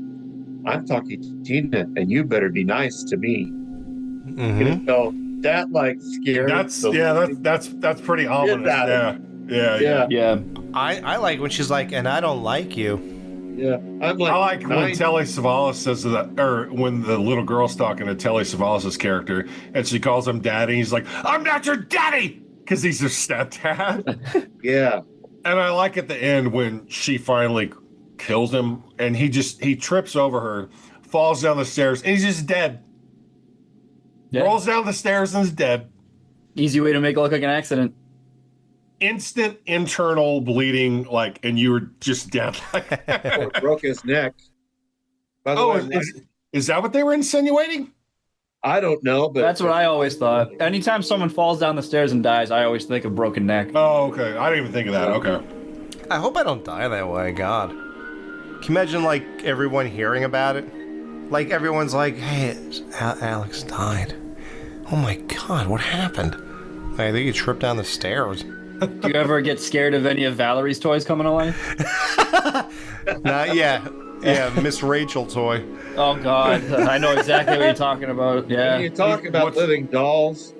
"I'm talking to Tina, and you better be nice to me." Mm-hmm. You know, that like scared. That's pretty ominous. Yeah. I like when she's like, "And I don't like you." Yeah, I like when Telly Savalas says that, or when the little girl's talking to Telly Savalas' character, and she calls him daddy. He's like, "I'm not your daddy," because he's her stepdad. Yeah. And I like at the end when she finally kills him, and he trips over her, falls down the stairs, and he's just dead. Yeah. Rolls down the stairs and is dead. Easy way to make it look like an accident. Instant internal bleeding, and you were just dead. Or broke his neck. By the way, is that what they were insinuating? I don't know, but that's what I always thought. Anytime someone falls down the stairs and dies, I always think of broken neck. Oh, okay. I didn't even think of that. Okay. I hope I don't die that way. God. Can you imagine everyone hearing about it? Everyone's like, "Hey, Alex died." Oh my God, what happened? I think he tripped down the stairs. Do you ever get scared of any of Valerie's toys coming to life? Not yet. Yeah, Miss Rachel toy. Oh God, I know exactly what you're talking about. Yeah. When you talk about living dolls,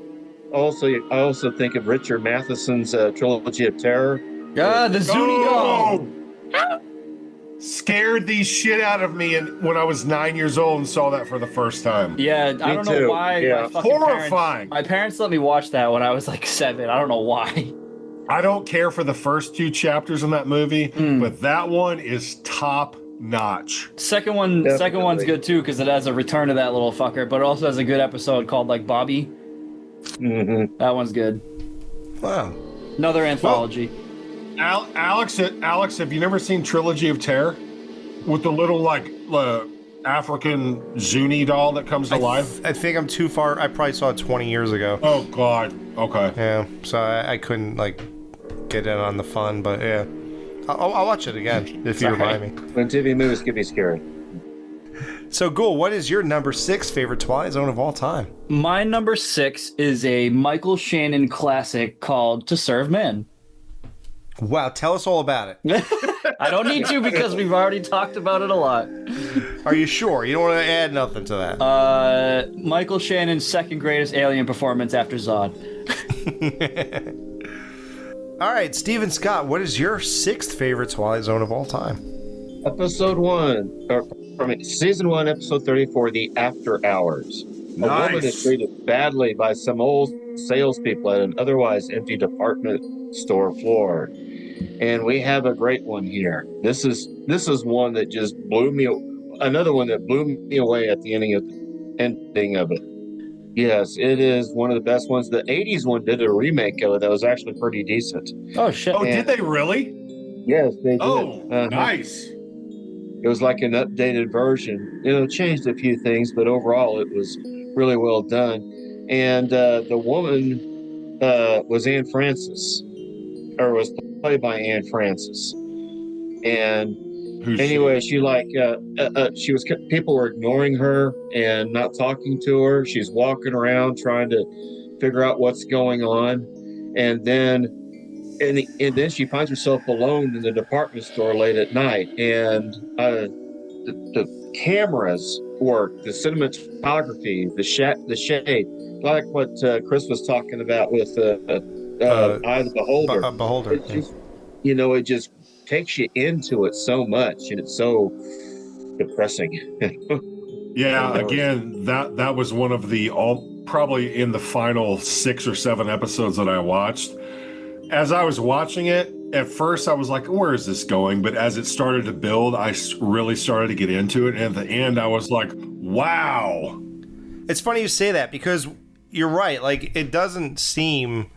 I also think of Richard Matheson's Trilogy of Terror. God, the Zuni doll. Scared the shit out of me when I was 9 years old and saw that for the first time. Yeah, I don't know why. Yeah. Horrifying. My parents let me watch that when I was 7. I don't know why. I don't care for the first 2 chapters in that movie, but that one is top notch. Second one's good too because it has a return to that little fucker, but it also has a good episode called Bobby. Mm-hmm. That one's good. Wow. Another anthology. Alex, have you never seen Trilogy of Terror with the little African Zuni doll that comes to life? I think I'm too far. I probably saw it 20 years ago. Oh God. Okay. Yeah. So I couldn't get in on the fun, but yeah, I'll watch it again if you remind me. When TV movies can be scary. So, Ghoul, what is your number 6 favorite Twilight Zone of all time? My number 6 is a Michael Shannon classic called "To Serve Men." Wow, tell us all about it. I don't need to because we've already talked about it a lot. Are you sure? You don't want to add nothing to that? Michael Shannon's second greatest alien performance after Zod. All right, Steven Scott, what is your 6th favorite Twilight Zone of all time? Season 1, episode 34, The After Hours. Nice. A woman is treated badly by some old salespeople at an otherwise empty department store floor. And we have a great one here. This is one that just blew me. Another one that blew me away at the ending of it. Yes, it is one of the best ones. The 80s one did a remake of it that was actually pretty decent. Oh shit! Oh, did they really? Yes, they did. Oh, nice. It was like an updated version. Changed a few things, but overall it was really well done. And the woman was Anne Francis, or was played by Anne Francis. And anyway, she was people were ignoring her and not talking to her. She's walking around trying to figure out what's going on. and then she finds herself alone in the department store late at night, and the cameras work, the cinematography, the shade, like what Chris was talking about with Eye of the Beholder. Beholder. It just, it just takes you into it so much, and it's so depressing. Yeah, again, that was one of the probably in the final 6 or 7 episodes that I watched. As I was watching it, at first I was like, where is this going? But as it started to build, I really started to get into it. And at the end, I was like, wow. It's funny you say that because you're right. Like, it doesn't seem,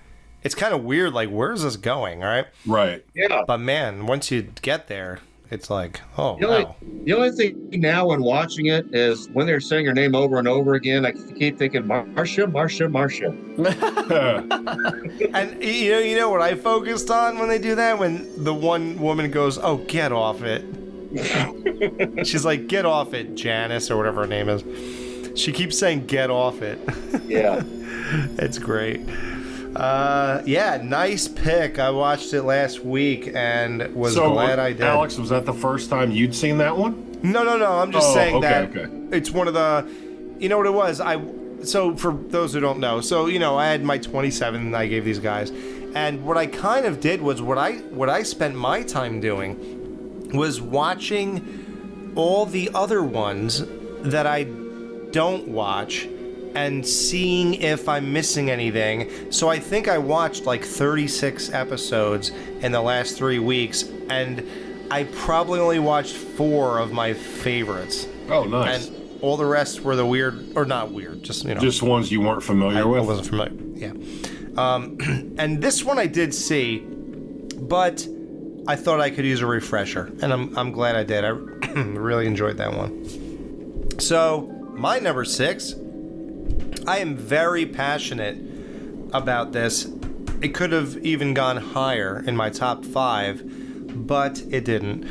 it's kind of weird. Like, where's this going? Right. Right. Yeah. But man, once you get there, it's like, oh, wow. The only thing now when watching it is when they're saying her name over and over again, I keep thinking, Marcia. And you know what I focused on when they do that? When the one woman goes, oh, get off it. She's like, get off it, Janice, or whatever her name is. She keeps saying, get off it. Yeah. It's great. Yeah, nice pick. I watched it last week and was glad I did. Alex, was that the first time you'd seen that one? No. I'm just saying that okay. It's one of the, you know what it was? So for those who don't know, I had my 27 I gave these guys, and what I kind of did was what I spent my time doing was watching all the other ones that I don't watch and seeing if I'm missing anything. So I think I watched like 36 episodes in the last 3 weeks, and I probably only watched 4 of my favorites. Oh, nice. And all the rest were the weird, or not weird, just, Just ones you weren't familiar with? I wasn't familiar, yeah. And this one I did see, but I thought I could use a refresher, and I'm glad I did. I really enjoyed that one. So, my number 6, I am very passionate about this. It could have even gone higher in my top 5, but it didn't.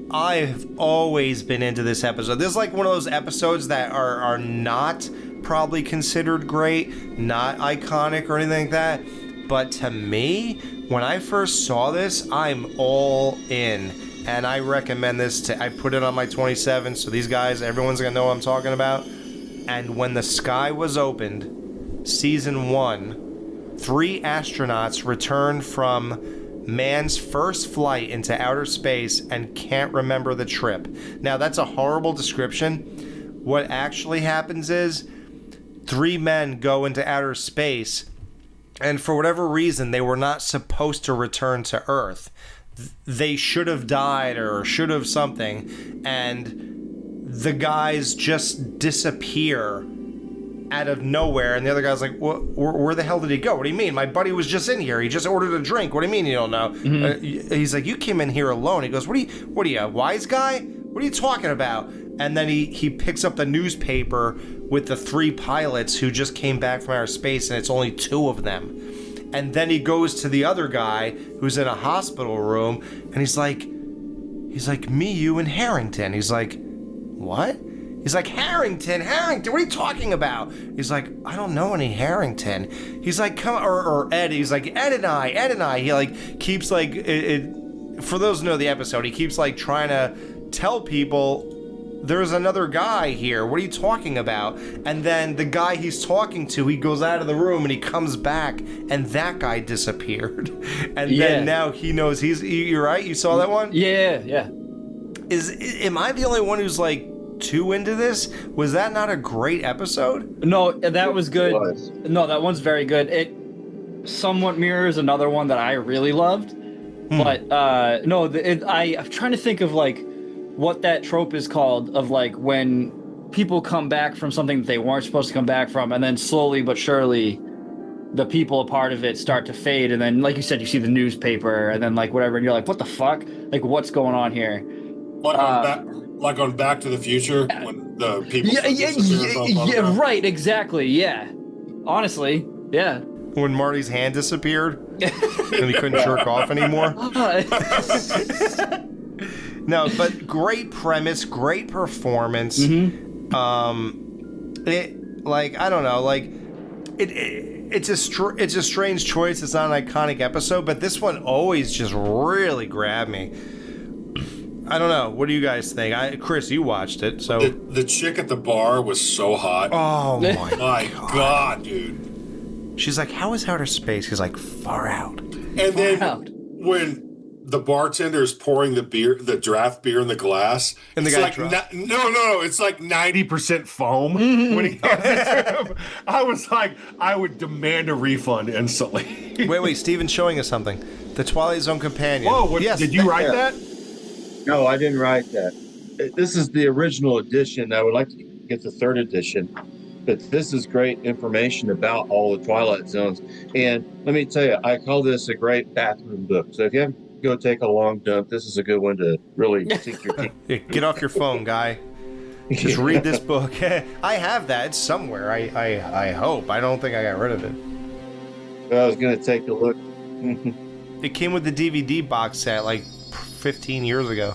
I've always been into this episode. This is like one of those episodes that are not probably considered great, not iconic or anything like that. But to me, when I first saw this, I'm all in. And I recommend this I put it on my 27, so these guys, everyone's going to know what I'm talking about. And when the sky was opened, season 1, 3 astronauts returned from man's first flight into outer space and can't remember the trip. Now, that's a horrible description. What actually happens is 3 men go into outer space, and for whatever reason, they were not supposed to return to Earth. They should have died or should have something, and the guys just disappear out of nowhere, and the other guy's like, where the hell did he go? What do you mean? My buddy was just in here. He just ordered a drink. What do you mean you don't know? Mm-hmm. He's like, you came in here alone. He goes, what are you, a wise guy? What are you talking about? And then he picks up the newspaper with the 3 pilots who just came back from outer space, and it's only 2 of them. And then he goes to the other guy who's in a hospital room, and he's like, me, you, and Harrington. He's like, what? He's like, Harrington, what are you talking about? He's like, I don't know any Harrington. He's like, come, or Ed. He's like, Ed and I. He like keeps like, for those who know the episode, he keeps like trying to tell people there's another guy here. What are you talking about? And then the guy he's talking to, he goes out of the room and he comes back, and that guy disappeared. And then now he knows you're right? You saw that one? Yeah. Am I the only one who's like too into this? Was that not a great episode? No, that was good. No, that one's very good. It somewhat mirrors another one that I really loved. But I'm trying to think of like what that trope is called, of like when people come back from something that they weren't supposed to come back from, and then slowly but surely the people a part of it start to fade, and then like you said, you see the newspaper and then like whatever, and you're like, what the fuck? Like, what's going on here? Like on Back to the Future, when the people yeah, right, exactly, yeah. Honestly, yeah. When Marty's hand disappeared and he couldn't jerk off anymore. No, but great premise, great performance. Mm-hmm. I don't know, like it's a strange choice. It's not an iconic episode, but this one always just really grabbed me. I don't know. What do you guys think? Chris, you watched it, so the chick at the bar was so hot. oh my God, dude. She's like, "How is outer space?" He's like, "Far out." And then when the bartender is pouring the draft beer in the glass, And the it's guy like drops. no, it's like 90% foam. When he hands it to him, I was like, I would demand a refund instantly. Wait, Steven's showing us something. The Twilight Zone companion. Whoa, yes, did you write that? No, I didn't write that. This is the original edition. I would like to get the third edition, but this is great information about all the Twilight Zones. And let me tell you, I call this a great bathroom book. So if you have to go take a long dump, this is a good one to really sink your teeth. Yeah, get off your phone, guy. Just read this book. I have that. It's somewhere. I hope. I don't think I got rid of it. I was going to take a look. It came with the DVD box set like 15 years ago.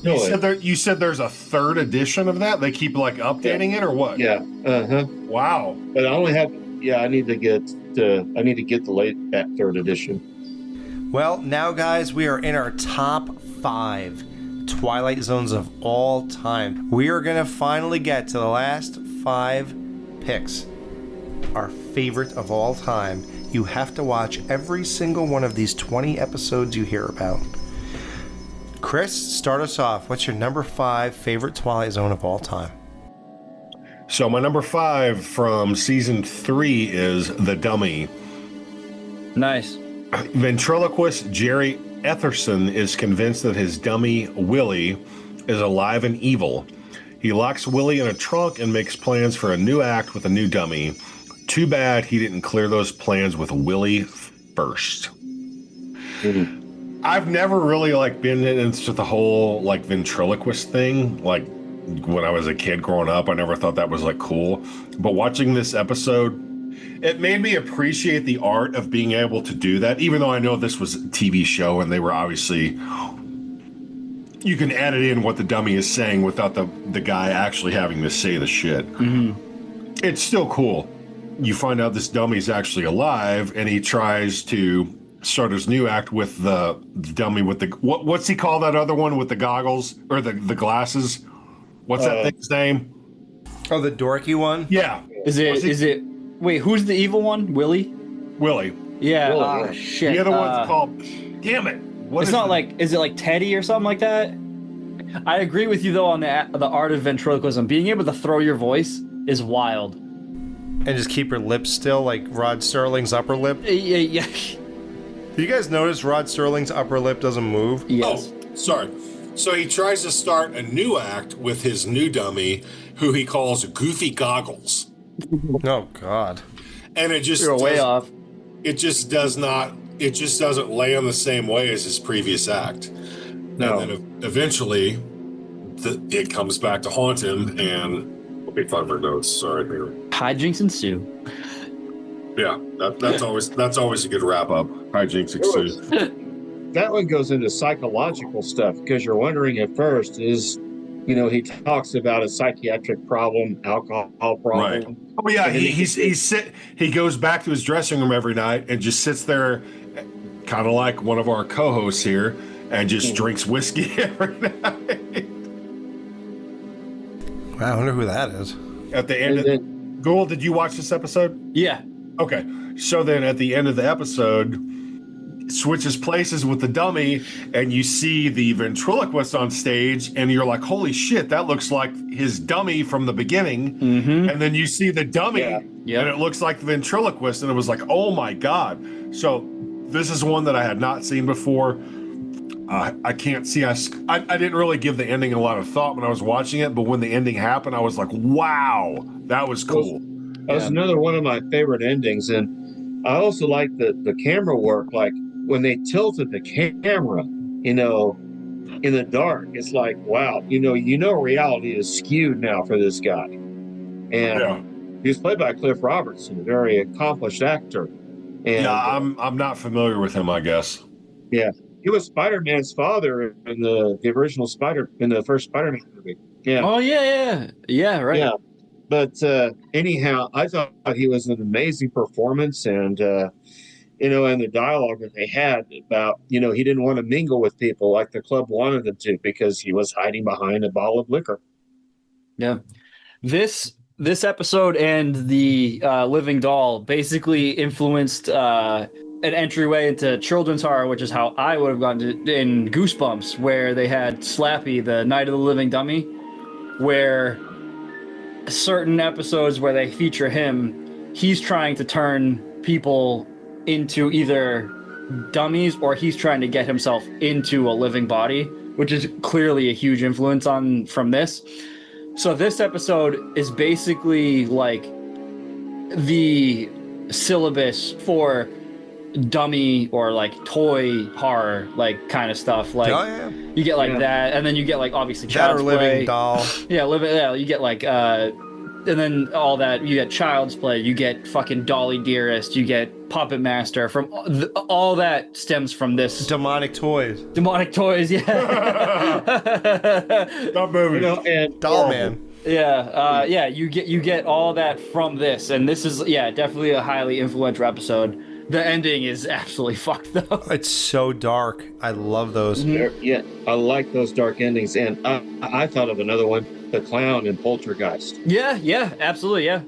You said there's a third edition of that? They keep like updating it or what? Yeah. Uh-huh. Wow. But I only have, I need to get that third edition. Well, now guys, we are in our top 5 Twilight Zones of all time. We are going to finally get to the last 5 picks. Our favorite of all time. You have to watch every single one of these 20 episodes you hear about. Chris, start us off. What's your number 5 favorite Twilight Zone of all time? So my number 5 from season 3 is The Dummy. Nice. Ventriloquist Jerry Etherson is convinced that his dummy, Willie, is alive and evil. He locks Willie in a trunk and makes plans for a new act with a new dummy. Too bad he didn't clear those plans with Willie first. Mm-hmm. I've never really been into the whole ventriloquist thing. Like when I was a kid growing up, I never thought that was cool. But watching this episode, it made me appreciate the art of being able to do that, even though I know this was a TV show and they were obviously, you can edit in what the dummy is saying without the guy actually having to say the shit. Mm-hmm. It's still cool. You find out this dummy's actually alive and he tries to start his new act with the dummy with the, what's he call that other one with the goggles or the glasses? What's that thing's name? Oh, the dorky one? Yeah. Is it, wait, who's the evil one? Willie? Willie. Yeah. Willie, yeah. Shit. The other one's called, damn it. It's not is it like Teddy or something like that? I agree with you though on the art of ventriloquism. Being able to throw your voice is wild. And just keep your lips still, like Rod Serling's upper lip? Yeah. Do you guys notice Rod Serling's upper lip doesn't move? Yes. Oh, sorry. So he tries to start a new act with his new dummy, who he calls Goofy Goggles. Oh, God. And it just You're way off. It just does not. It just doesn't lay on the same way as his previous act. No. And then eventually, it comes back to haunt him. And let me find my notes. Sorry. Hijinks ensue. Yeah, that's always a good wrap up. Hijinks ensue. That one goes into psychological stuff because you're wondering at first is, he talks about a psychiatric problem, alcohol problem. Right. Oh yeah, he goes back to his dressing room every night and just sits there, kind of like one of our co-hosts here, and just drinks whiskey every night. Wow, I wonder who that is. At the end of Ghoul, did you watch this episode? Yeah. Okay. So then at the end of the episode, switches places with the dummy and you see the ventriloquist on stage and you're like, holy shit, that looks like his dummy from the beginning. Mm-hmm. And then you see the dummy Yep. and it looks like the ventriloquist and it was like, oh my God. So this is one that I had not seen before. I can't see I didn't really give the ending a lot of thought when I was watching it, but when the ending happened, I was like, wow, that was cool. That was another one of my favorite endings. And I also like the camera work, like when they tilted the camera, in the dark, it's like, wow, reality is skewed now for this guy. And he was played by Cliff Robertson, a very accomplished actor. And I'm not familiar with him, I guess. Yeah. He was Spider-Man's father in the original in the first Spider-Man movie. Yeah. Oh yeah, right. Yeah. But anyhow, I thought he was an amazing performance, and and the dialogue that they had about, he didn't want to mingle with people like the club wanted him to because he was hiding behind a bottle of liquor. Yeah. This episode and the Living Doll basically influenced an entryway into children's horror, which is how I would have gone to in Goosebumps, where they had Slappy, the Night of the Living Dummy, where certain episodes where they feature him, he's trying to turn people into either dummies or he's trying to get himself into a living body, which is clearly a huge influence from this. So this episode is basically like the syllabus for dummy or like toy horror, like kind of stuff. Like you get like that, and then you get like obviously child's play. Living Doll. You get like and then all that, you get Child's Play, you get fucking Dolly Dearest, you get Puppet Master. From all that stems from this. Demonic Toys, yeah. That movie. And Doll Man. Yeah, you get all that from this, and this is definitely a highly influential episode. The ending is absolutely fucked though. It's so dark. I love those. Yeah, I like those dark endings, and I thought of another one, the clown in Poltergeist. Yeah, absolutely, yeah.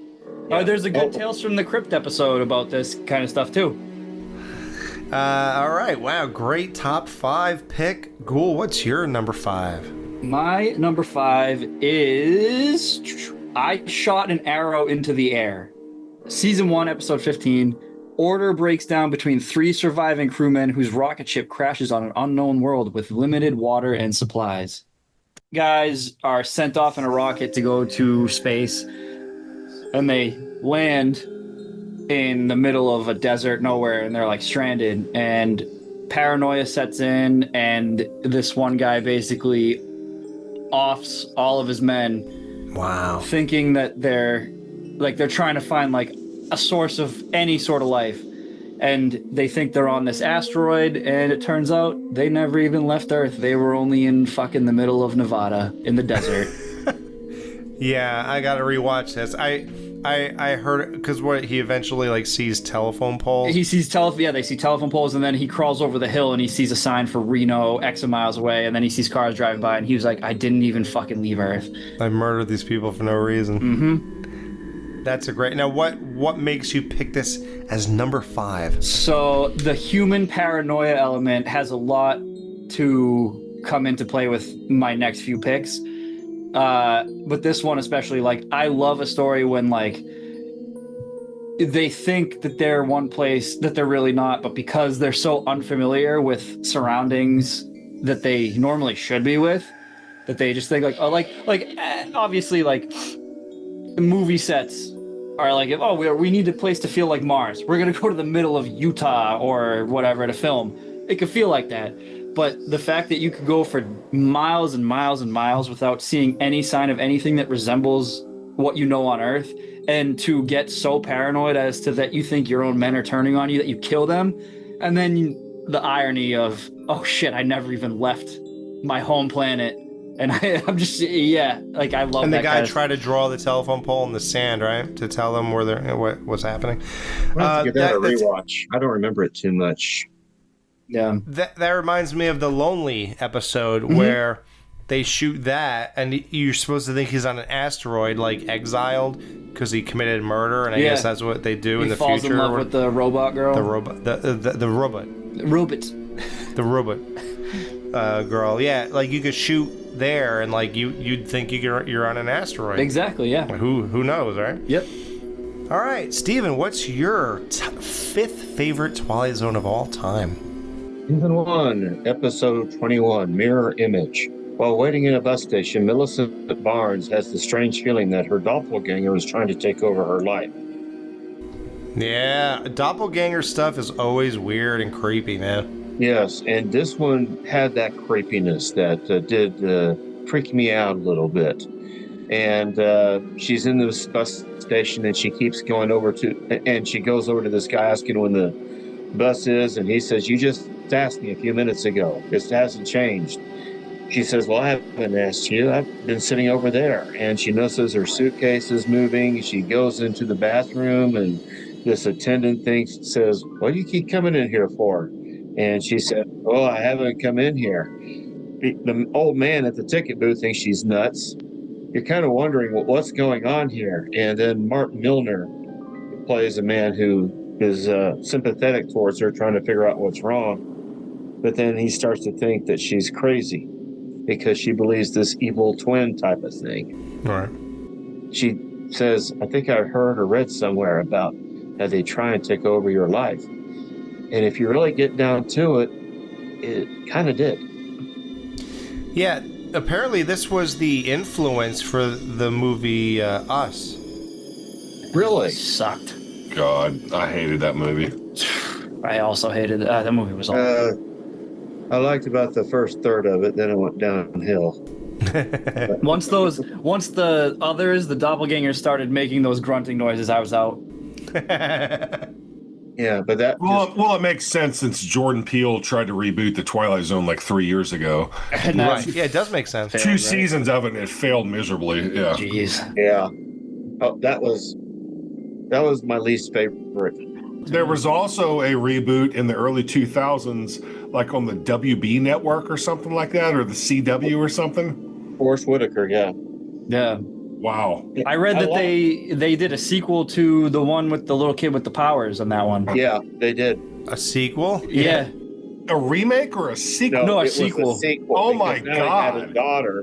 There's a good Tales from the Crypt episode about this kind of stuff too. All right, wow, great top 5 pick. Ghoul, what's your number 5? My number 5 is I Shot an Arrow into the Air. Season 1, episode 15. Order breaks down between 3 surviving crewmen whose rocket ship crashes on an unknown world with limited water and supplies. Guys are sent off in a rocket to go to space, and they land in the middle of a desert nowhere, and they're like stranded, and paranoia sets in, and this one guy basically offs all of his men. Wow. Thinking that they're trying to find like a source of any sort of life, and they think they're on this asteroid, and it turns out they never even left Earth. They were only in fucking the middle of Nevada in the desert. Yeah, I gotta rewatch this. I heard, because he eventually like sees telephone poles. He sees they see telephone poles, and then he crawls over the hill and he sees a sign for Reno X miles away, and then he sees cars driving by, and he was like, I didn't even fucking leave Earth. I murdered these people for no reason. Mm-hmm. That's a great. Now, what makes you pick this as number 5? So the human paranoia element has a lot to come into play with my next few picks. But this one especially, like, I love a story when like they think that they're one place that they're really not, but because they're so unfamiliar with surroundings that they normally should be with, that they just think like, oh, like obviously like movie sets are like, we need a place to feel like Mars. We're gonna go to the middle of Utah or whatever to film. It could feel like that. But the fact that you could go for miles and miles and miles without seeing any sign of anything that resembles what you know on Earth, and to get so paranoid as to that you think your own men are turning on you, that you kill them, and then the irony of, oh shit, I never even left my home planet. And I'm just, I love that. And the guy tried to draw the telephone pole in the sand, right, to tell them what's happening. I have to give that a rewatch. I don't remember it too much. Yeah, that reminds me of the Lonely episode where they shoot that, and you're supposed to think he's on an asteroid, like exiled, because he committed murder, and I guess that's what they do in the future. He falls in love with the robot girl. The robot. The robot. Robot. The robot girl. Yeah, like you could shoot there, and like you'd think you're on an asteroid. Exactly. Yeah. Who knows, right? Yep. All right, Steven, what's your 5th favorite Twilight Zone of all time? Season 1, episode 21, Mirror Image. While waiting in a bus station, Millicent Barnes has the strange feeling that her doppelganger is trying to take over her life. Yeah, doppelganger stuff is always weird and creepy, man. Yes, and this one had that creepiness that did freak me out a little bit. And she's in this bus station, and she keeps going and she goes over to this guy asking when the bus is, and he says, "You just asked me a few minutes ago. It hasn't changed." she says, well, I haven't asked you. I've been sitting over there. And she notices her suitcase is moving. She goes into the bathroom, and this attendant says, what do you keep coming in here for? And she said, oh, I haven't come in here. The old man at the ticket booth thinks she's nuts. You're kind of wondering, well, what's going on here? And then Mark Milner plays a man who is sympathetic towards her, trying to figure out what's wrong. But then he starts to think that she's crazy because she believes this evil twin type of thing. Right. She says, I think I heard or read somewhere about how they try and take over your life. And if you really get down to it, it kind of did. Yeah, apparently this was the influence for the movie Us. Really? Sucked. God, I hated that movie. I also hated that movie. Was awful. I liked about the first third of it, then it went downhill. Once the others, the doppelgangers, started making those grunting noises, I was out. Yeah, but that Well, it makes sense since Jordan Peele tried to reboot the Twilight Zone like 3 years ago. Right. Yeah, it does make sense. Two seasons of it, and it failed miserably. Yeah. Jeez. yeah. Oh, that was my least favorite. There was also a reboot in the early 2000s, like on the WB network or something like that, or the CW or something. Forrest Whitaker, yeah. Yeah. Wow. I read that they did a sequel to the one with the little kid with the powers on that one. Yeah, they did. A sequel? Yeah. A remake or a sequel? No, a it sequel. Was a sequel. Oh my because now he had a God. daughter,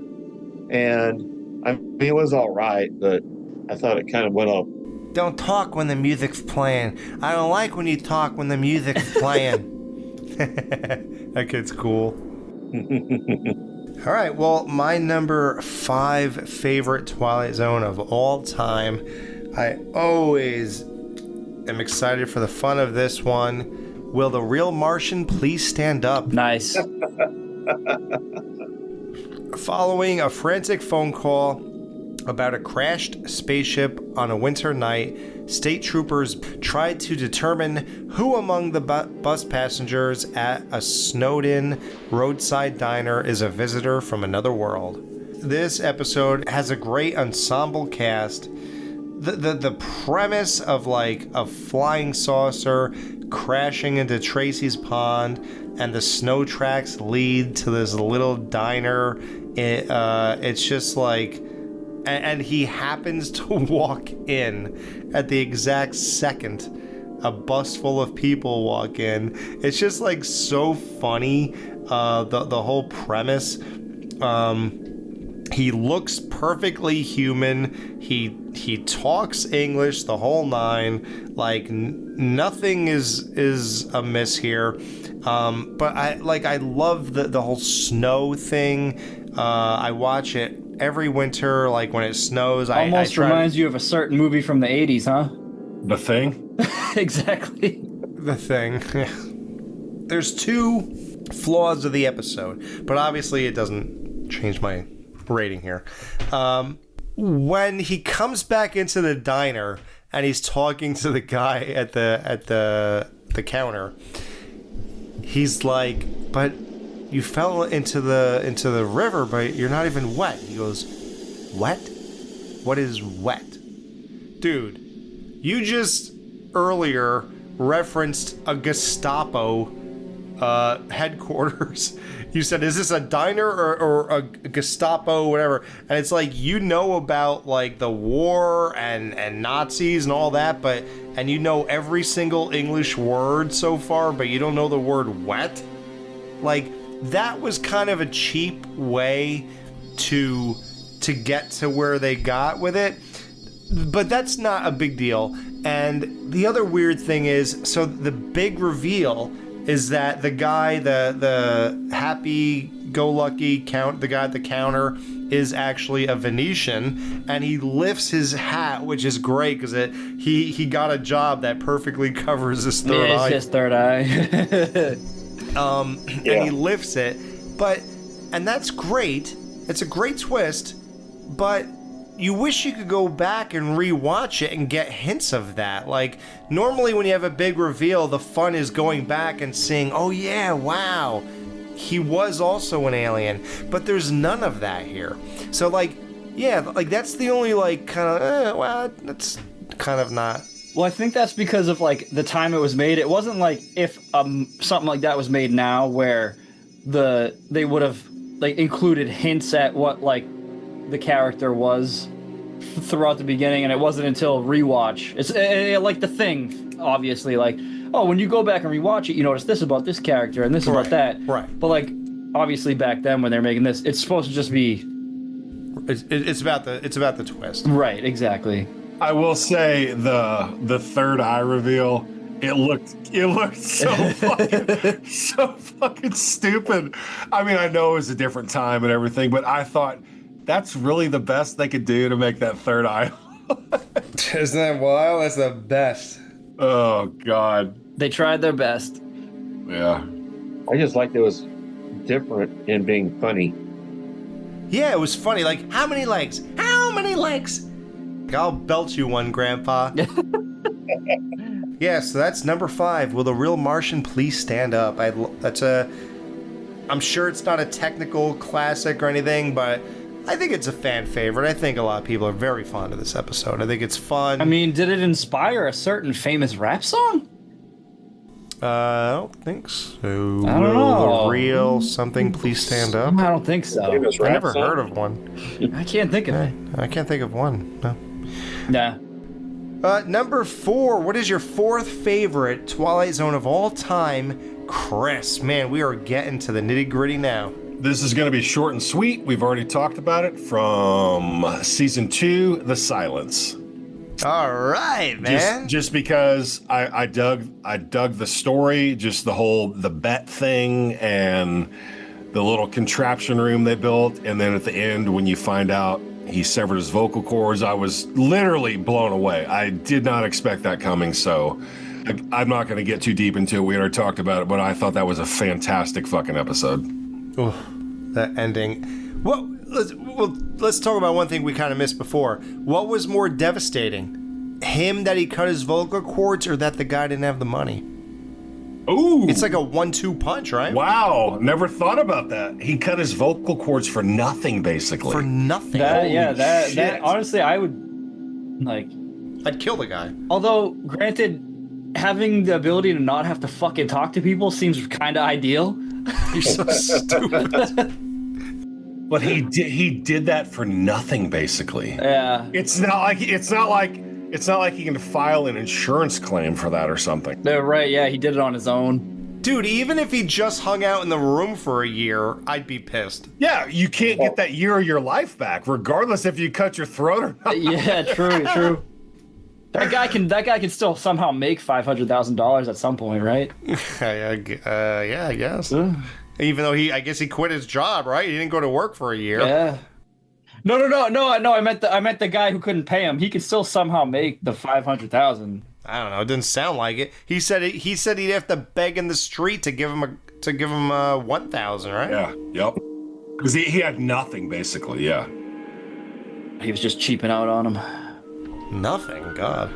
and I mean, it was all right, but I thought it kind of went off. Don't talk when the music's playing. I don't like when you talk when the music's playing. That kid's cool. All right, well, my number 5 favorite Twilight Zone of all time. I always am excited for the fun of this one. Will the real Martian please stand up? Nice. Following a frantic phone call about a crashed spaceship on a winter night, state troopers tried to determine who among the bus passengers at a snowed-in roadside diner is a visitor from another world. This episode has a great ensemble cast. The premise of like a flying saucer crashing into Tracy's pond and the snow tracks lead to this little diner. It's just like, and he happens to walk in at the exact second a bus full of people walk in. It's just like so funny, the whole premise. He looks perfectly human. He talks English the whole nine. Like nothing is amiss here. But I love the whole snow thing. I watch it every winter, like when it snows. Almost reminds you of a certain movie from the 80s, huh? The Thing? Exactly. The Thing. There's 2 flaws of the episode, but obviously it doesn't change my rating here. When he comes back into the diner and he's talking to the guy at the counter, he's like, but you fell into the river, but you're not even wet. He goes, wet? What is wet? Dude, you just earlier referenced a Gestapo headquarters. You said, is this a diner or a Gestapo, whatever? And it's like, you know about like the war and Nazis and all that, and you know every single English word so far, but you don't know the word wet? Like, that was kind of a cheap way to get to where they got with it, but that's not a big deal. And the other weird thing is, so the big reveal is that the guy, the happy-go-lucky the guy at the counter is actually a Venetian, and he lifts his hat, which is great because he got a job that perfectly covers his third eye. It's his third eye. And he lifts it, and that's great. It's a great twist, but you wish you could go back and rewatch it and get hints of that. Like, normally when you have a big reveal, the fun is going back and seeing, oh yeah, wow, he was also an alien, but there's none of that here. So like, yeah, like that's the only like kind of well, that's kind of not. Well, I think that's because of like the time it was made. It wasn't like if something like that was made now, where they would have like included hints at what like the character was throughout the beginning, and it wasn't until rewatch. It's like The Thing, obviously. Like, oh, when you go back and rewatch it, you notice this about this character and this about that. Right. But like, obviously back then when they're making this, it's supposed to just be. It's about the twist. Right. Exactly. I will say the third eye reveal. It looked so fucking stupid. I mean, I know it was a different time and everything, but I thought that's really the best they could do to make that third eye. Isn't that wild? That's the best. Oh God. They tried their best. Yeah. I just liked it was different in being funny. Yeah, it was funny. Like, how many legs? How many legs? I'll belt you one, Grandpa. Yeah, so that's number 5. Will the real Martian please stand up? I'm sure it's not a technical classic or anything, but I think it's a fan favorite. I think a lot of people are very fond of this episode. I think it's fun. I mean, did it inspire a certain famous rap song? I don't think so. I don't know. The real something please stand up? I don't think so. Famous I rap never song? heard of one. I can't think of it. I can't think of one. No. Nah. Number 4, what is your 4th favorite Twilight Zone of all time? Chris, man, we are getting to the nitty gritty now. This is going to be short and sweet. We've already talked about it from season 2, The Silence. All right, man. Just because I dug the story, just the bet thing and the little contraption room they built, and then at the end when you find out he severed his vocal cords, I was literally blown away. I did not expect that coming, so I'm not going to get too deep into it. We already talked about it, but I thought that was a fantastic fucking episode. Oh, that ending. Let's talk about one thing we kind of missed before. What was more devastating? Him that he cut his vocal cords, or that the guy didn't have the money? Ooh. It's like a 1-2 punch, right? Wow, never thought about that. He cut his vocal cords for nothing, basically. For nothing. That honestly, I would like. I'd kill the guy. Although, granted, having the ability to not have to fucking talk to people seems kind of ideal. You're so stupid. But he did that for nothing, basically. Yeah. It's not like he can file an insurance claim for that or something. Right. Yeah, he did it on his own. Dude, even if he just hung out in the room for a year, I'd be pissed. Yeah, you can't get that year of your life back, regardless if you cut your throat or not. Yeah, true. That guy can still somehow make $500,000 at some point, right? Yeah, I guess. Even though I guess he quit his job, right? He didn't go to work for a year. Yeah. No. I meant the guy who couldn't pay him. He could still somehow make the $500,000. I don't know. It didn't sound like it. He said he'd have to beg in the street to give him $1,000, right? Yeah. Yep. Because he had nothing basically. Yeah. He was just cheaping out on him. Nothing. God.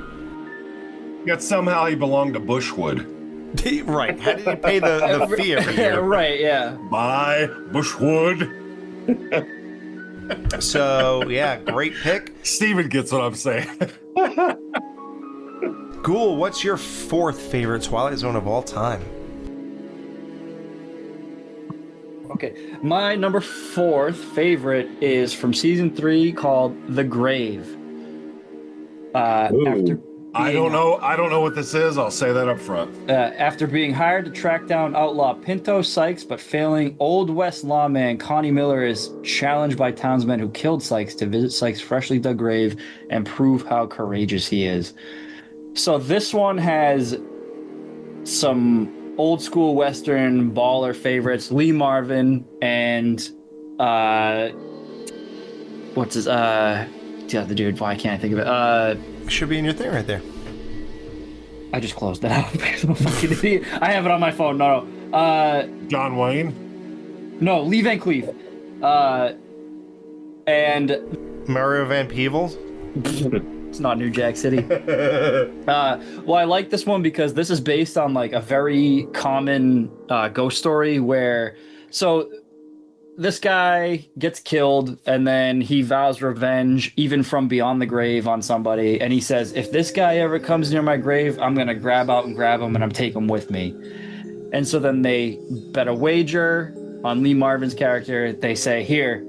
Yet somehow he belonged to Bushwood. Right. How did he pay the fee every year? Right. Yeah. Bye, Bushwood. So yeah, great pick. Steven gets what I'm saying. Ghoul, what's your 4th favorite Twilight Zone of all time? Okay, my number 4th favorite is from season 3 called The Grave. I don't know what this is. I'll say that up front. After being hired to track down outlaw Pinto Sykes, but failing, Old West lawman Connie Miller is challenged by townsmen who killed Sykes to visit Sykes' freshly dug grave and prove how courageous he is. So this one has some old school Western baller favorites, Lee Marvin and what's his the other dude, why can't I think of it? It should be in your thing right there. I just closed that out because I'm a fucking idiot. I have it on my phone. No. John Wayne? No, Lee Van Cleef. And Mario Van Peebles? it's not New Jack City. Well, I like this one because this is based on like a very common ghost story where So this guy gets killed, and then he vows revenge, even from beyond the grave, on somebody. And he says, if this guy ever comes near my grave, I'm going to grab him and I'm take him with me. And so then they bet a wager on Lee Marvin's character. They say, here,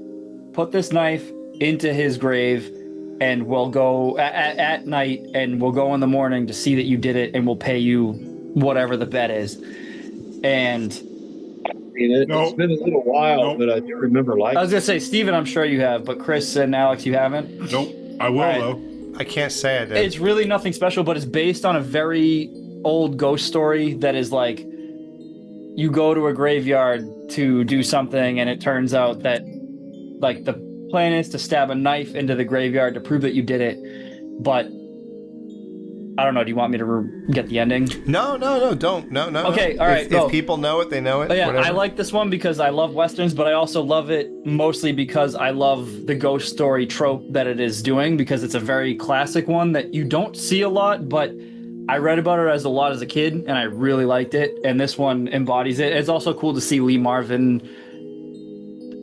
put this knife into his grave, and we'll go at night, and we'll go in the morning to see that you did it, and we'll pay you whatever the bet is. And it's been a little while, but I do remember liking it. I was going to say, Steven, I'm sure you have, but Chris and Alex, you haven't? Nope. I will, Right. though. I can't say I did. It's really nothing special, but it's based on a very old ghost story that is like, you go to a graveyard to do something, and it turns out that like the plan is to stab a knife into the graveyard to prove that you did it. But I don't know. Do you want me to get the ending? No, don't. No. Okay, all right, If people know it, they know it. But yeah, whatever. I like this one because I love Westerns, but I also love it mostly because I love the ghost story trope that it is doing, because it's a very classic one that you don't see a lot, but I read about it a lot as a kid, and I really liked it, and this one embodies it. It's also cool to see Lee Marvin,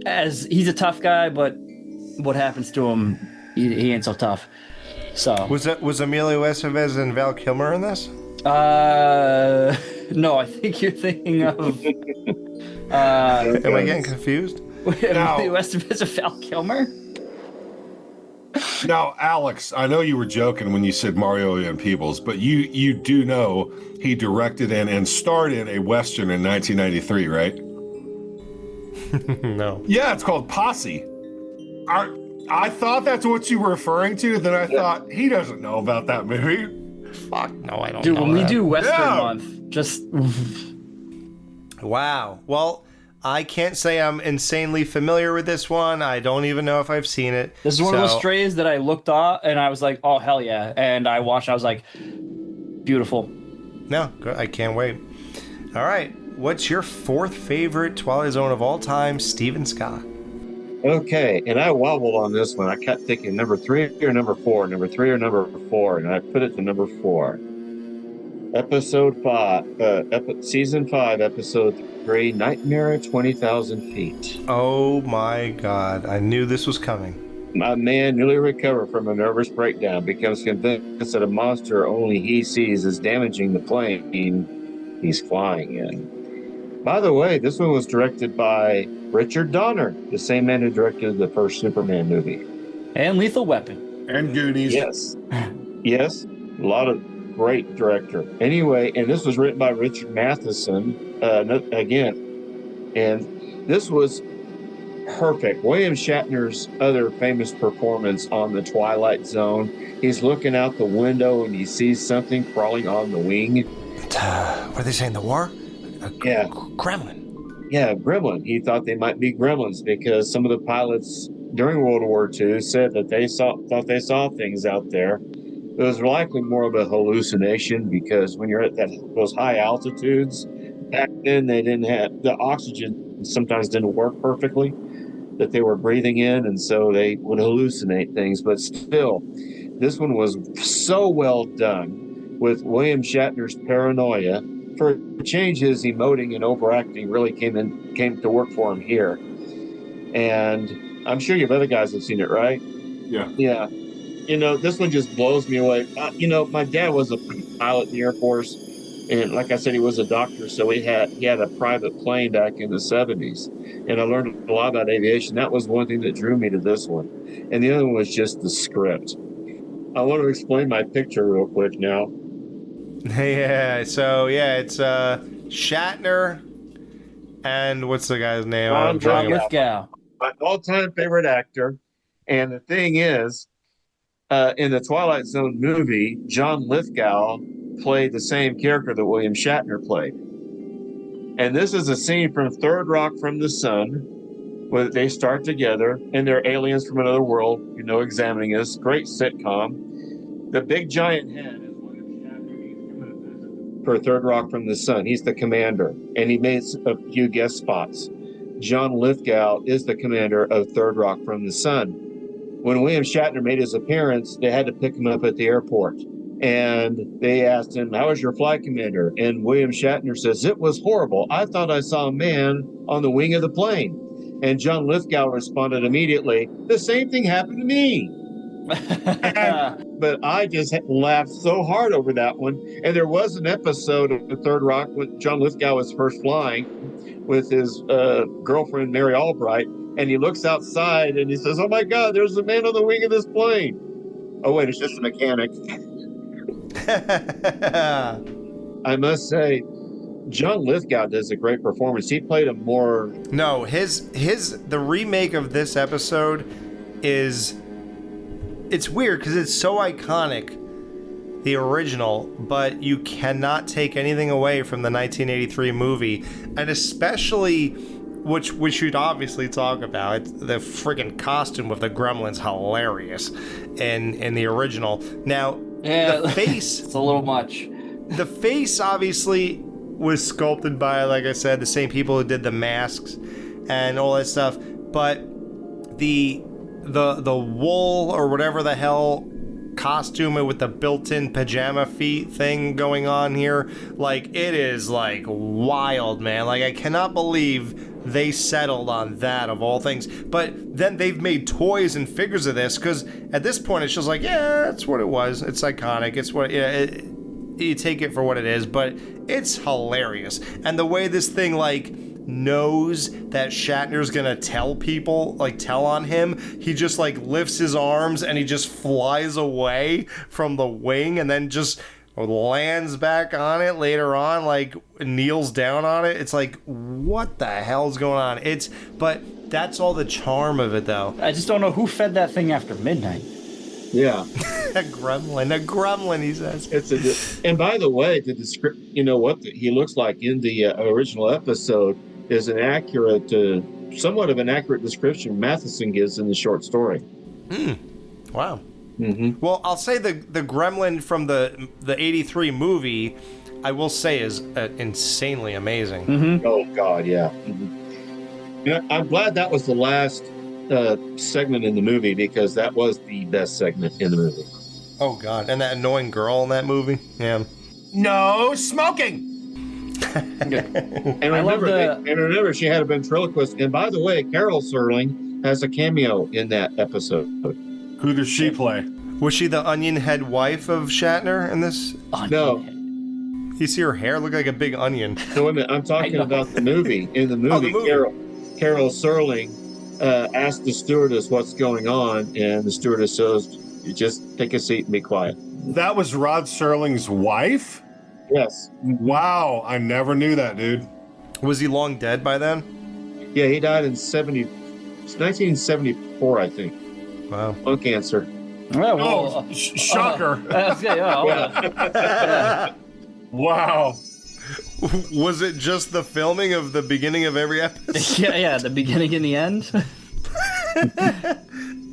as he's a tough guy, but what happens to him, he ain't so tough. So Was Emilio Estevez and Val Kilmer in this? no, I think you're thinking of Am I getting confused? Emilio Estevez and Val Kilmer. Now, Alex, I know you were joking when you said Mario and Peebles, but you do know he directed and starred in a Western in 1993, right? No. Yeah, it's called Posse. I thought that's what you were referring to. Then I thought, he doesn't know about that movie. Fuck no, I don't Dude, know when we that. do Western Yeah. month, just Wow. Well, I can't say I'm insanely familiar with this one. I don't even know if I've seen it. this is one of those So- strays that I looked at and I was like, oh hell yeah, and I watched. I was like, beautiful. No, I can't wait. All right. What's your fourth favorite Twilight Zone of all time, Steven Scott? Okay, and I wobbled on this one. I kept thinking number 3 or number 4, number 3 or number 4, and I put it to number 4. Episode 5, season 5, episode 3, Nightmare at 20,000 Feet. Oh my God. I knew this was coming. My man, newly recovered from a nervous breakdown, becomes convinced that a monster only he sees is damaging the plane he's flying in. By the way, this one was directed by Richard Donner, the same man who directed the first Superman movie. And Lethal Weapon. And Goonies. Yes. Yes. A lot of great director. Anyway, and this was written by Richard Matheson, again. And this was perfect. William Shatner's other famous performance on The Twilight Zone. He's looking out the window and he sees something crawling on the wing. What are they saying? The war? Yeah. Gremlin. Yeah, gremlin. He thought they might be gremlins because some of the pilots during World War II said that thought they saw things out there. It was likely more of a hallucination because when you're at those high altitudes, back then they didn't have the oxygen. Sometimes didn't work perfectly that they were breathing in, and so they would hallucinate things. But still, this one was so well done with William Shatner's paranoia. For a change, his emoting and overacting really came to work for him here. And I'm sure you other guys have seen it, right? Yeah. Yeah. You know, this one just blows me away. My dad was a pilot in the Air Force, and like I said, he was a doctor, so he had a private plane back in the 70s. And I learned a lot about aviation. That was one thing that drew me to this one. And the other one was just the script. I want to explain my picture real quick now. Yeah, so yeah, it's Shatner and what's the guy's name? I'm John drawing a- Lithgow. My all-time favorite actor. And the thing is, in the Twilight Zone movie, John Lithgow played the same character that William Shatner played. And this is a scene from Third Rock from the Sun, where they start together and they're aliens from another world, examining us. Great sitcom. The big giant head is William Shatner. He's coming to visit for Third Rock from the Sun. He's the commander, and he made a few guest spots. John Lithgow is the commander of Third Rock from the Sun. When William Shatner made his appearance, they had to pick him up at the airport. And they asked him, "How was your flight, Commander?" And William Shatner says, "It was horrible. I thought I saw a man on the wing of the plane." And John Lithgow responded immediately, "The same thing happened to me." But I just laughed so hard over that one. And there was an episode of The Third Rock when John Lithgow was first flying with his girlfriend, Mary Albright. And he looks outside and he says, "Oh my God, there's a man on the wing of this plane." Oh, wait, it's just a mechanic. I must say, John Lithgow does a great performance. He played a more... No, the remake of this episode is... It's weird because it's so iconic, the original, but you cannot take anything away from the 1983 movie, and especially, which we should obviously talk about, it's the friggin' costume of the gremlins, hilarious in the original. Now, Yeah, the face... It's a little much. The face obviously was sculpted by, like I said, the same people who did the masks and all that stuff, but the wool or whatever the hell costume with the built-in pajama feet thing going on here, like, it is like wild, man. Like, I cannot believe they settled on that of all things. But then they've made toys and figures of this, because at this point it's just like, yeah, that's what it was. It's iconic. It's what you take it for what it is, but it's hilarious. And the way this thing like knows that Shatner's gonna tell on him, he just like lifts his arms and he just flies away from the wing and then just lands back on it later on, like kneels down on it. It's like, what the hell's going on? But that's all the charm of it, though. I just don't know who fed that thing after midnight. Yeah. a gremlin, he says. And by the way, the description, you know what he looks like in the original episode is somewhat of an accurate description Matheson gives in the short story. Wow. Mm-hmm. Well, I'll say the gremlin from the 83 movie, I will say, is insanely amazing. Mm-hmm. Oh, God, yeah. Mm-hmm. You know, I'm glad that was the last segment in the movie, because that was the best segment in the movie. Oh, God. And that annoying girl in that movie? Yeah. No smoking! And remember, she had a ventriloquist. And by the way, Carol Serling has a cameo in that episode. Who does she play? Was she the onion head wife of Shatner in this? No. You see her hair look like a big onion. No, wait a minute. I'm talking about the movie. In the movie, Carol Serling asked the stewardess what's going on, and the stewardess says, "You just take a seat and be quiet." That was Rod Serling's wife? Yes. Wow, I never knew that, dude. Was he long dead by then? Yeah, he died in 1974, I think. Wow. Lung cancer. Oh, shocker. Wow. Wow. Was it just the filming of the beginning of every episode? Yeah, the beginning and the end.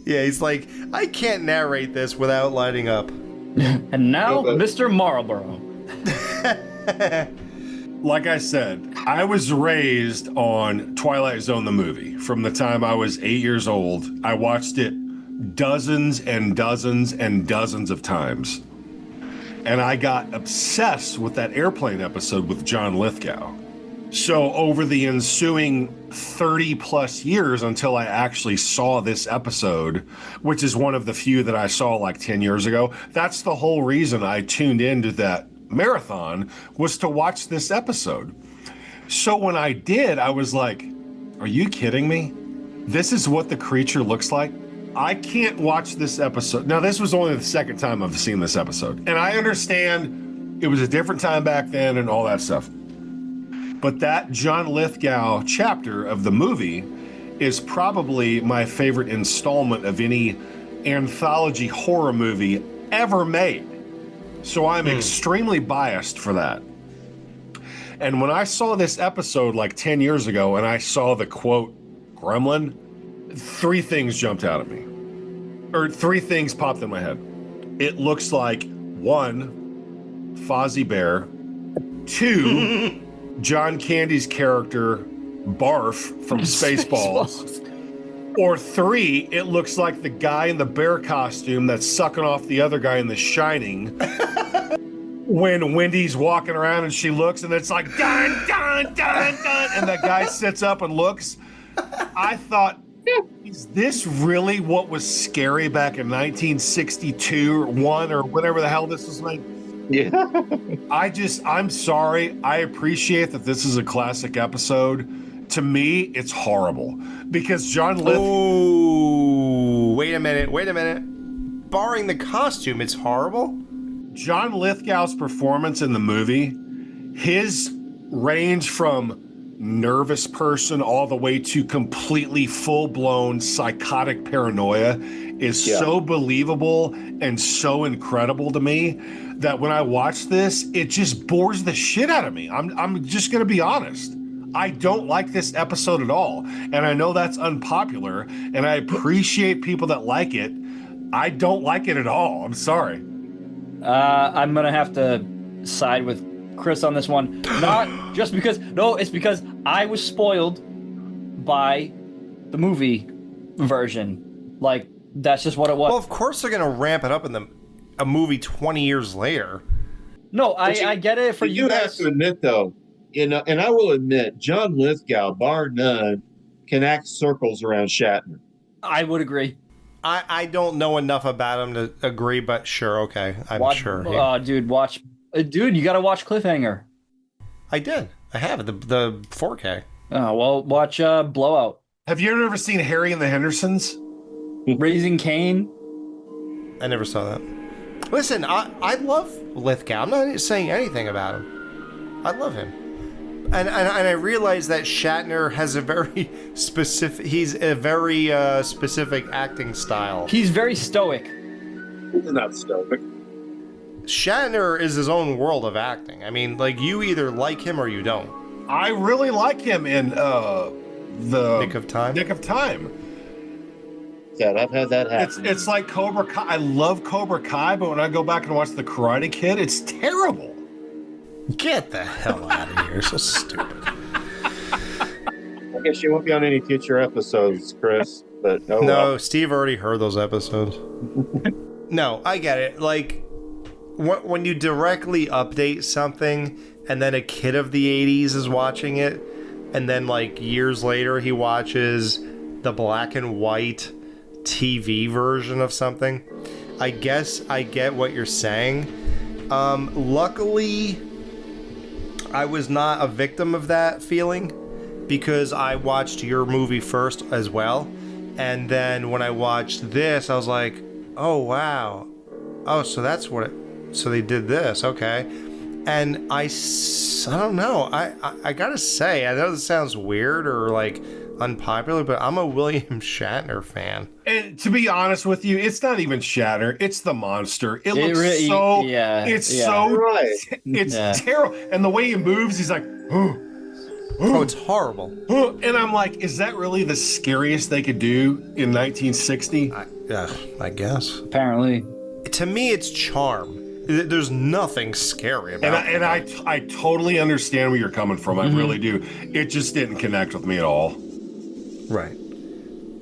Yeah, he's like, I can't narrate this without lighting up. And now, Mr. Marlborough. Like I said, I was raised on Twilight Zone, the movie. From the time I was 8 years old, I watched it dozens and dozens and dozens of times. And I got obsessed with that airplane episode with John Lithgow. So over the ensuing 30 plus years until I actually saw this episode, which is one of the few that I saw like 10 years ago, that's the whole reason I tuned into that marathon, was to watch this episode. So when I did, I was like, are you kidding me? This is what the creature looks like? I can't watch this episode. Now, this was only the second time I've seen this episode. And I understand it was a different time back then and all that stuff. But that John Lithgow chapter of the movie is probably my favorite installment of any anthology horror movie ever made. So I'm extremely biased for that. And when I saw this episode like 10 years ago and I saw the quote, gremlin, three things jumped out at me. Or three things popped in my head. It looks like, 1, Fozzie Bear. 2, John Candy's character, Barf from Spaceballs. Or 3, it looks like the guy in the bear costume that's sucking off the other guy in The Shining. when Wendy's walking around and she looks and it's like dun dun dun dun, and the guy sits up and looks. I thought, is this really what was scary back in 1962 or one or whatever the hell this was like? Yeah. I'm sorry. I appreciate that this is a classic episode. To me, it's horrible because John Lithgow. Oh, wait a minute. Barring the costume, it's horrible? John Lithgow's performance in the movie, his range from nervous person all the way to completely full-blown psychotic paranoia is so believable and so incredible to me that when I watch this, it just bores the shit out of me. I'm just going to be honest. I don't like this episode at all. And I know that's unpopular, and I appreciate people that like it. I don't like it at all. I'm sorry. I'm going to have to side with Chris on this one. Not just because, no, it's because I was spoiled by the movie version. Like, that's just what it was. Well, of course they're going to ramp it up in a movie 20 years later. No, I get it for you have guys. to admit, though, and I will admit, John Lithgow, bar none, can act circles around Shatner. I would agree. I don't know enough about him to agree, but sure, okay. I'm sure. Dude, you got to watch Cliffhanger. I did. I have it, the 4K. Oh, well, watch Blowout. Have you ever seen Harry and the Hendersons? Raising Cain. I never saw that. Listen, I love Lithgow. I'm not saying anything about him. I love him. And I realize that Shatner has a very specific, specific acting style. He's very stoic. He's not stoic. Shatner is his own world of acting. I mean, like, you either like him or you don't. I really like him in the Nick of Time. Nick of Time. Yeah, I've had that happen. It's like Cobra Kai. I love Cobra Kai, but when I go back and watch The Karate Kid, it's terrible. Get the hell out of here. So stupid. I guess you won't be on any future episodes, Chris. But no, Steve already heard those episodes. No, I get it. Like, when you directly update something and then a kid of the 80s is watching it, and then like years later he watches the black and white TV version of something, I guess I get what you're saying. Luckily, I was not a victim of that feeling because I watched your movie first as well. And then when I watched this, I was like, oh, wow. Oh, so that's what it... So they did this, okay. And I don't know. I gotta say, I know this sounds weird or like unpopular, but I'm a William Shatner fan. And to be honest with you, it's not even Shatner. It's the monster. It looks really, so... yeah, it's yeah. so... Right. It's terrible. And the way he moves, he's like... Oh, it's horrible. And I'm like, is that really the scariest they could do in 1960? I guess. Apparently. To me, it's charm. There's nothing scary about it. And I totally understand where you're coming from. I really do. It just didn't connect with me at all. Right.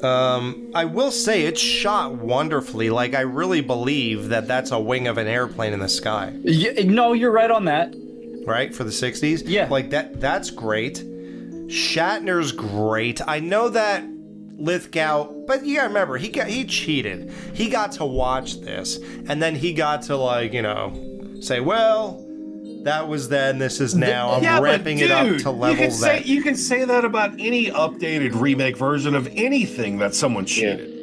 I will say it's shot wonderfully. Like, I really believe that that's a wing of an airplane in the sky. No, you're right on that. Right? For the 60s? Yeah. Like, that's great. Shatner's great. I know that Lithgow, but you gotta remember, he cheated. He got to watch this, and then he got to, like, you know, say, well, that was then, this is now. I'm ramping it up to levels that... You can say that about any updated remake version of anything that someone cheated.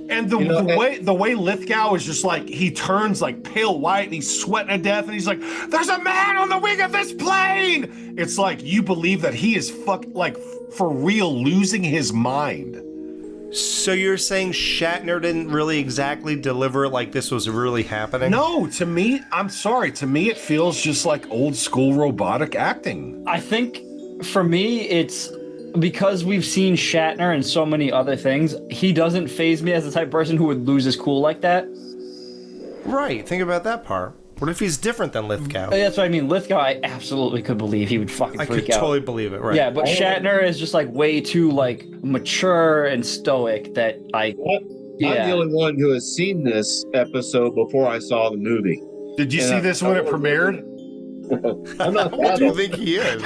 And the way Lithgow is just like, he turns like pale white and he's sweating to death and he's like, there's a man on the wing of this plane! It's like, you believe that he is for real losing his mind. So you're saying Shatner didn't really exactly deliver it like this was really happening? No, to me, I'm sorry, to me it feels just like old school robotic acting. I think for me, it's because we've seen Shatner in so many other things, he doesn't faze me as the type of person who would lose his cool like that. Right, think about that part. What if he's different than Lithgow? That's what I mean. Lithgow, I absolutely could believe he would fucking freak out. I could totally believe it, right. Yeah, but Shatner is just like way too like mature and stoic that I'm the only one who has seen this episode before I saw the movie. Did you And see this when it premiered? I'm not What that do you old. think he is?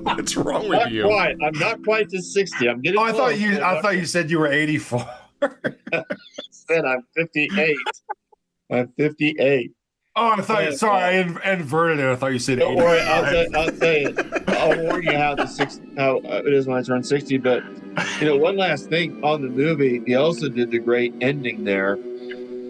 What's wrong with Not you? quite. I'm not quite to 60. I'm getting. Oh, I thought close, but I thought you said you were 84. said I'm 58. I'm 58. Oh, I thought. Yeah. Sorry, I inverted it. I thought you said Don't 85. worry. I'll tell you. I'll warn you how it is when I turn 60. But one last thing on the movie, he also did the great ending there.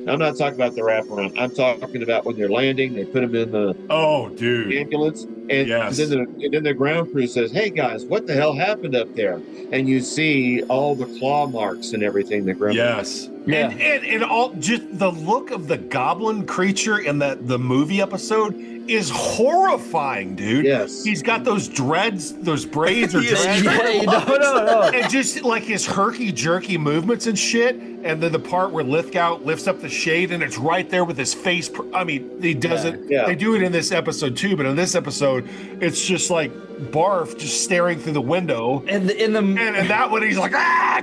I'm not talking about the wraparound. I'm talking about when they're landing, they put him in the Oh, dude. ambulance, and Yes. then the ground crew says, "Hey guys, what the hell happened up there?" And you see all the claw marks and everything. The gremlin. Yes. Yeah. And all just the look of the goblin creature in the movie episode is horrifying, dude. Yes. He's got those dreads, those braids or dreads. No. And just like his herky-jerky movements and shit. And then the part where Lithgow lifts up the shade and it's right there with his face. I mean, he does it. Yeah. They do it in this episode too, but in this episode, it's just like Barf just staring through the window. And that one, he's like,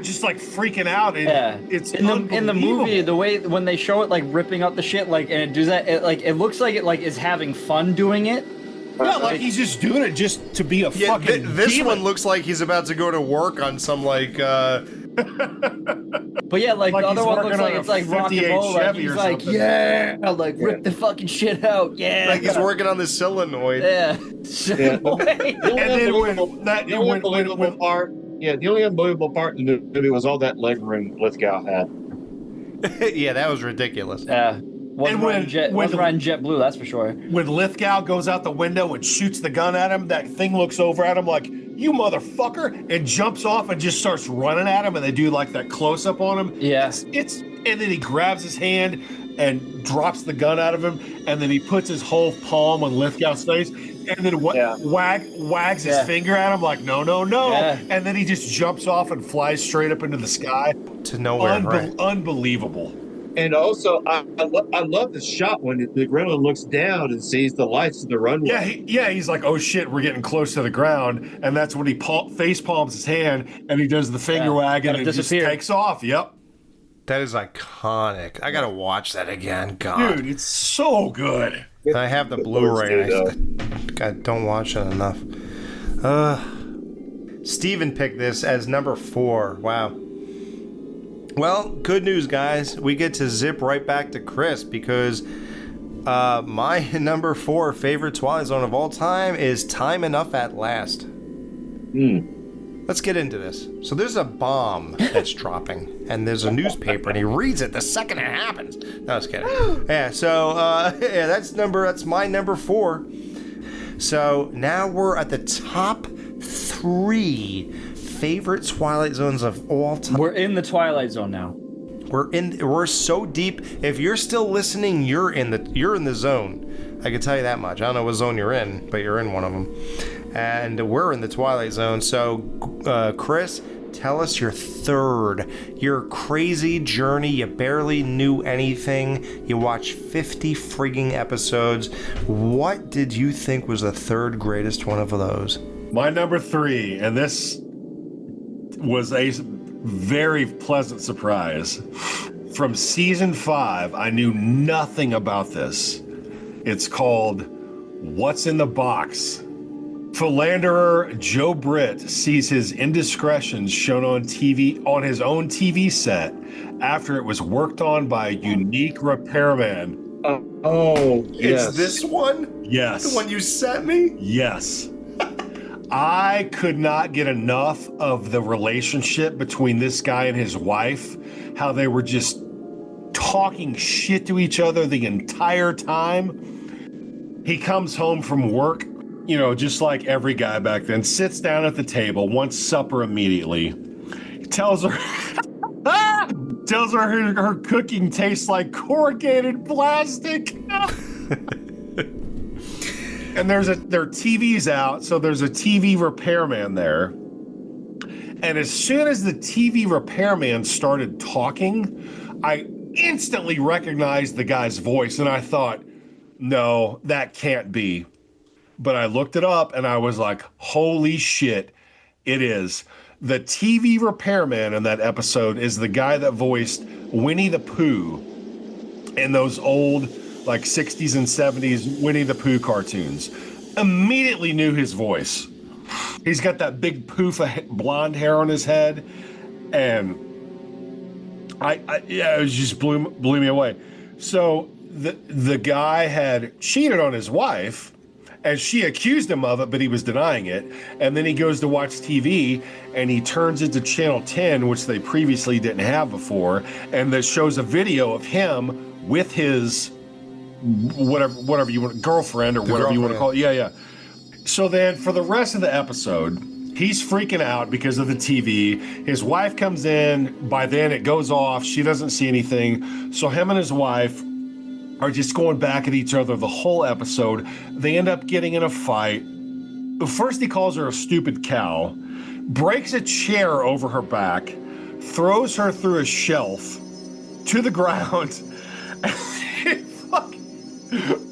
just like freaking out. It's in the movie, the way when they show it like ripping up the shit, like, and it does that, it looks like it like is having fun doing it. Yeah, like he's just doing it just to be a fucking this demon. one looks like he's about to go to work on some like But yeah, like the other he's one working looks like on a it's like rock and 58 roll. Like Chevy he's or like, something. yeah, like rip the fucking shit out. Yeah. like he's working on the solenoid. Yeah. The only unbelievable part. Yeah, the only unbelievable part in the movie was all that leg room Lithgow had. Yeah, that was ridiculous. Yeah. Wasn't riding JetBlue, that's for sure. When Lithgow goes out the window and shoots the gun at him, that thing looks over at him like, "You motherfucker," and jumps off and just starts running at him, and they do like that close up on him. Yeah. And then he grabs his hand and drops the gun out of him, and then he puts his whole palm on Lithgow's face, and then wags his finger at him like, no. Yeah. And then he just jumps off and flies straight up into the sky. To nowhere, right? Unbelievable. And also, I love the shot when the gremlin looks down and sees the lights of the runway. He's like, oh shit, we're getting close to the ground, and that's when he face palms his hand and he does the finger wag and it just takes off. Yep. That is iconic. I gotta watch that again. God, dude, it's so good. I have the Blu-ray. I don't watch it enough. Steven picked this as number 4. Wow. Well, good news, guys. We get to zip right back to Chris because my number 4 favorite Twilight Zone of all time is Time Enough at Last. Let's get into this. So there's a bomb that's dropping, and there's a newspaper, and he reads it the second it happens. No, I was kidding. Yeah, so that's my number 4. So now we're at the top 3 favorite Twilight Zones of all time. We're in the Twilight Zone now. We're so deep. If you're still listening, you're in the zone. I can tell you that much. I don't know what zone you're in, but you're in one of them. And we're in the Twilight Zone. So, Chris, tell us your crazy journey. You barely knew anything. You watched 50 frigging episodes. What did you think was the third greatest one of those? My number 3, and this was a very pleasant surprise. From season 5, I knew nothing about this. It's called What's in the Box. Philanderer Joe Britt sees his indiscretions shown on TV on his own TV set after it was worked on by a unique repairman. Yes. It's this one? Yes. The one you sent me? Yes. I could not get enough of the relationship between this guy and his wife, how they were just talking shit to each other the entire time. He comes home from work, just like every guy back then, sits down at the table, wants supper immediately. Tells her her cooking tastes like corrugated plastic. And their TV's out, so there's a TV repairman there. And as soon as the TV repairman started talking, I instantly recognized the guy's voice, and I thought, no, that can't be. But I looked it up, and I was like, holy shit, it is. The TV repairman in that episode is the guy that voiced Winnie the Pooh in those old like 60s and 70s Winnie the Pooh cartoons. Immediately knew his voice. He's got that big poof of blonde hair on his head, and it just blew me away. So the guy had cheated on his wife, and she accused him of it, but he was denying it. And then he goes to watch TV, and he turns into Channel 10, which they previously didn't have before, and that shows a video of him with his whatever you want, girlfriend or whatever you want to call it. Yeah. So then for the rest of the episode, he's freaking out because of the TV. His wife comes in. By then it goes off. She doesn't see anything. So him and his wife are just going back at each other the whole episode. They end up getting in a fight. First he calls her a stupid cow, breaks a chair over her back, throws her through a shelf to the ground, and fucking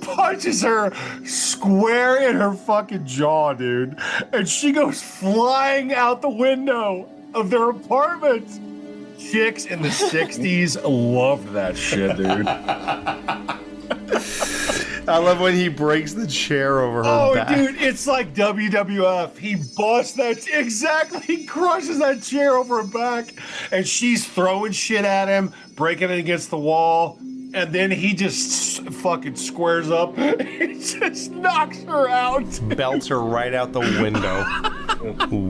punches her square in her fucking jaw, dude. And she goes flying out the window of their apartment. Chicks in the 60s loved that shit, dude. I love when he breaks the chair over her back. Oh, dude, it's like WWF. He busts that, exactly, he crushes that chair over her back, and she's throwing shit at him, breaking it against the wall, and then he just fucking squares up. He just knocks her out. Belts her right out the window.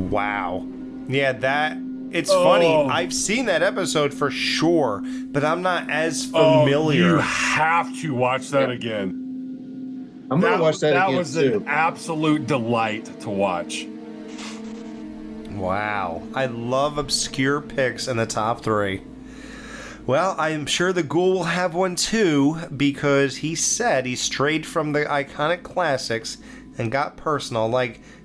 Wow. Yeah, it's funny. I've seen that episode for sure, but I'm not as familiar. You have to watch that again. I'm going to watch that again, That was an absolute delight to watch. Wow. I love obscure picks in the top 3. Well, I'm sure the Ghoul will have one too, because he said he strayed from the iconic classics and got personal.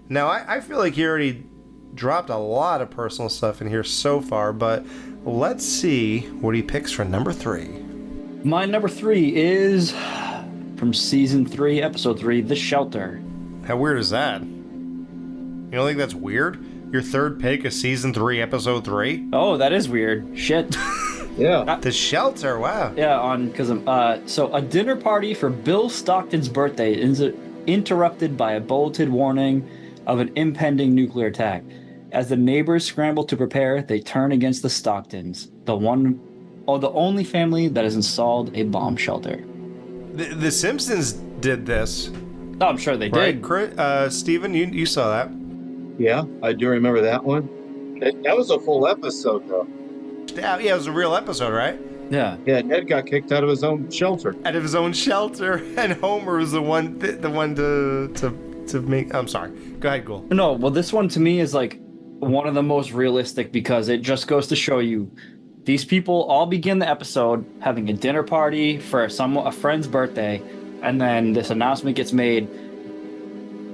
Now I feel like he already dropped a lot of personal stuff in here so far, but let's see what he picks for number 3. My number 3 is from season 3, episode 3, The Shelter. How weird is that? You don't think that's weird? Your third pick is season 3, episode 3? Oh, that is weird. Shit. Yeah. The Shelter, wow. Yeah, so a dinner party for Bill Stockton's birthday is interrupted by a bulletin warning of an impending nuclear attack. As the neighbors scramble to prepare, they turn against the Stocktons, the only family that has installed a bomb shelter. The Simpsons did this. Oh, I'm sure they did. Right, Steven, you saw that. Yeah, I do remember that one. That was a full episode, though. Yeah, it was a real episode, right? Yeah. Yeah, Ned got kicked out of his own shelter. Out of his own shelter, and Homer was the one to make. I'm sorry. Go ahead, Ghoul. No, well, this one to me is like one of the most realistic because it just goes to show you these people all begin the episode having a dinner party for a friend's birthday, and then this announcement gets made,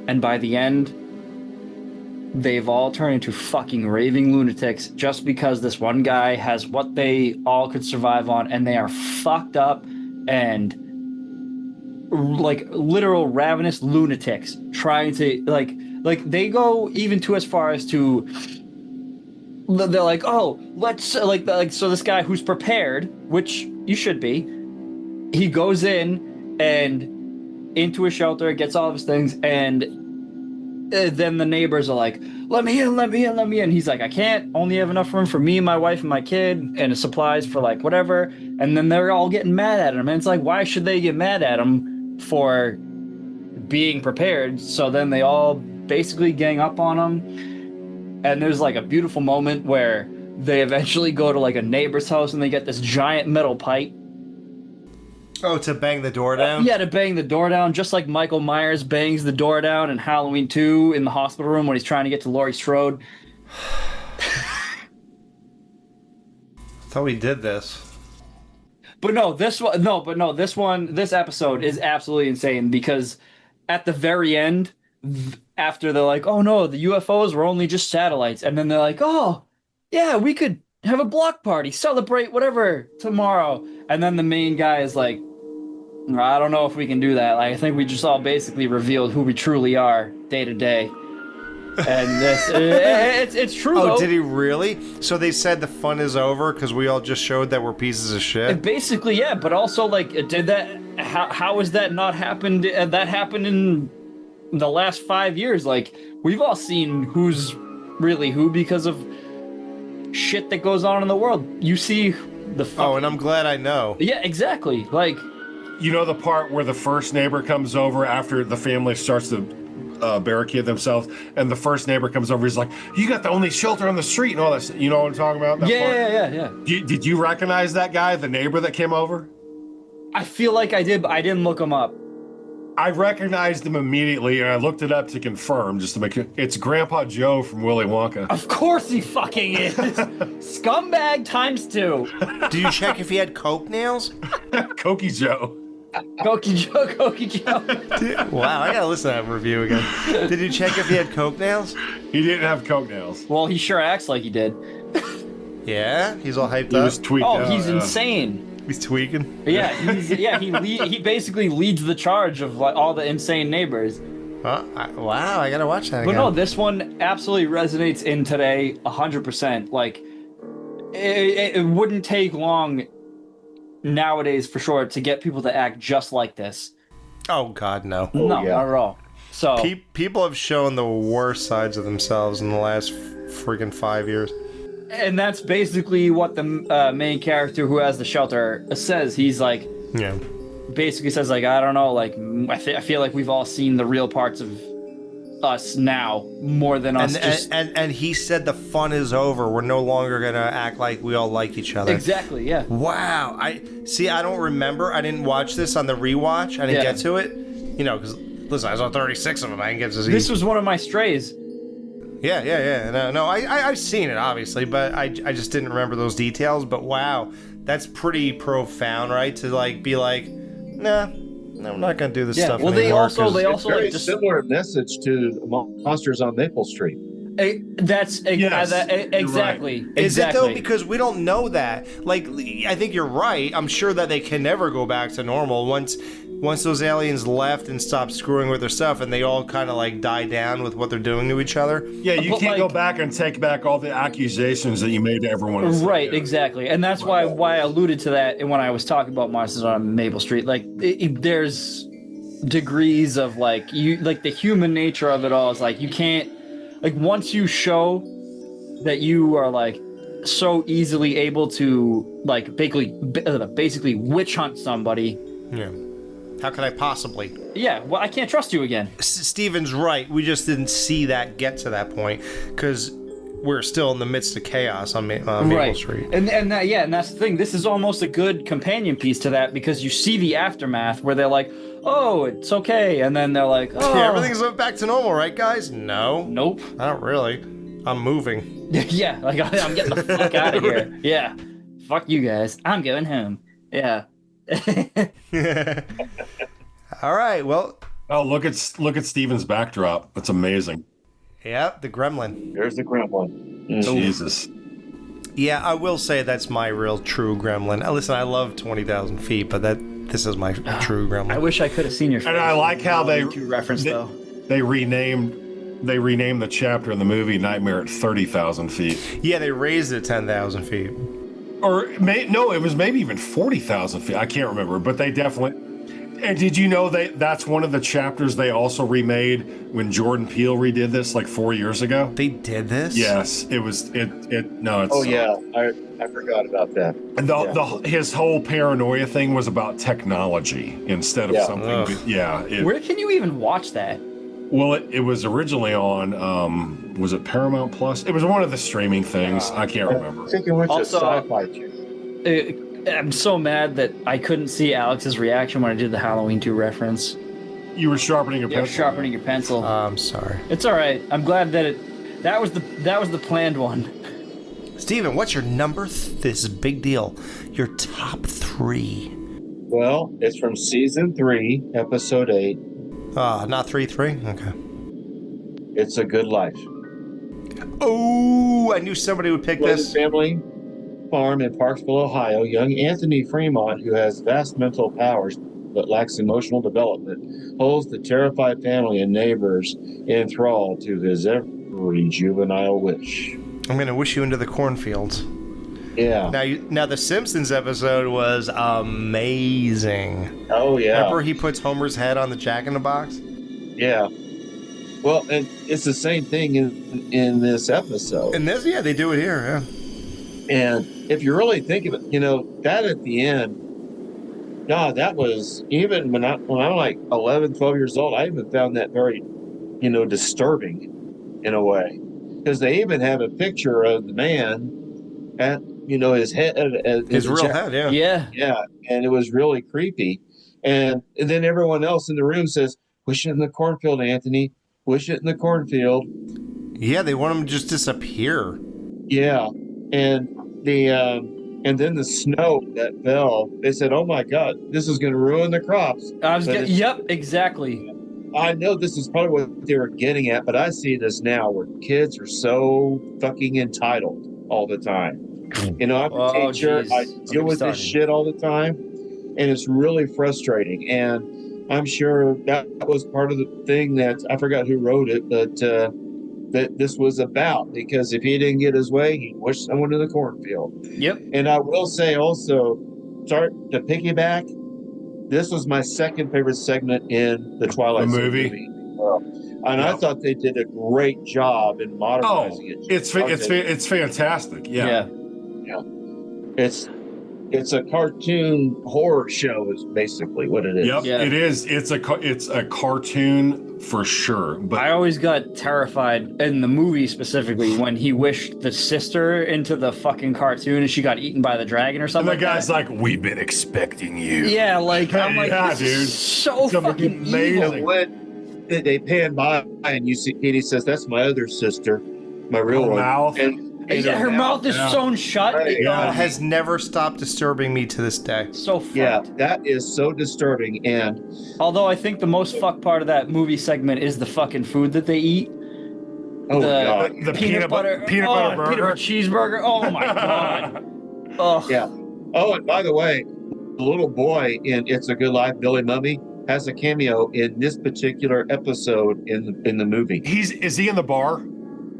and by the end, they've all turned into fucking raving lunatics just because this one guy has what they all could survive on, and they are fucked up and like literal ravenous lunatics trying to like they go even to as far as to they're like, oh, let's so this guy who's prepared, which you should be, he goes in and into a shelter, gets all of his things, and then the neighbors are like, let me in. He's like, I can't, only have enough room for me, my wife, and my kid, and supplies for like whatever. And then they're all getting mad at him, and it's like, why should they get mad at him for being prepared? So then they all basically gang up on him, and there's like a beautiful moment where they eventually go to like a neighbor's house and they get this giant metal pipe. Oh, to bang the door down? Yeah, to bang the door down, just like Michael Myers bangs the door down in Halloween 2 in the hospital room when he's trying to get to Laurie Strode. I thought we did this. But no, this episode is absolutely insane because at the very end, after they're like, oh no, the UFOs were only just satellites, and then they're like, oh, yeah, we could have a block party, celebrate whatever tomorrow. And then the main guy is like, I don't know if we can do that. Like, I think we just all basically revealed who we truly are day to day. And this, it's true. Oh, though. Did he really? So they said the fun is over because we all just showed that we're pieces of shit? Basically, yeah. But also, like, did that how has that not happened? That happened in the last 5 years. Like, we've all seen who's really who because of shit that goes on in the world. You see the Oh, and I'm glad I know. Yeah, exactly. Like, You know the part where the first neighbor comes over after the family starts to barricade themselves, and the first neighbor comes over. He's like, "You got the only shelter on the street," and all that. You know what I'm talking about? That part? yeah. Did you recognize that guy, the neighbor that came over? I feel like I did, but I didn't look him up. I recognized him immediately, and I looked it up to confirm, just to make it. It's Grandpa Joe from Willy Wonka. Of course he fucking is. Scumbag times 2. Did you check if he had coke nails? Cokie Joe. Koki Joe. Wow, I gotta listen to that review again. Did you check if he had coke nails? He didn't have coke nails. Well, he sure acts like he did. Yeah, he's all hyped He up. was tweaked Oh, out, he's yeah. insane. He's tweaking. Yeah, he basically leads the charge of like all the insane neighbors. Wow, I gotta watch that But again. no, this one absolutely resonates in today 100%. Like, it wouldn't take long nowadays for sure to get people to act just like this. Oh God, no. No, not at all. So People have shown the worst sides of themselves in the last freaking 5 years. and that's basically what the main character who has the shelter says. He's like, Yeah. basically says like, I don't know, like I feel like we've all seen the real parts of us now more than us. And he said the fun is over. We're no longer gonna act like we all like each other. Exactly, yeah. Wow. I don't remember. I didn't watch this on the rewatch. I didn't get to it. You know, because listen, I saw 36 of them. I didn't get to see. This was one of my strays. Yeah. No, I've seen it obviously, but I just didn't remember those details. But wow, that's pretty profound, right? To like be like, nah, I'm not gonna do this stuff well, anymore. It's very like just similar message to Monsters on Maple Street. That's exactly. Is it though? Because we don't know that. Like, I think you're right. I'm sure that they can never go back to normal once those aliens left and stopped screwing with their stuff, and they all kind of like die down with what they're doing to each other. Yeah, you can't go back and take back all the accusations that you made to everyone else. Right, exactly, and that's why I alluded to that when I was talking about Monsters on Maple Street. Like, there's degrees of like the human nature of it all is like you can't, like, once you show that you are like so easily able to like basically witch hunt somebody. Yeah. How could I possibly? Yeah, well, I can't trust you again. Steven's right. We just didn't see that get to that point because we're still in the midst of chaos on Maple Street. And that's the thing. This is almost a good companion piece to that because you see the aftermath where they're like, "Oh, it's okay," and then they're like, "Oh, yeah, everything's back to normal, right, guys?" No, nope, not really. I'm moving. Yeah, like I'm getting the fuck out of here. Yeah, fuck you guys. I'm going home. Yeah. All right. Well. Oh, look at Steven's backdrop. That's amazing. Yeah, the gremlin. There's the gremlin. Jesus. Yeah, I will say that's my real true gremlin. Listen, I love 20,000 feet, but this is my true gremlin. I wish I could have seen your face. And I like how they renamed the chapter in the movie Nightmare at 30,000 feet. Yeah, they raised it 10,000 feet. Or it was maybe even 40,000 feet. I can't remember, but they definitely. And did you know that's one of the chapters they also remade when Jordan Peele redid this like 4 years ago? They did this? Yes, it was. Oh yeah, I forgot about that. And his whole paranoia thing was about technology instead of something. Ugh. Where can you even watch that? Well, it was originally on, was it Paramount Plus? It was one of the streaming things. I can't remember. I think it went Also, to Sci-Fi Channel. I'm so mad that I couldn't see Alex's reaction when I did the Halloween 2 reference. You were sharpening your pencil. Sharpening your pencil. I'm sorry. It's all right. I'm glad that that was the planned one. Steven, what's your number? This is a big deal. Your top 3. Well, it's from season 3, episode 8. Not 3-3? Okay. It's a Good Life. Oh, I knew somebody would pick this. Family farm in Parksville, Ohio, young Anthony Fremont, who has vast mental powers but lacks emotional development, holds the terrified family and neighbors in thrall to his every juvenile wish. I'm going to wish you into the cornfields. Yeah. Now the Simpsons episode was amazing. Oh yeah. Remember he puts Homer's head on the Jack in the Box? Yeah. Well, and it's the same thing in this episode. And this, yeah, they do it here. Yeah. And if you really think of it, that at the end, God, that was even when I'm like 11, 12 years old, I even found that very, disturbing in a way, because they even have a picture of the man at, his head, His real head, yeah. Yeah, and it was really creepy. And then everyone else in the room says, "Wish it in the cornfield, Anthony. Wish it in the cornfield." Yeah, they want him to just disappear. Yeah, and then the snow that fell. They said, "Oh my God, this is going to ruin the crops." Yep, exactly. I know this is probably what they were getting at, but I see this now where kids are so fucking entitled all the time. I'm a teacher. Geez. I deal with this shit all the time, and it's really frustrating. And I'm sure that was part of the thing that I forgot who wrote it, but that this was about, because if he didn't get his way, he'd wish someone in the cornfield. Yep. And I will say also, start to piggyback, this was my second favorite segment in the Twilight movie. And I thought they did a great job in modernizing it. It's fantastic. Yeah. It's a cartoon horror show is basically what it is. Yep, Yeah. it is. It's a cartoon for sure. But I always got terrified in the movie specifically when he wished the sister into the fucking cartoon and she got eaten by the dragon or and something. the guy's like, "We've been expecting you." Yeah, like I'm like, Yeah, this dude. is so It's fucking amazing. evil. And when they pan by and you see Katie says, "That's my other sister, my real Her one." mouth. And Yeah, her mouth is sewn shut. Right. Yeah. Has never stopped disturbing me to this day. So fucked. Yeah, that is so disturbing. And Although I think the most fucked part of that movie segment is the fucking food that they eat. oh The- God, The peanut butter burger. Peanut butter cheeseburger. Oh my god. Ugh. yeah. Oh, and by the way, the little boy in "It's a Good Life," Billy Mummy, has a cameo in this particular episode in the movie. Is he in the bar?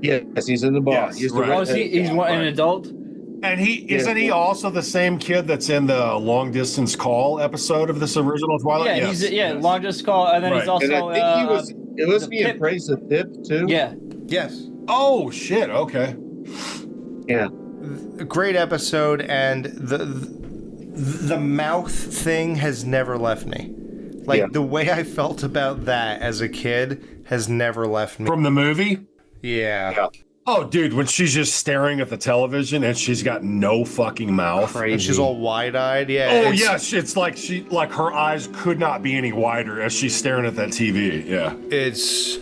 Yes, he's in the bar. Yes, He's the right. Oh, is redheaded he's guy, an right. adult? And isn't he also the same kid that's in the Long Distance Call episode of this original Twilight? Yeah, Yes, he's yes. long distance call, and then he's Right. also. And I think he was. It was the me in Pip. praise of Pip too. Yeah. Yes. Oh shit! Okay. Yeah. A great episode, and the mouth thing has never left me. Like, Yeah. the way I felt about that as a kid has never left me. From the movie. Yeah. Yeah. Oh, dude, when she's just staring at the television and she's got no fucking mouth. Crazy. And she's all wide-eyed. Yeah. Oh it's- yeah, it's like her eyes could not be any wider as she's staring at that TV. Yeah. It's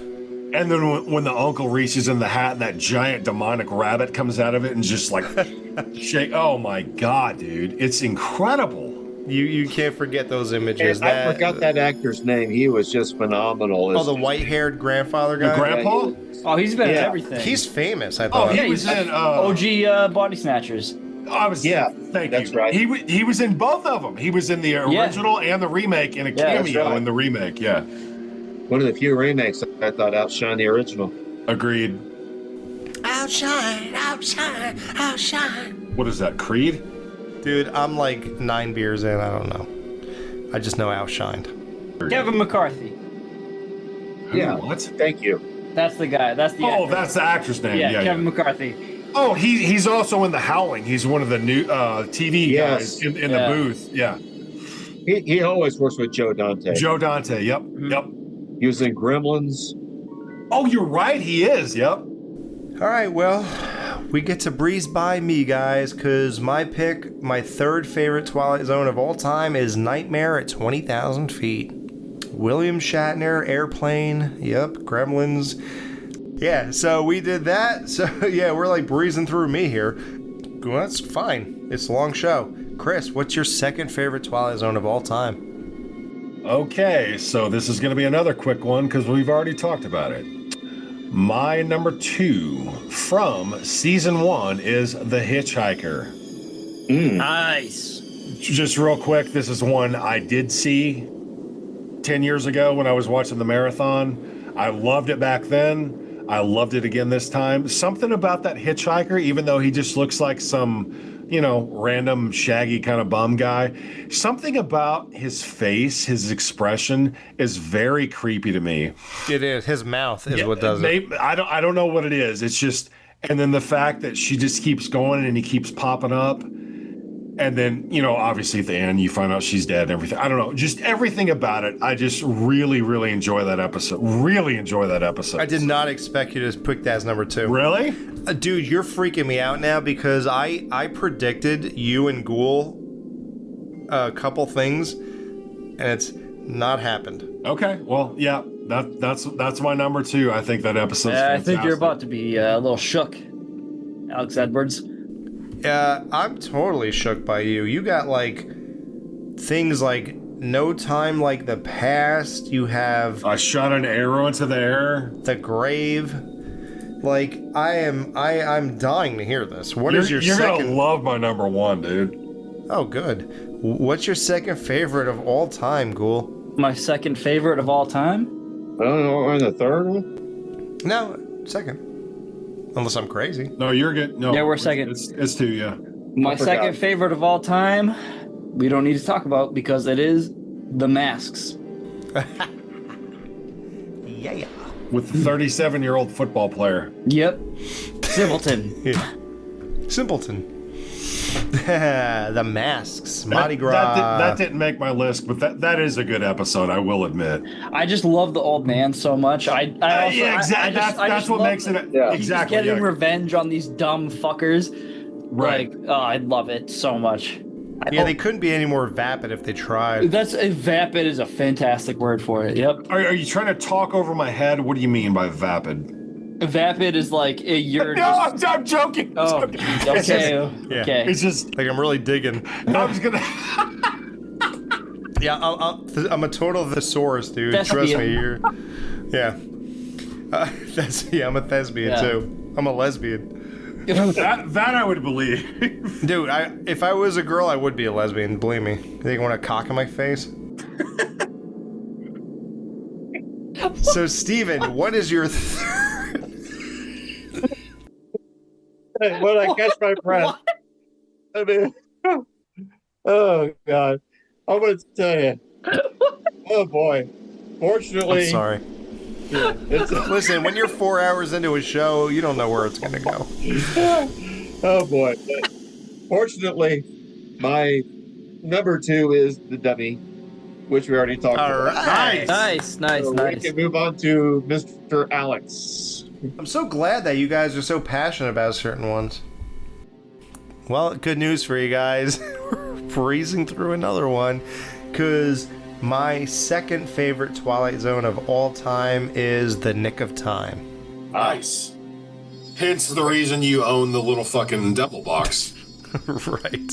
And then when the uncle reaches in the hat, and that giant demonic rabbit comes out of it and just like shake. Oh my god, dude, it's incredible. you can't forget those images. And I forgot that actor's name. He was just phenomenal. Oh, the white-haired grandfather guy. The grandpa? Oh, he's been in Yeah. everything. He's famous. I Oh, thought. he yeah, was he's in OG Body Snatchers. I was Yeah, thank that's you. right. He was in both of them. He was in the original and the remake, and a Yeah, that's cameo right. in the remake. Yeah, One of the few remakes I thought outshine the original. agreed. Outshine, outshine, outshine. What is that? Creed? Dude, I'm like 9 beers in. I don't know. I just know outshined. Kevin McCarthy. Who, Yeah. What? Thank you. That's the guy. That's the Oh, actor. that's the actor's name. yeah, Yeah. Kevin McCarthy. Oh, he's also in The Howling. He's one of the new TV Yes. guys in Yeah. the booth. Yeah. He always works with Joe Dante. Joe Dante. Yep. Mm-hmm. Yep. He was in Gremlins. Oh, you're right. He is. Yep. All right, well, we get to breeze by me, guys, because my pick, my third favorite Twilight Zone of all time, is Nightmare at 20,000 Feet. William Shatner, Airplane, yep, Gremlins. Yeah, so we did that. So, yeah, we're like breezing through me here. Well, that's fine. It's a long show. Chris, what's your second favorite Twilight Zone of all time? Okay, so this is going to be another quick one because we've already talked about it. My number 2 from season 1 is The Hitchhiker. Nice. Just real quick, this is one I did see 10 years ago when I was watching the marathon. I loved it back then. I loved it again this time. Something about that hitchhiker, even though he just looks like some random shaggy kind of bum guy. Something about his face, his expression is very creepy to me. It is. His mouth is what does it. I don't know what it is. It's just, and then the fact that she just keeps going and he keeps popping up. And then, obviously at the end, you find out she's dead and everything. I don't know. Just everything about it. I just really, really enjoy that episode. Really enjoy that episode. I did not expect you to pick that as number 2. Really? Dude, you're freaking me out now because I predicted you and Ghoul a couple things, and it's not happened. Okay. Well, yeah, that's my number 2. I think that episode's fantastic. I think you're about to be a little shook, Alex Edwards. Yeah, I'm totally shook by you. You got like things like No Time Like the Past. You have I shot an arrow into the air. The Grave. Like I'm dying to hear this. What is your you're second? You're gonna love my number 1, dude. Oh, good. What's your second favorite of all time, Ghoul? My second favorite of all time? I don't know. We're in the third one. No, second. Unless I'm crazy. No, you're good. No, yeah, we're second. It's 2, yeah. My second favorite of all time, we don't need to talk about because it is The Masks. Yeah. With the 37-year-old football player. Yep. Simpleton. Yeah. Simpleton. The Masks. Mardi Gras. That didn't make my list, but that is a good episode, I will admit. I just love the old man so much. Exactly. That's what makes it. Yeah. Exactly. Getting revenge on these dumb fuckers. Right. Like, I love it so much. Yeah, they couldn't be any more vapid if they tried. Vapid is a fantastic word for it. Yep. Are you trying to talk over my head? What do you mean by vapid? Vapid is like you're. No, I'm joking. Oh, okay. Yeah. Okay. It's just Like I'm really digging. I was gonna. Yeah, I'm a total thesaurus, dude. Thespian. Trust me, you're. Yeah. I'm a thespian too. I'm a lesbian. that I would believe. Dude, if I was a girl, I would be a lesbian. Believe me. You think I want a cock in my face? So, Steven, what is your When I catch my breath. I mean, oh God, I'm gonna tell you. Oh boy, fortunately, I'm sorry. Listen, when you're 4 hours into a show, you don't know where it's gonna go. Oh boy, but fortunately, my number 2 is The Dummy, which we already talked All about. right. Nice. So we can move on to Mr. Alex. I'm so glad that you guys are so passionate about certain ones. Well, good news for you guys. We're breezing through another one, because my second favorite Twilight Zone of all time is The Nick of Time. Nice. Hence the reason you own the little fucking devil box. Right.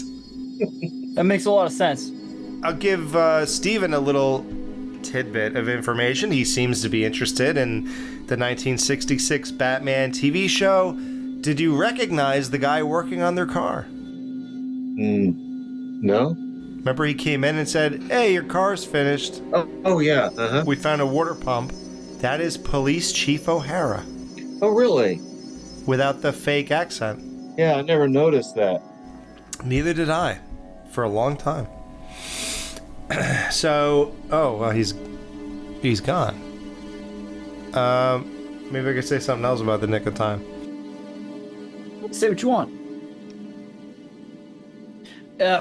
That makes a lot of sense. I'll give Steven a little tidbit of information. He seems to be interested in the 1966 Batman TV show. Did you recognize the guy working on their car? No. Remember, he came in and said, "Hey, your car's finished. Oh yeah. Uh-huh. We found a water pump." That is Police Chief O'Hara, Oh really? without the fake accent. Yeah, I never noticed that. Neither did I, for a long time. So, well, he's gone. Maybe I could say something else about The Nick of Time. Say what you want.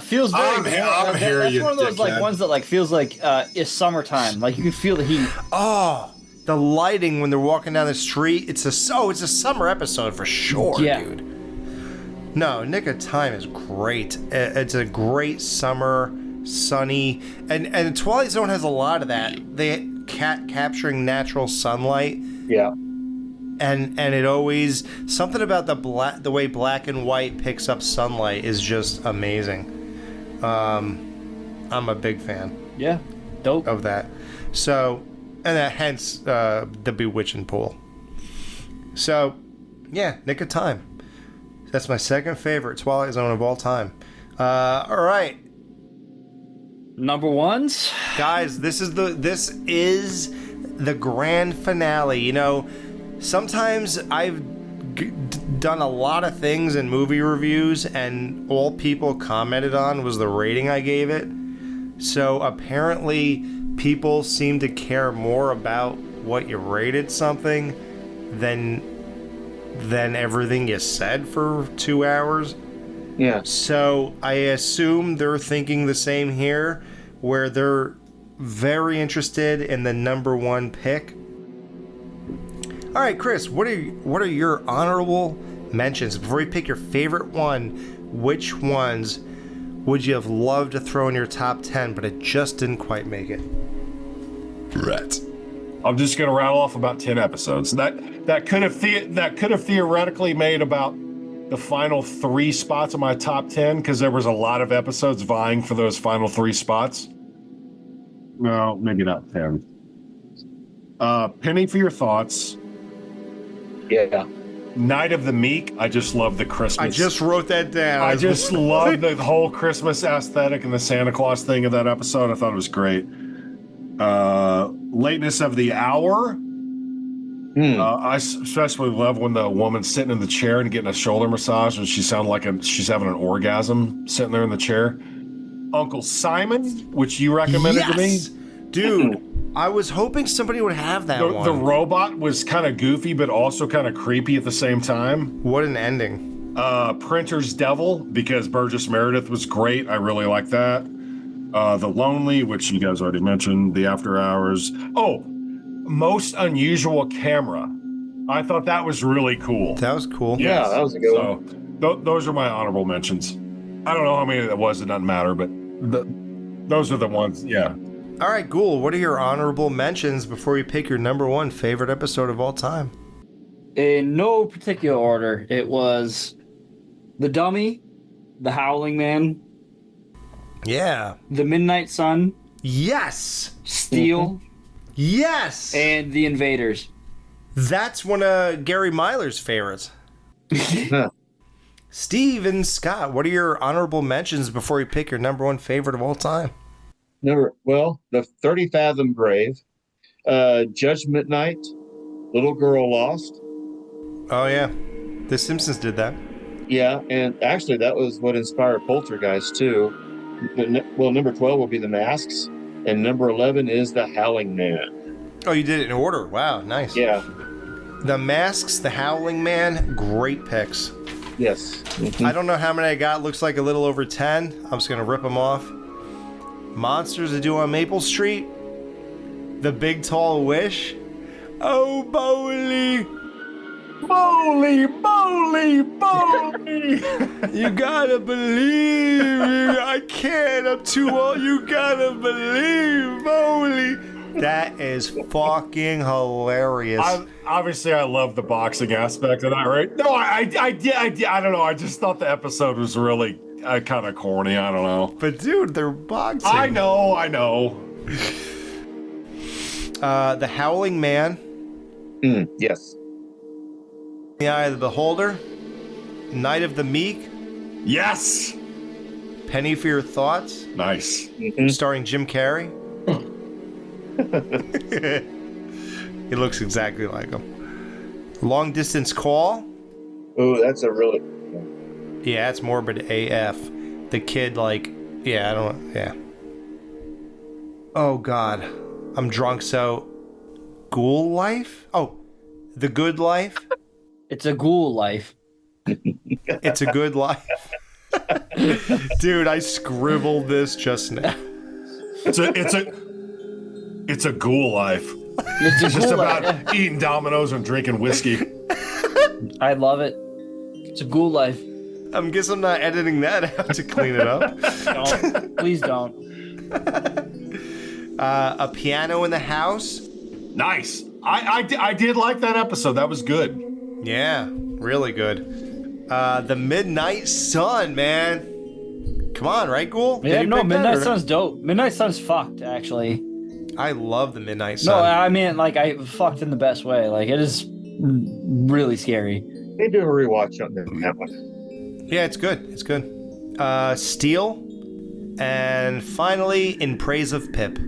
Feels very. I'm here, That's you one of those like dickhead. ones that like feels like it's summertime. Like you can feel the heat. Oh, the lighting when they're walking down the street. It's a summer episode for sure, Yeah. dude. No, Nick of Time is great. It's a great summer, sunny, and Twilight Zone has a lot of that. They capturing natural sunlight. Yeah. And it always, something about the way black and white picks up sunlight is just amazing. I'm a big fan Yeah. Dope. of that. So, and that hence the Bewitching Pool. So, yeah, Nick of Time. That's my second favorite Twilight Zone of all time. All right, Number ones. guys, this is the grand finale. You know, sometimes I've done a lot of things in movie reviews, and all people commented on was the rating I gave it. So apparently people seem to care more about what you rated something than everything you said for 2 hours. Yeah. So I assume they're thinking the same here, where they're very interested in the number one pick. All right, Chris, what are your honorable mentions? Before you pick your favorite one, which ones would you have loved to throw in your top 10, but it just didn't quite make it? Right. I'm just going to rattle off about 10 episodes. That could have theoretically made about the final 3 spots of my top 10, because there was a lot of episodes vying for those final 3 spots. No, maybe not 10. Penny for Your Thoughts. Yeah. Night of the Meek. I just love the Christmas. I just wrote that down. I just love the whole Christmas aesthetic and the Santa Claus thing of that episode. I thought it was great. Lateness of the Hour. I especially love when the woman's sitting in the chair and getting a shoulder massage, and she sounds like she's having an orgasm sitting there in the chair. Uncle Simon, which you recommended to me. Dude, I was hoping somebody would have that one. The robot was kind of goofy, but also kind of creepy at the same time. What an ending. Printer's Devil, because Burgess Meredith was great. I really like that. The Lonely, which you guys already mentioned. The After Hours. Oh, Most Unusual Camera. I thought that was really cool. That was cool. Yeah, that was a good one. Those are my honorable mentions. I don't know how many that was. It doesn't matter, but those are the ones. Yeah. All right, Ghoul, what are your honorable mentions before you pick your number one favorite episode of all time? In no particular order, it was The Dummy, The Howling Man, Yeah. The Midnight Sun, Yes. Steel, Yes. and The Invaders. That's one of Gary Myler's favorites. Steve and Scott, what are your honorable mentions before you pick your number one favorite of all time? The 30 Fathom Grave, Judgment Night, Little Girl Lost. Oh, yeah. The Simpsons did that. Yeah, and actually that was what inspired Poltergeist too. Number 12 will be The Masks, and number 11 is The Howling Man. Oh, you did it in order. Wow, nice. Yeah. The Masks, The Howling Man, great picks. Yes. Mm-hmm. I don't know how many I got. Looks like a little over 10. I'm just going to rip them off. Monsters to Do on Maple Street. The Big Tall Wish. Oh, Bowley. Bowley, Bowley, Bowley. You gotta believe. I can't. I'm too old. You gotta believe, Bowley. That is fucking hilarious. Obviously, I love the boxing aspect of that, right? No, I don't know. I just thought the episode was really kind of corny. I don't know. But dude, they're boxing. I know. The Howling Man. Yes. The Eye of the Beholder. Night of the Meek. Yes. Penny for Your Thoughts. Nice. Starring Jim Carrey. He looks exactly like him. Long Distance Call. Oh, that's a really... Yeah, it's morbid AF. The kid, yeah. Oh, God. I'm drunk, so... Ghoul Life? Oh, The Good Life? It's a ghoul life. It's a good life. Dude, I scribbled this just now. It's a ghoul life. It's just about eating Dominoes and drinking whiskey. I love it. It's a ghoul life. I guess I'm not editing that out to clean it up. Don't. Please don't. A Piano in the House. Nice. I did like that episode. That was good. Yeah, really good. The Midnight Sun, man. Come on, right, Ghoul? Yeah, no, Midnight Sun's dope. Midnight Sun's fucked, actually. I love the Midnight Sun. No, I mean, I fucked in the best way. It is really scary. They do a rewatch on that one. Yeah, it's good. It's good. Steel. And finally, In Praise of Pip.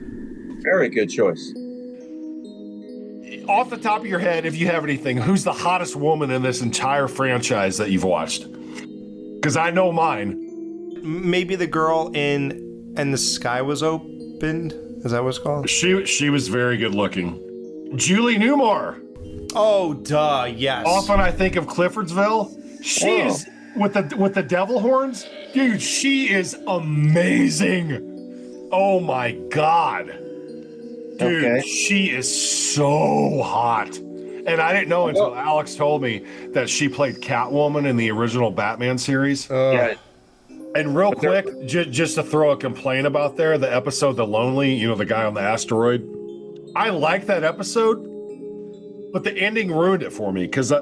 Very good choice. off the top of your head, if you have anything, who's the hottest woman in this entire franchise that you've watched? Because I know mine. Maybe the girl in And the Sky Was Opened. Is that what it's called? She was very good looking. Julie Newmar. Oh, duh, yes. Often I think of Cliffordsville. She is with the devil horns. Dude, she is amazing. Oh my God. Dude, she is so hot. And I didn't know until Alex told me that she played Catwoman in the original Batman series. Yeah. And real quick, just to throw a complaint about the episode The Lonely, you know, the guy on the asteroid. I like that episode, but the ending ruined it for me because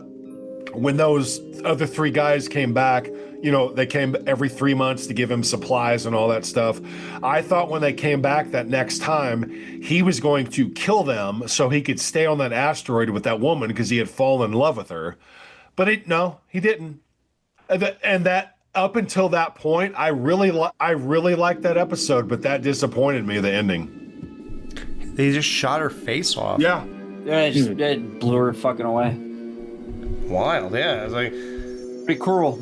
when those other three guys came back, you know, they came every 3 months to give him supplies and all that stuff. I thought when they came back that next time, he was going to kill them so he could stay on that asteroid with that woman because he had fallen in love with her. But no, he didn't. And that up until that point, I really liked that episode, but that disappointed me, the ending. They just shot her face off. Yeah. Yeah, it blew her fucking away. Wild, yeah. It's like, pretty cruel.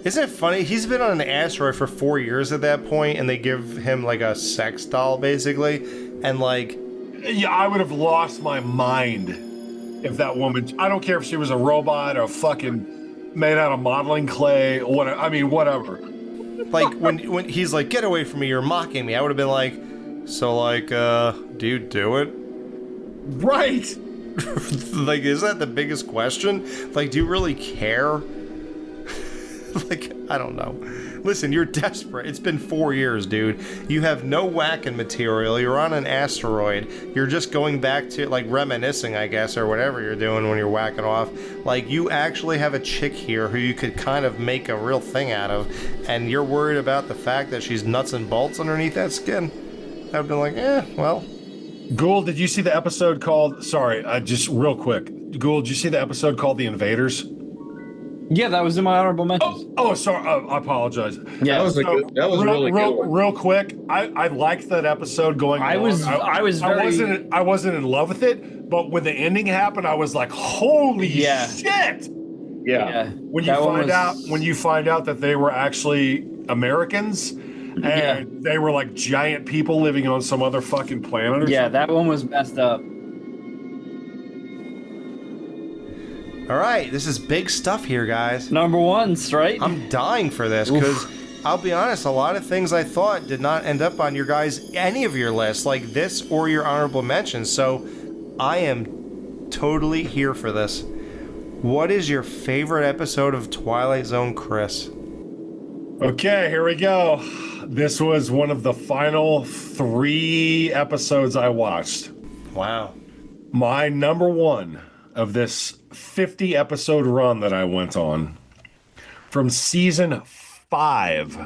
Isn't it funny? He's been on an asteroid for 4 years at that point, and they give him like a sex doll, basically. And like, yeah, I would have lost my mind if that woman. I don't care if she was a robot or fucking made out of modeling clay. Whatever. I mean, whatever. Like when he's like, "Get away from me! You're mocking me." I would have been like, "So like, do you do it?" Right. Like, is that the biggest question? Like, do you really care? Like, I don't know. Listen, you're desperate. It's been 4 years, dude. You have no whacking material. You're on an asteroid. You're just going back to, like, reminiscing, I guess, or whatever you're doing when you're whacking off. Like, you actually have a chick here who you could kind of make a real thing out of, and you're worried about the fact that she's nuts and bolts underneath that skin. I've been like, well. Ghoul, did you see the episode called, just real quick. Ghoul, did you see the episode called The Invaders? Yeah, that was in my honorable mentions. Oh, sorry. I apologize. Yeah, that was really good. Real quick, I liked that episode going. I wasn't in love with it, but when the ending happened, I was like, holy shit! Yeah. When you find out that they were actually Americans and they were like giant people living on some other fucking planet. Or something. That one was messed up. All right, this is big stuff here, guys. Number ones, right? I'm dying for this because I'll be honest, a lot of things I thought did not end up on any of your lists, like this or your honorable mentions. So I am totally here for this. What is your favorite episode of Twilight Zone, Chris? Okay, here we go. This was one of the final 3 episodes I watched. Wow. My number one of this 50 episode run that I went on from season 5,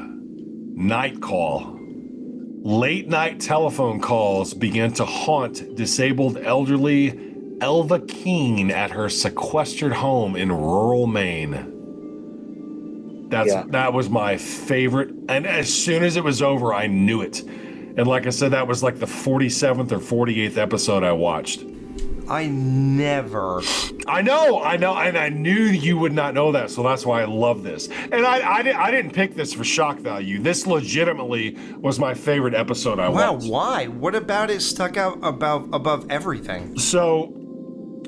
Night Call. Late night telephone calls began to haunt disabled elderly Elva Keene at her sequestered home in rural Maine. That was my favorite, and as soon as it was over, I knew it. And like I said, that was like the 47th or 48th episode I watched. I know, and I knew you would not know that, so that's why I love this. And I didn't pick this for shock value. This legitimately was my favorite episode I watched. Wow, why? What about it stuck out above everything? So,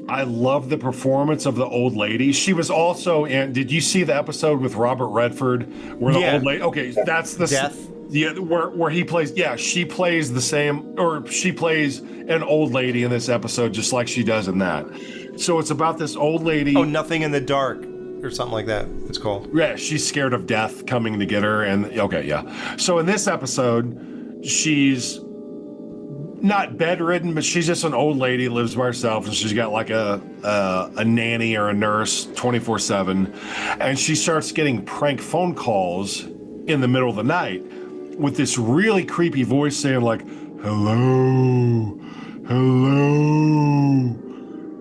I love the performance of the old lady. She was also in. Did you see the episode with Robert Redford where the old lady? Okay, that's the Death. Yeah, where he plays. Yeah, she plays the same, or she plays an old lady in this episode, just like she does in that. So it's about this old lady. Oh, Nothing in the Dark, or something like that. It's called. Yeah, she's scared of death coming to get her, and So in this episode, she's not bedridden, but she's just an old lady, lives by herself, and she's got like a nanny or a nurse 24/7, and she starts getting prank phone calls in the middle of the night with this really creepy voice saying like, hello,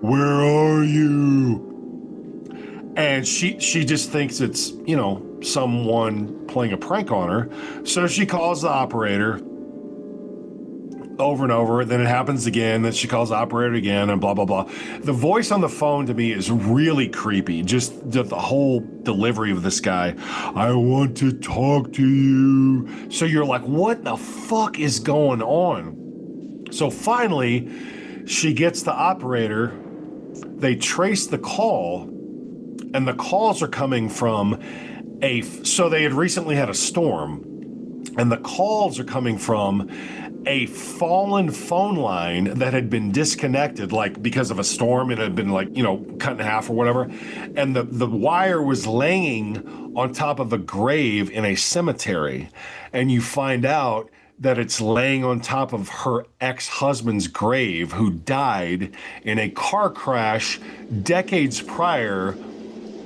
where are you? And she just thinks it's, someone playing a prank on her. So she calls the operator. over and over. Then it happens again. Then she calls the operator again, and blah blah blah. The voice on the phone to me is really creepy. Just the whole delivery of this guy. I want to talk to you. So you're like, what the fuck is going on? So finally, she gets the operator. They trace the call, and the calls are coming from so they had recently had a storm, and the calls are coming from a fallen phone line that had been disconnected, like because of a storm. It had been like, cut in half or whatever. And the wire was laying on top of a grave in a cemetery. And you find out that it's laying on top of her ex-husband's grave, who died in a car crash decades prior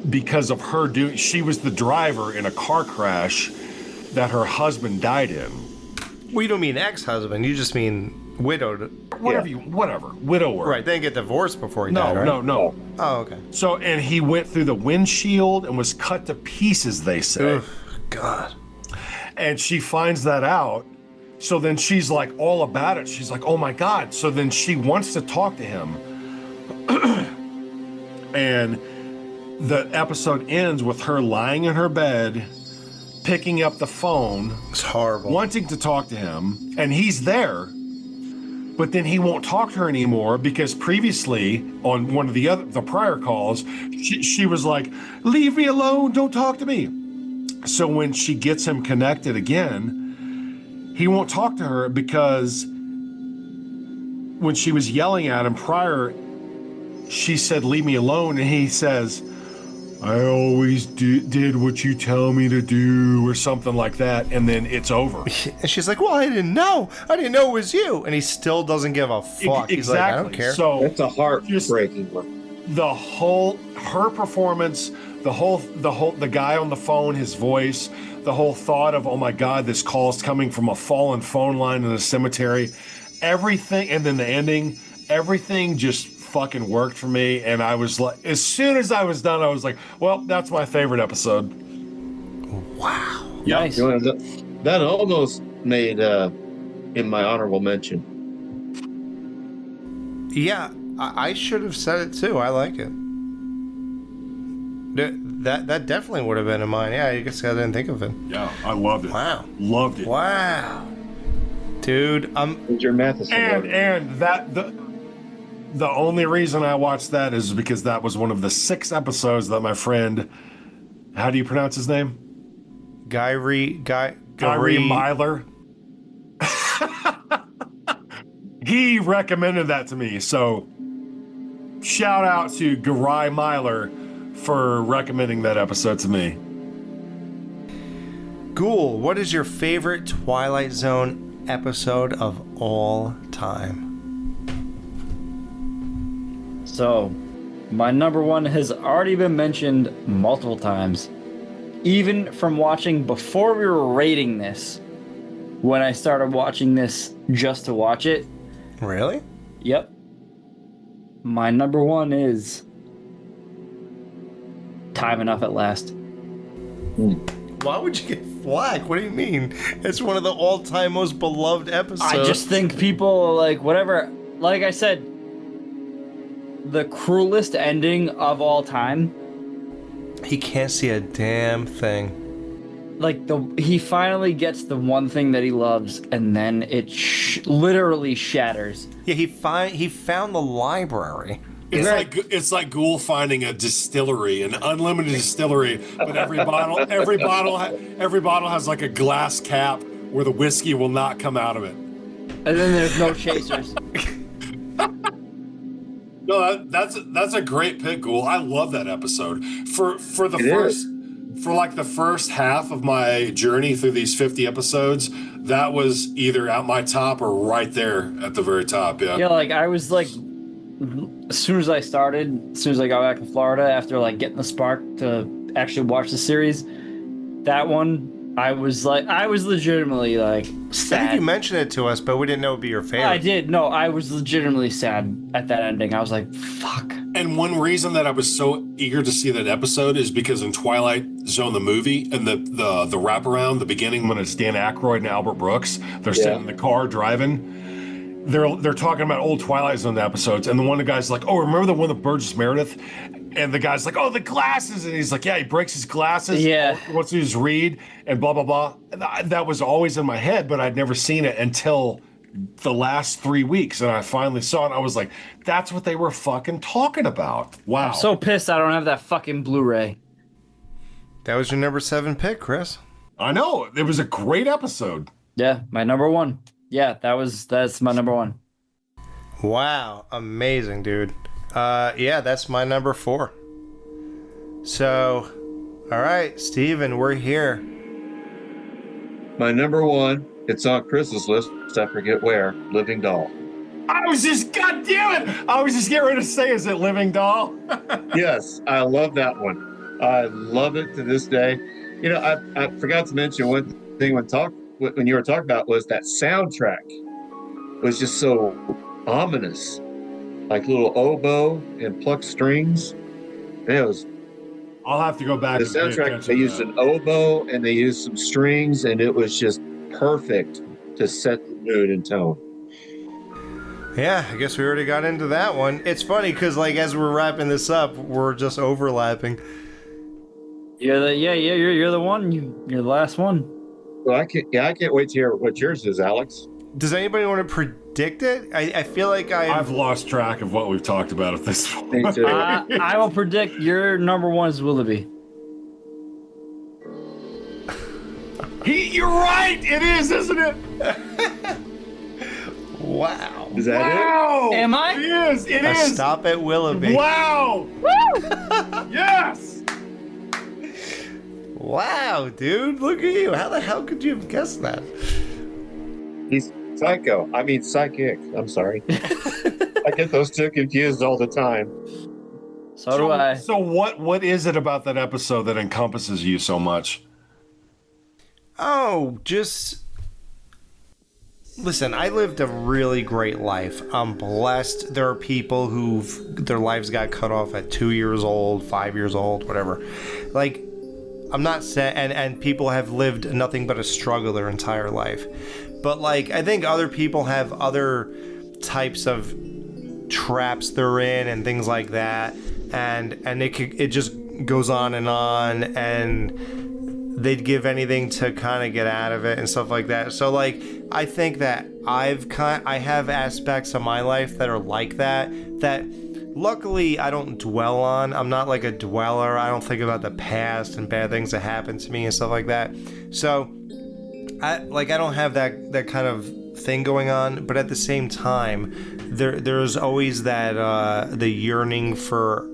because of her she was the driver in a car crash that her husband died in. Well, you don't mean ex-husband, you just mean widowed. Whatever. Widower. Right, they didn't get divorced before he died, right? No. Oh, okay. So, and he went through the windshield and was cut to pieces, they say. Ugh, God. And she finds that out. So then she's like all about it. She's like, oh my God. So then she wants to talk to him. And the episode ends with her lying in her bed, picking up the phone. It's horrible. Wanting to talk to him. And he's there. But then he won't talk to her anymore because previously on one of the prior calls, she was like, leave me alone. Don't talk to me. So when she gets him connected again, he won't talk to her because when she was yelling at him prior, she said, leave me alone. And he says, I always did what you tell me to do, or something like that. And then it's over. And she's like, well, I didn't know it was you. And he still doesn't give a fuck. Exactly. He's like, I don't care. So it's a heartbreaking one. Her performance, the guy on the phone, his voice, the whole thought of, oh my God, this call's coming from a fallen phone line in a cemetery, everything, and then the ending, everything just fucking worked for me. And I was like, as soon as I was done, I was like, well, that's my favorite episode. Wow. Nice. That almost made in my honorable mention. Yeah, I should have said it too. I like it. That definitely would have been in mine. Yeah, I guess I didn't think of it. Yeah, I loved it. Wow. Loved it. Wow. Dude, Your Matheson. And that the only reason I watched that is because that was one of the 6 episodes that my friend, how do you pronounce his name? Gary Myler. He recommended that to me. So shout out to Gary Myler for recommending that episode to me. Ghoul, what is your favorite Twilight Zone episode of all time? So, my number one has already been mentioned multiple times. Even from watching before we were rating this, when I started watching this just to watch it. Really? Yep. My number one is Time Enough at Last. Why would you get flack? What do you mean? It's one of the all-time most beloved episodes. I just think people, like, whatever, like I said, the cruelest ending of all time. He can't see a damn thing. Like, he finally gets the one thing that he loves, and then it literally shatters. Yeah, he found the library. It's like Ghoul finding a distillery, an unlimited distillery, but every bottle has like a glass cap where the whiskey will not come out of it. And then there's no chasers. No, that's a great pick, Ghoul. I love that episode. For the first half of my journey through these 50 episodes, that was either at my top or right there at the very top. Yeah. Yeah, like I was like, as soon as I got back to Florida after like getting the spark to actually watch the series, that one, I was legitimately like sad. I think you mentioned it to us, but we didn't know it'd be your favorite. I did. No, I was legitimately sad at that ending. I was like, fuck. And one reason that I was so eager to see that episode is because in Twilight Zone, the movie, and the wraparound, the beginning when it's Dan Aykroyd and Albert Brooks, they're sitting in the car driving. they're talking about old Twilight Zone episodes, and the one of the guy's like, "Oh, remember the one with Burgess Meredith?" And the guy's like, "Oh, the glasses," and he's like, "Yeah, he breaks his glasses. Yeah. Wants to just read and blah blah blah." That was always in my head, but I'd never seen it until the last 3 weeks, and I finally saw it. And I was like, "That's what they were fucking talking about." Wow. I'm so pissed I don't have that fucking Blu-ray. That was your number 7 pick, Chris. I know it was a great episode. Yeah, my number 1. Yeah, that's my number 1. Wow, amazing, dude. Yeah, that's my number 4. So, all right, Steven, we're here. My number 1, it's on Chris's list. I forget where. Living Doll. I was just, God damn it! I was just getting ready to say, is it Living Doll? Yes, I love that one. I love it to this day. You know, I forgot to mention one thing when you were talking about was that soundtrack was just so ominous, like little oboe and plucked strings. And it was I'll have to go back. the and pay soundtrack. attention They to used that. an oboe and they used some strings, and it was just perfect to set the mood and tone. Yeah, I guess we already got into that one. It's funny because, like, as we're wrapping this up, we're just overlapping. You're the one. You're the last one. Well, I can't wait to hear what yours is, Alex. Does anybody want to predict it? I feel like I've lost track of what we've talked about at this point. Me too. I will predict your number 1 is Willoughby. You're right. It is, isn't it? Wow. Is that Wow. Am I? It is. It A is. stop at Willoughby. Wow. Yes. Wow, dude, look at you. How the hell could you have guessed that? it? He's psychic. I'm sorry. I get those two confused all the time. So do I. So what is it about that episode that encompasses you so much? Oh, just listen, I lived a really great life. I'm blessed. There are people their lives got cut off at 2 years old, 5 years old, whatever. Like, I'm not saying, and people have lived nothing but a struggle their entire life. But, like, I think other people have other types of traps they're in and things like that. And it just goes on, and they'd give anything to kind of get out of it and stuff like that. So, like, I think that I have aspects of my life that are like that luckily I don't dwell on. I'm not like a dweller. I don't think about the past and bad things that happened to me and stuff like that. So I don't have that kind of thing going on, but at the same time there's always that the yearning for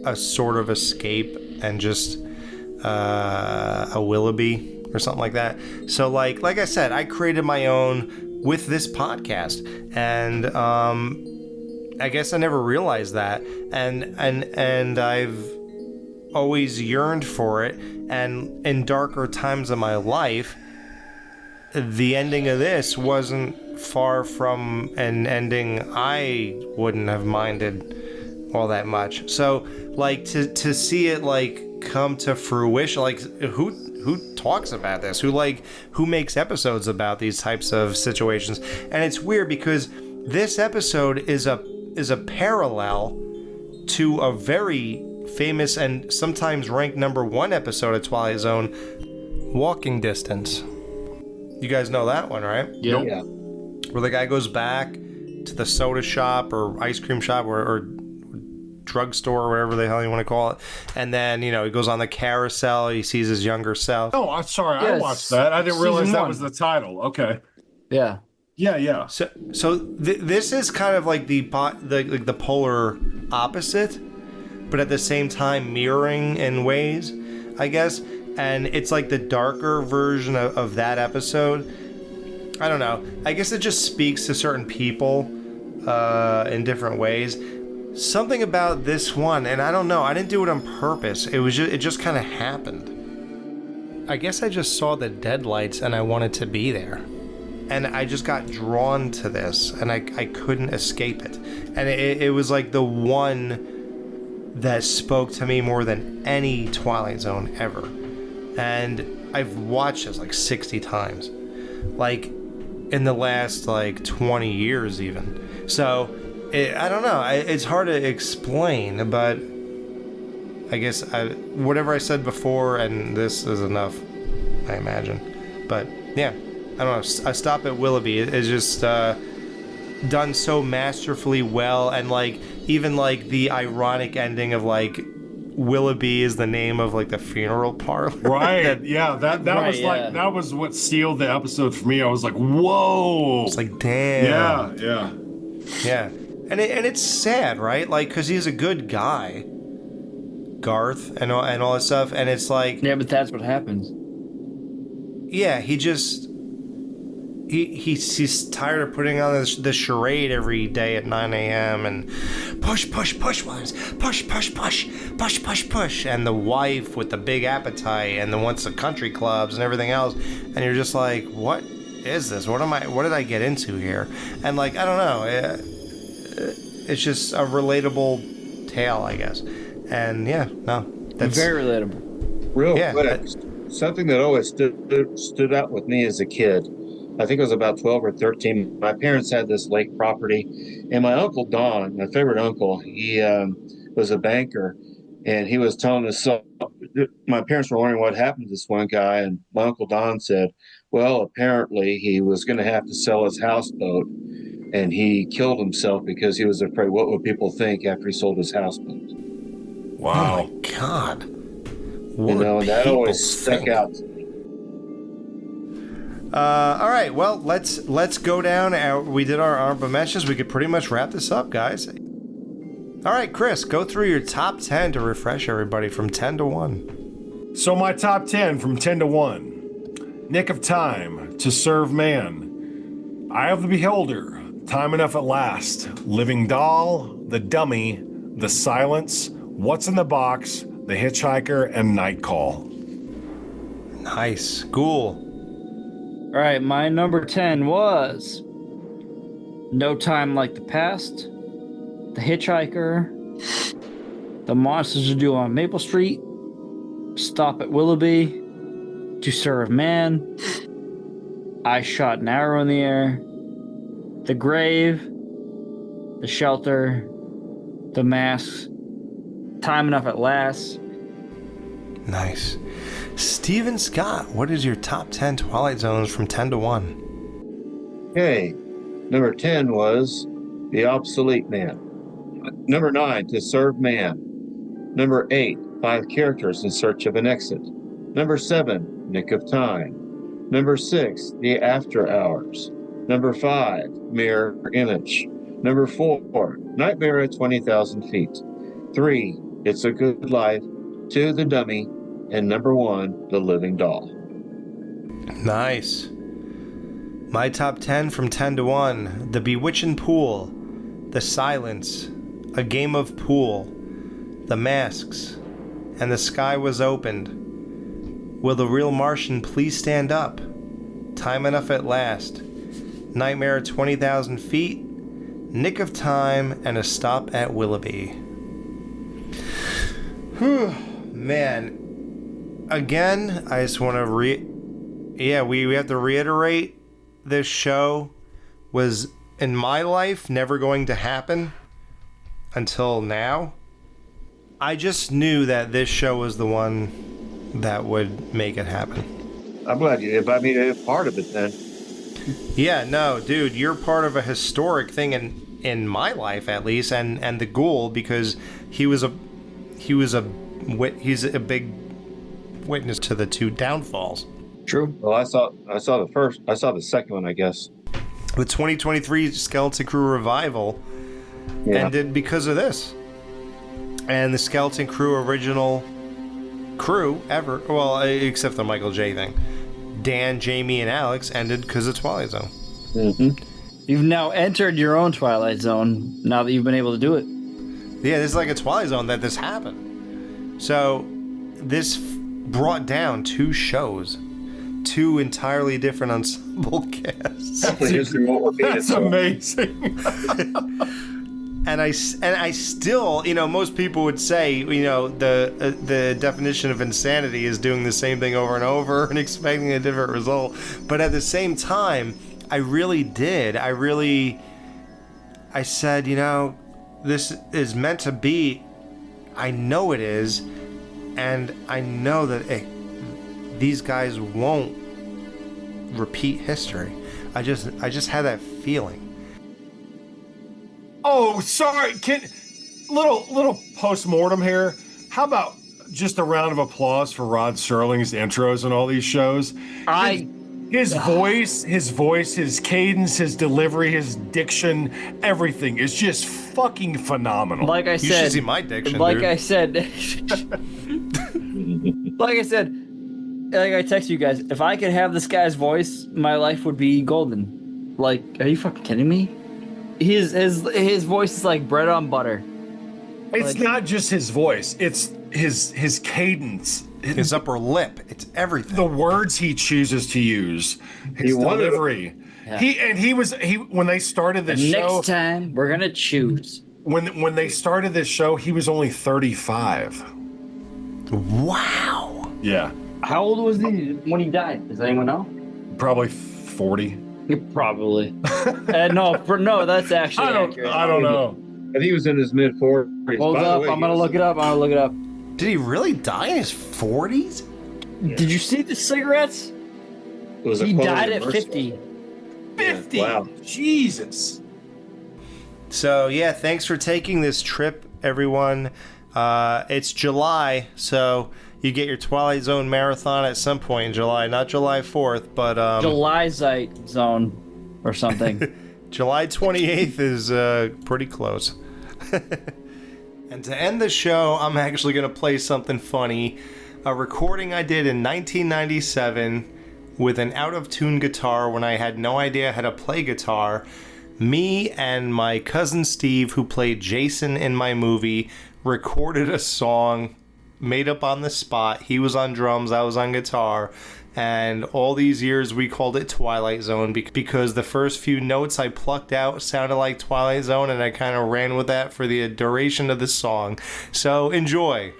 a sort of escape and just a Willoughby or something like that. So like I said, I created my own with this podcast, and I guess I never realized that, and I've always yearned for it. And in darker times of my life, the ending of this wasn't far from an ending I wouldn't have minded all that much. So like to see it like come to fruition, like who talks about this, who makes episodes about these types of situations. And it's weird because this episode is a parallel to a very famous and sometimes ranked #1 episode of Twilight Zone, Walking Distance. You guys know that one, right? Yep. Yeah. Where the guy goes back to the soda shop or ice cream shop or drugstore or whatever the hell you want to call it, and then he goes on the carousel. He sees his younger self. Oh, I'm sorry. Yes. I watched that. I didn't realize Season that one. was the title. Okay. Yeah. Yeah. So this is kind of like the polar opposite, but at the same time mirroring in ways, I guess. And it's like the darker version of that episode. I don't know. I guess it just speaks to certain people in different ways. Something about this one, and I don't know. I didn't do it on purpose. It just kind of happened. I guess I just saw the deadlights and I wanted to be there. And I just got drawn to this, and I couldn't escape it. And it was like the one that spoke to me more than any Twilight Zone ever. And I've watched this like 60 times. Like, in the last like 20 years even. So I don't know. It's hard to explain, but I guess whatever I said before and this is enough, I imagine. But yeah, I don't know. I stop at Willoughby. It's just done so masterfully well, and like even like the ironic ending of like Willoughby is the name of like the funeral parlor. Right. that That was like that was what sealed the episode for me. I was like, whoa. It's like, damn. Yeah. And it's sad, right? Like, because he's a good guy, Garth, and all that stuff. And it's like, Yeah, but that's what happens. yeah, he just he's tired of putting on the charade every day at 9 a.m. and push, Williams, push, and the wife with the big appetite and the wants the country clubs and everything else, and you're just like, what is this? What did I get into here? And like, I don't know, it's just a relatable tale, I guess. And yeah, no, that's Very relatable. Real Yeah, quick, something that always stood out with me as a kid. I think I was about 12 or 13. My parents had this lake property, and my uncle Don, my favorite uncle, he was a banker, and he was telling us. So my parents were wondering what happened to this one guy, and my uncle Don said, "Well, apparently he was going to have to sell his houseboat, and he killed himself because he was afraid what would people think after he sold his houseboat." Wow. oh my god. What You know, would and that people always stuck think? out to me. All right, well, let's go down. We did our honorable mentions. We could pretty much wrap this up, guys. All right, Chris, go through your top 10 to refresh everybody from 10 to 1. So my top 10 from 10 to 1. Nick of Time, To Serve Man, Eye of the Beholder, Time Enough at Last, Living Doll, The Dummy, The Silence, What's in the Box, The Hitchhiker, and Night Call. Nice. Ghoul. All right, my number 10 was No Time Like the Past, The Hitchhiker, The Monsters Are Due on Maple Street, Stop at Willoughby, To Serve Man, I Shot an Arrow in the Air, The Grave, The Shelter, The Mask, Time Enough at Last. Nice. Steven Scott, what is your top 10 Twilight Zones from 10 to 1? Okay, number 10 was The Obsolete Man. Number 9, To Serve Man. Number 8, 5 Characters in Search of an Exit. Number 7, Nick of Time. Number 6, The After Hours. Number 5, Mirror Image. Number 4, Nightmare at 20,000 Feet. 3, It's a Good Life. 2, The Dummy. And number 1, The Living Doll. Nice. My top 10 from 10 to 1. The Bewitching Pool. The Silence. A Game of Pool. The Masks. And the Sky Was Opened. Will the Real Martian Please Stand Up? Time Enough at Last. Nightmare at 20,000 Feet. Nick of Time. And A Stop at Willoughby. Whew. Man. Again, I just want to we have to reiterate, this show was, in my life, never going to happen until now. I just knew that this show was the one that would make it happen. I'm glad you did. I mean, it's part of it then. Yeah, no, dude, you're part of a historic thing in my life, at least, and the Ghoul, because he's a big witness to the 2 downfalls. True. Well, I saw the second one, I guess. The 2023 Skeleton Crew revival ended because of this. And the Skeleton Crew original crew ever, well, except the Michael J thing, Dan, Jamie, and Alex, ended because of Twilight Zone. Mm-hmm. You've now entered your own Twilight Zone now that you've been able to do it. Yeah, this is like a Twilight Zone that this happened. So this brought down 2 shows, 2 entirely different ensemble casts. That's amazing. And I still, most people would say, the definition of insanity is doing the same thing over and over and expecting a different result. But at the same time, I really did. I said, this is meant to be. I know it is. And I know that these guys won't repeat history. I just had that feeling. Oh, sorry. Little post-mortem here. How about just a round of applause for Rod Serling's intros in all these shows? His voice, his cadence, his delivery, his diction, everything is just fucking phenomenal. Like I You said, should see my diction, like dude. I said, like I text you guys, if I could have this guy's voice, my life would be golden. Like, are you fucking kidding me? His voice is like bread on butter. It's not just his voice; it's his cadence, His upper lip. It's everything. the words he chooses to use, his delivery. He was when they started this show. Next time, we're gonna choose. When they started this show, he was only 35. Wow. Yeah, How old was he when he died? Does anyone know? probably 40. Probably. No, that's actually accurate. I don't know. I think he was in his mid 40s. Hold up, I'm gonna look it up. Did he really die in his 40s? Did you see the cigarettes? He died at 50. 50. Wow. Jesus. So, yeah, thanks for taking this trip, everyone. It's July, so you get your Twilight Zone marathon at some point in July. Not July 4th, but... July Zone or something. July 28th is pretty close. And to end the show, I'm actually going to play something funny. A recording I did in 1997 with an out-of-tune guitar when I had no idea how to play guitar. Me and my cousin Steve, who played Jason in my movie, recorded a song made up on the spot. He was on drums, I was on guitar. And all these years we called it Twilight Zone because the first few notes I plucked out sounded like Twilight Zone, and I kind of ran with that for the duration of the song. So enjoy.